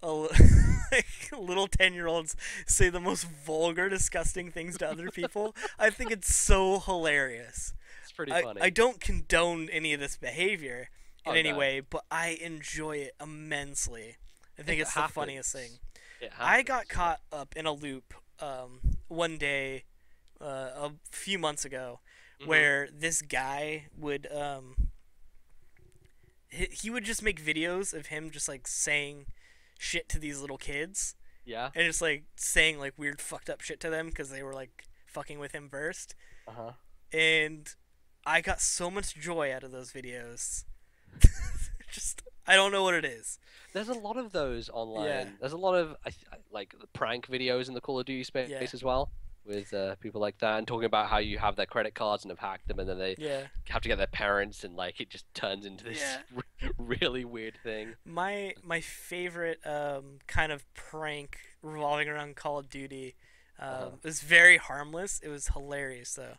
Speaker 1: little 10-year-olds say the most vulgar, disgusting things to other people. I think it's so hilarious.
Speaker 2: It's pretty funny.
Speaker 1: I don't condone any of this behavior in any way, but I enjoy it immensely. I think it's the funniest thing. I got caught up in a loop one day a few months ago where this guy would he would just make videos of him just like saying shit to these little kids
Speaker 2: Yeah.
Speaker 1: and just like saying like weird fucked up shit to them because they were like fucking with him first.
Speaker 2: Uh-huh.
Speaker 1: And I got so much joy out of those videos. Just I don't know what it is.
Speaker 2: There's a lot of those
Speaker 1: Yeah.
Speaker 2: online. There's a lot of like the prank videos in the Call of Duty
Speaker 1: Yeah.
Speaker 2: space as well, with people like that and talking about how you have their credit cards and have hacked them, and then they
Speaker 1: Yeah.
Speaker 2: have to get their parents, and like it just turns into this
Speaker 1: Yeah.
Speaker 2: really weird thing.
Speaker 1: My favorite kind of prank revolving around Call of Duty was very harmless. It was hilarious though.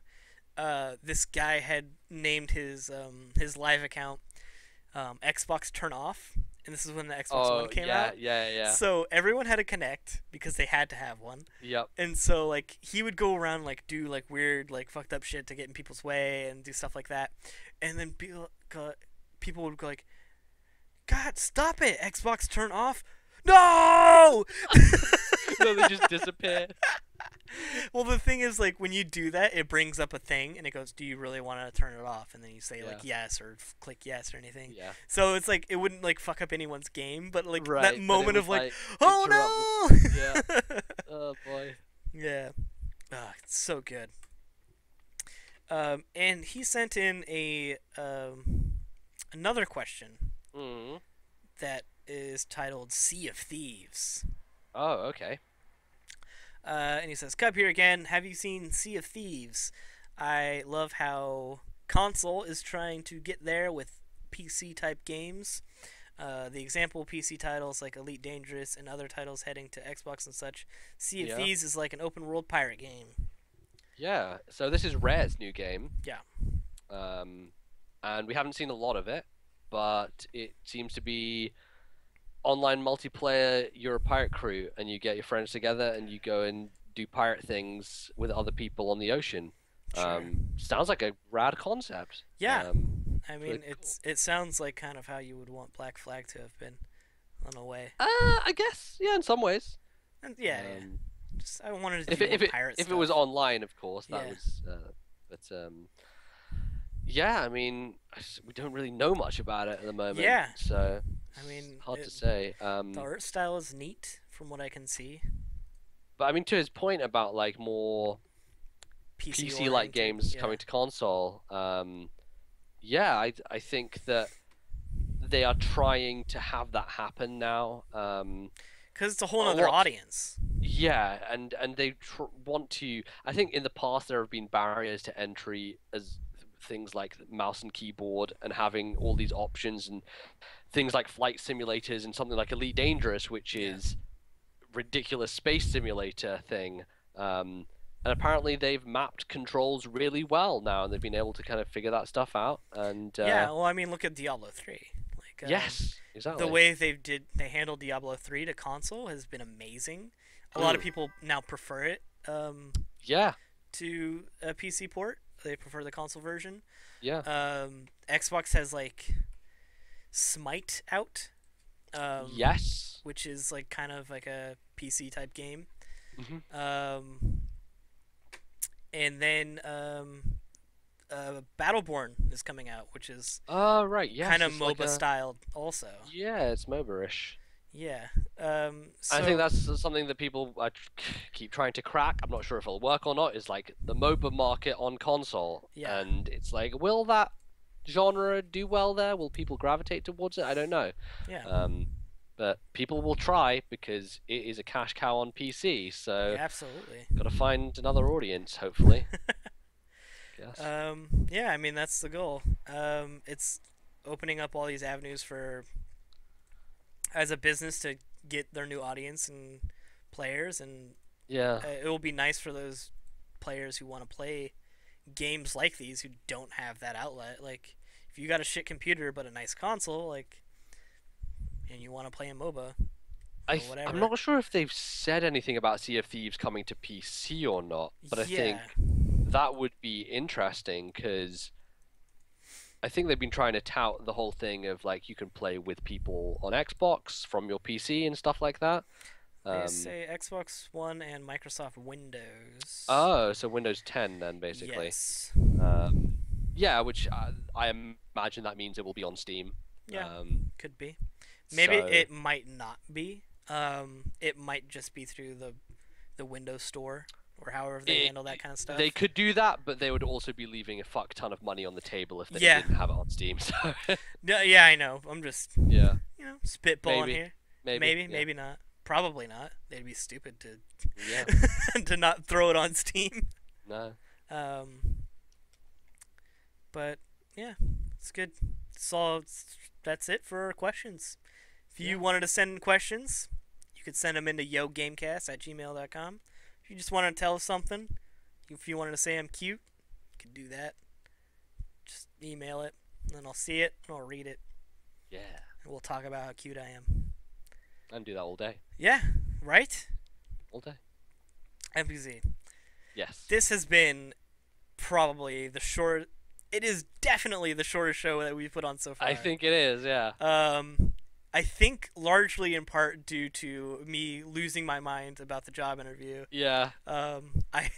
Speaker 1: This guy had named his live account Xbox Turn Off, and this is when the Xbox
Speaker 2: Oh
Speaker 1: One came
Speaker 2: yeah,
Speaker 1: out.
Speaker 2: yeah, yeah.
Speaker 1: So everyone had to connect because they had to have one.
Speaker 2: Yep.
Speaker 1: And so like he would go around like do like weird like fucked up shit to get in people's way and do stuff like that, and then people would go like, "God, stop it! Xbox Turn Off." No!
Speaker 2: No, they just disappear.
Speaker 1: Well, the thing is, like, when you do that, it brings up a thing, and it goes, "Do you really want to turn it off?" And then you say, like, yes, or click yes or anything.
Speaker 2: Yeah.
Speaker 1: So it's like, it wouldn't, like, fuck up anyone's game, but, like,
Speaker 2: Right,
Speaker 1: that
Speaker 2: but it
Speaker 1: moment
Speaker 2: would,
Speaker 1: of, like,
Speaker 2: like,
Speaker 1: oh
Speaker 2: interrupt
Speaker 1: no!
Speaker 2: Yeah. Oh boy.
Speaker 1: Yeah. It's so good. And he sent in another question
Speaker 2: Mm.
Speaker 1: that is titled Sea of Thieves.
Speaker 2: Oh, okay.
Speaker 1: And he says, Cub here again. Have you seen Sea of Thieves? I love how console is trying to get there with PC type games. The example PC titles like Elite Dangerous and other titles heading to Xbox and such. Sea of
Speaker 2: Yeah.
Speaker 1: Thieves is like an open world pirate game.
Speaker 2: Yeah. So this is Rare's new game.
Speaker 1: Yeah.
Speaker 2: And we haven't seen a lot of it, but it seems to be online multiplayer. You're a pirate crew, and you get your friends together, and you go and do pirate things with other people on the ocean.
Speaker 1: Sure.
Speaker 2: Sounds like a rad concept.
Speaker 1: Yeah. I mean,
Speaker 2: really
Speaker 1: it sounds like kind of how you would want Black Flag to have been, in a way.
Speaker 2: I guess, yeah, in some ways.
Speaker 1: And yeah. Just I wanted to
Speaker 2: If
Speaker 1: do
Speaker 2: it
Speaker 1: more pirate
Speaker 2: if
Speaker 1: stuff.
Speaker 2: it was online, of course, that
Speaker 1: Yeah.
Speaker 2: was. But yeah, I mean, we don't really know much about it at the moment.
Speaker 1: Yeah.
Speaker 2: So
Speaker 1: I mean,
Speaker 2: it's hard to say.
Speaker 1: the art style is neat from what I can see.
Speaker 2: But I mean, to his point about like more PC-like games coming to console, yeah, I think that they are trying to have that happen now.
Speaker 1: Because it's a whole other audience.
Speaker 2: Yeah, and they want to. I think in the past there have been barriers to entry as things like mouse and keyboard and having all these options and things like flight simulators and something like Elite Dangerous, which is ridiculous space simulator thing. And apparently they've mapped controls really well now, and they've been able to kind of figure that stuff out. And
Speaker 1: yeah, well, I mean, look at Diablo 3. Like,
Speaker 2: yes, exactly.
Speaker 1: The way they handled Diablo 3 to console has been amazing. A lot of people now prefer it.
Speaker 2: Yeah.
Speaker 1: To a PC port, they prefer the console version.
Speaker 2: Yeah.
Speaker 1: Xbox has like Smite out.
Speaker 2: Yes.
Speaker 1: Which is like kind of like a PC type game.
Speaker 2: Mm-hmm.
Speaker 1: And then Battleborn is coming out, which is
Speaker 2: right, yes,
Speaker 1: kind of
Speaker 2: it's
Speaker 1: MOBA
Speaker 2: like
Speaker 1: styled also.
Speaker 2: Yeah, it's MOBA-ish.
Speaker 1: Yeah.
Speaker 2: I think that's something that people keep trying to crack. I'm not sure if it'll work or not. Is like the MOBA market on console, and it's like, will that genre do well there? Will people gravitate towards it? I don't know.
Speaker 1: Yeah.
Speaker 2: But people will try because it is a cash cow on PC. So
Speaker 1: yeah, absolutely.
Speaker 2: Got to find another audience, hopefully. Yes.
Speaker 1: Yeah, I mean that's the goal. It's opening up all these avenues for as a business to get their new audience and players, and
Speaker 2: yeah,
Speaker 1: it will be nice for those players who want to play games like these who don't have that outlet. Like, if you got a shit computer but a nice console, like, and you want to play a MOBA, whatever.
Speaker 2: I'm not sure if they've said anything about Sea of Thieves coming to PC or not, but I think that would be interesting because I think they've been trying to tout the whole thing of like you can play with people on Xbox from your PC and stuff like that.
Speaker 1: They say Xbox One and Microsoft Windows.
Speaker 2: Oh, so Windows 10 then, basically.
Speaker 1: Yes.
Speaker 2: Yeah, which I imagine that means it will be on Steam.
Speaker 1: Yeah, could be. Maybe
Speaker 2: So
Speaker 1: it might not be. It might just be through the Windows Store or however they handle that kind of stuff.
Speaker 2: they could do that, but they would also be leaving a fuck ton of money on the table if they
Speaker 1: Yeah.
Speaker 2: didn't have it on Steam. So
Speaker 1: Yeah, I know. I'm just
Speaker 2: yeah,
Speaker 1: spitballing
Speaker 2: Maybe.
Speaker 1: here.
Speaker 2: maybe, yeah.
Speaker 1: Maybe not. Probably not. They'd be stupid to
Speaker 2: Yeah,
Speaker 1: to not throw it on Steam.
Speaker 2: no.
Speaker 1: But yeah, it's good. That's it for our questions. If you wanted to send in questions, you could send them into yogamecast@gmail.com. If you just wanted to tell us something, if you wanted to say I'm cute, you could do that. Just email it, and then I'll see it, and I'll read it,
Speaker 2: Yeah,
Speaker 1: and we'll talk about how cute I am.
Speaker 2: and do that all day,
Speaker 1: Yeah, right?
Speaker 2: all day.
Speaker 1: NBZ.
Speaker 2: Yes.
Speaker 1: This has been probably the short. It is definitely the shortest show that we've put on so far.
Speaker 2: I think it is. Yeah.
Speaker 1: I think largely in part due to me losing my mind about the job interview.
Speaker 2: Yeah.
Speaker 1: I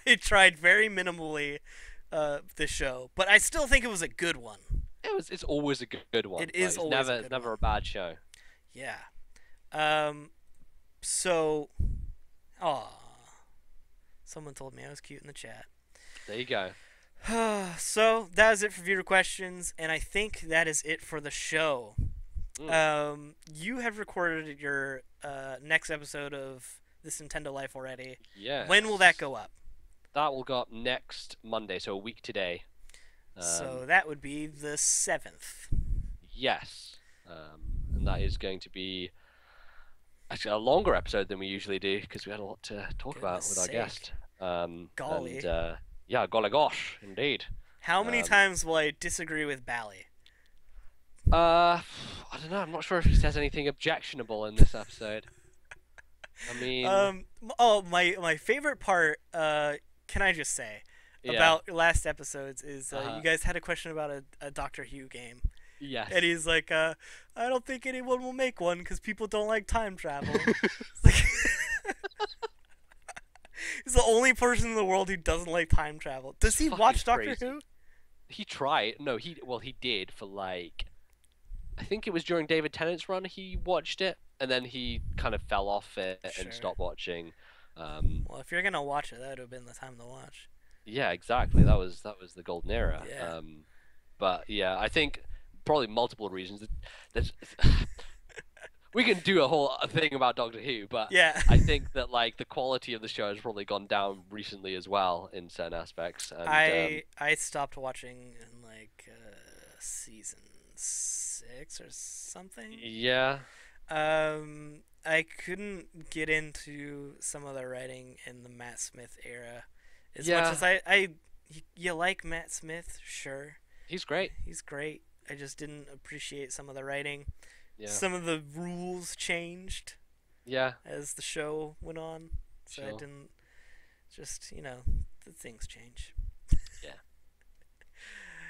Speaker 1: I tried very minimally this show, but I still think it was a good one.
Speaker 2: It's always a good one.
Speaker 1: It is
Speaker 2: it's
Speaker 1: always
Speaker 2: never
Speaker 1: a good
Speaker 2: never
Speaker 1: one.
Speaker 2: a bad show.
Speaker 1: Yeah. So, someone told me I was cute in the chat.
Speaker 2: There you go.
Speaker 1: So that is it for viewer questions, and I think that is it for the show. You have recorded your next episode of This Nintendo Life already.
Speaker 2: Yeah.
Speaker 1: When will that go up?
Speaker 2: That will go up next Monday, so a week today.
Speaker 1: So that would be the 7th.
Speaker 2: Yes. And that is going to be actually a longer episode than we usually do because we had a lot to talk about with our guest.
Speaker 1: Golly.
Speaker 2: And, yeah, golly gosh, indeed.
Speaker 1: How many times will I disagree with Bally?
Speaker 2: I don't know. I'm not sure if he says anything objectionable in this episode. I mean,
Speaker 1: my favorite part, can I just say, about last episodes is you guys had a question about a Doctor Who game.
Speaker 2: Yes.
Speaker 1: And he's like, I don't think anyone will make one because people don't like time travel. It's like he's the only person in the world who doesn't like time travel. Does he watch Doctor Who?
Speaker 2: He tried. No, he did for like, I think it was during David Tennant's run. He watched it, and then he kind of fell off it and stopped watching.
Speaker 1: Well, if you're gonna watch it, that would have been the time to watch.
Speaker 2: Yeah, exactly. That was the golden era.
Speaker 1: Yeah.
Speaker 2: But yeah, I think probably multiple reasons. We can do a whole thing about Doctor Who, but
Speaker 1: yeah.
Speaker 2: I think that like the quality of the show has probably gone down recently as well in certain aspects. And,
Speaker 1: I stopped watching in like season 6 or something.
Speaker 2: Yeah.
Speaker 1: I couldn't get into some of the writing in the Matt Smith era as much as you like Matt Smith, sure.
Speaker 2: He's great.
Speaker 1: He's great. I just didn't appreciate some of the writing.
Speaker 2: Yeah.
Speaker 1: Some of the rules changed.
Speaker 2: Yeah.
Speaker 1: As the show went on, so
Speaker 2: Sure.
Speaker 1: I didn't. Just the things change.
Speaker 2: Yeah.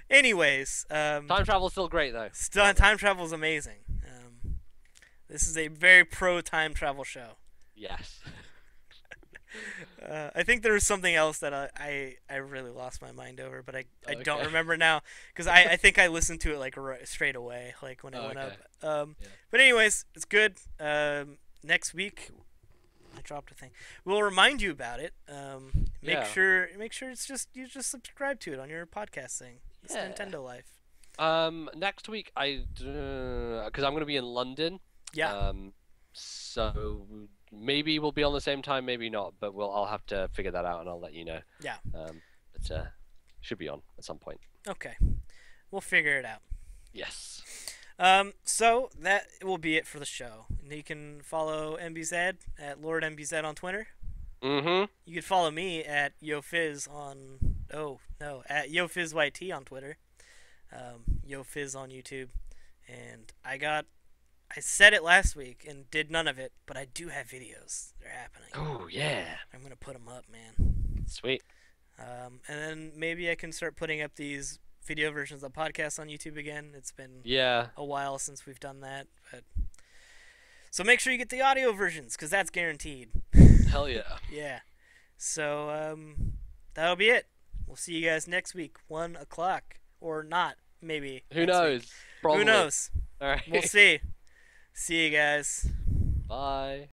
Speaker 1: Anyways,
Speaker 2: Time travel's still great though.
Speaker 1: Time travel is amazing. This is a very pro time travel show.
Speaker 2: Yes.
Speaker 1: I think there was something else that I really lost my mind over, but I don't remember now because I think I listened to it like straight away, like when it went up. But anyways, it's good. Next week, I dropped a thing. We'll remind you about it. Make sure it's just you just subscribe to it on your podcast thing. It's Nintendo Life.
Speaker 2: Next week because I'm gonna be in London.
Speaker 1: Yeah.
Speaker 2: So maybe we'll be on the same time, maybe not, but I'll have to figure that out and I'll let you know.
Speaker 1: Yeah.
Speaker 2: But should be on at some point.
Speaker 1: Okay. We'll figure it out.
Speaker 2: Yes.
Speaker 1: So that will be it for the show. You can follow NBZ at Lord NBZ on Twitter.
Speaker 2: Mm-hmm.
Speaker 1: You can follow me at YoFizz at YoFizzYT on Twitter. YoFizz on YouTube. And I said it last week and did none of it, but I do have videos. They're happening.
Speaker 2: Oh, yeah.
Speaker 1: I'm going to put them up, man.
Speaker 2: Sweet.
Speaker 1: And then maybe I can start putting up these video versions of podcasts on YouTube again. It's been a while since we've done that. So make sure you get the audio versions, because that's guaranteed.
Speaker 2: Hell yeah.
Speaker 1: Yeah. So that'll be it. We'll see you guys next week, 1 o'clock. Or not, maybe.
Speaker 2: Who knows?
Speaker 1: Who knows?
Speaker 2: All
Speaker 1: We'll
Speaker 2: right.
Speaker 1: see. See you guys.
Speaker 2: Bye.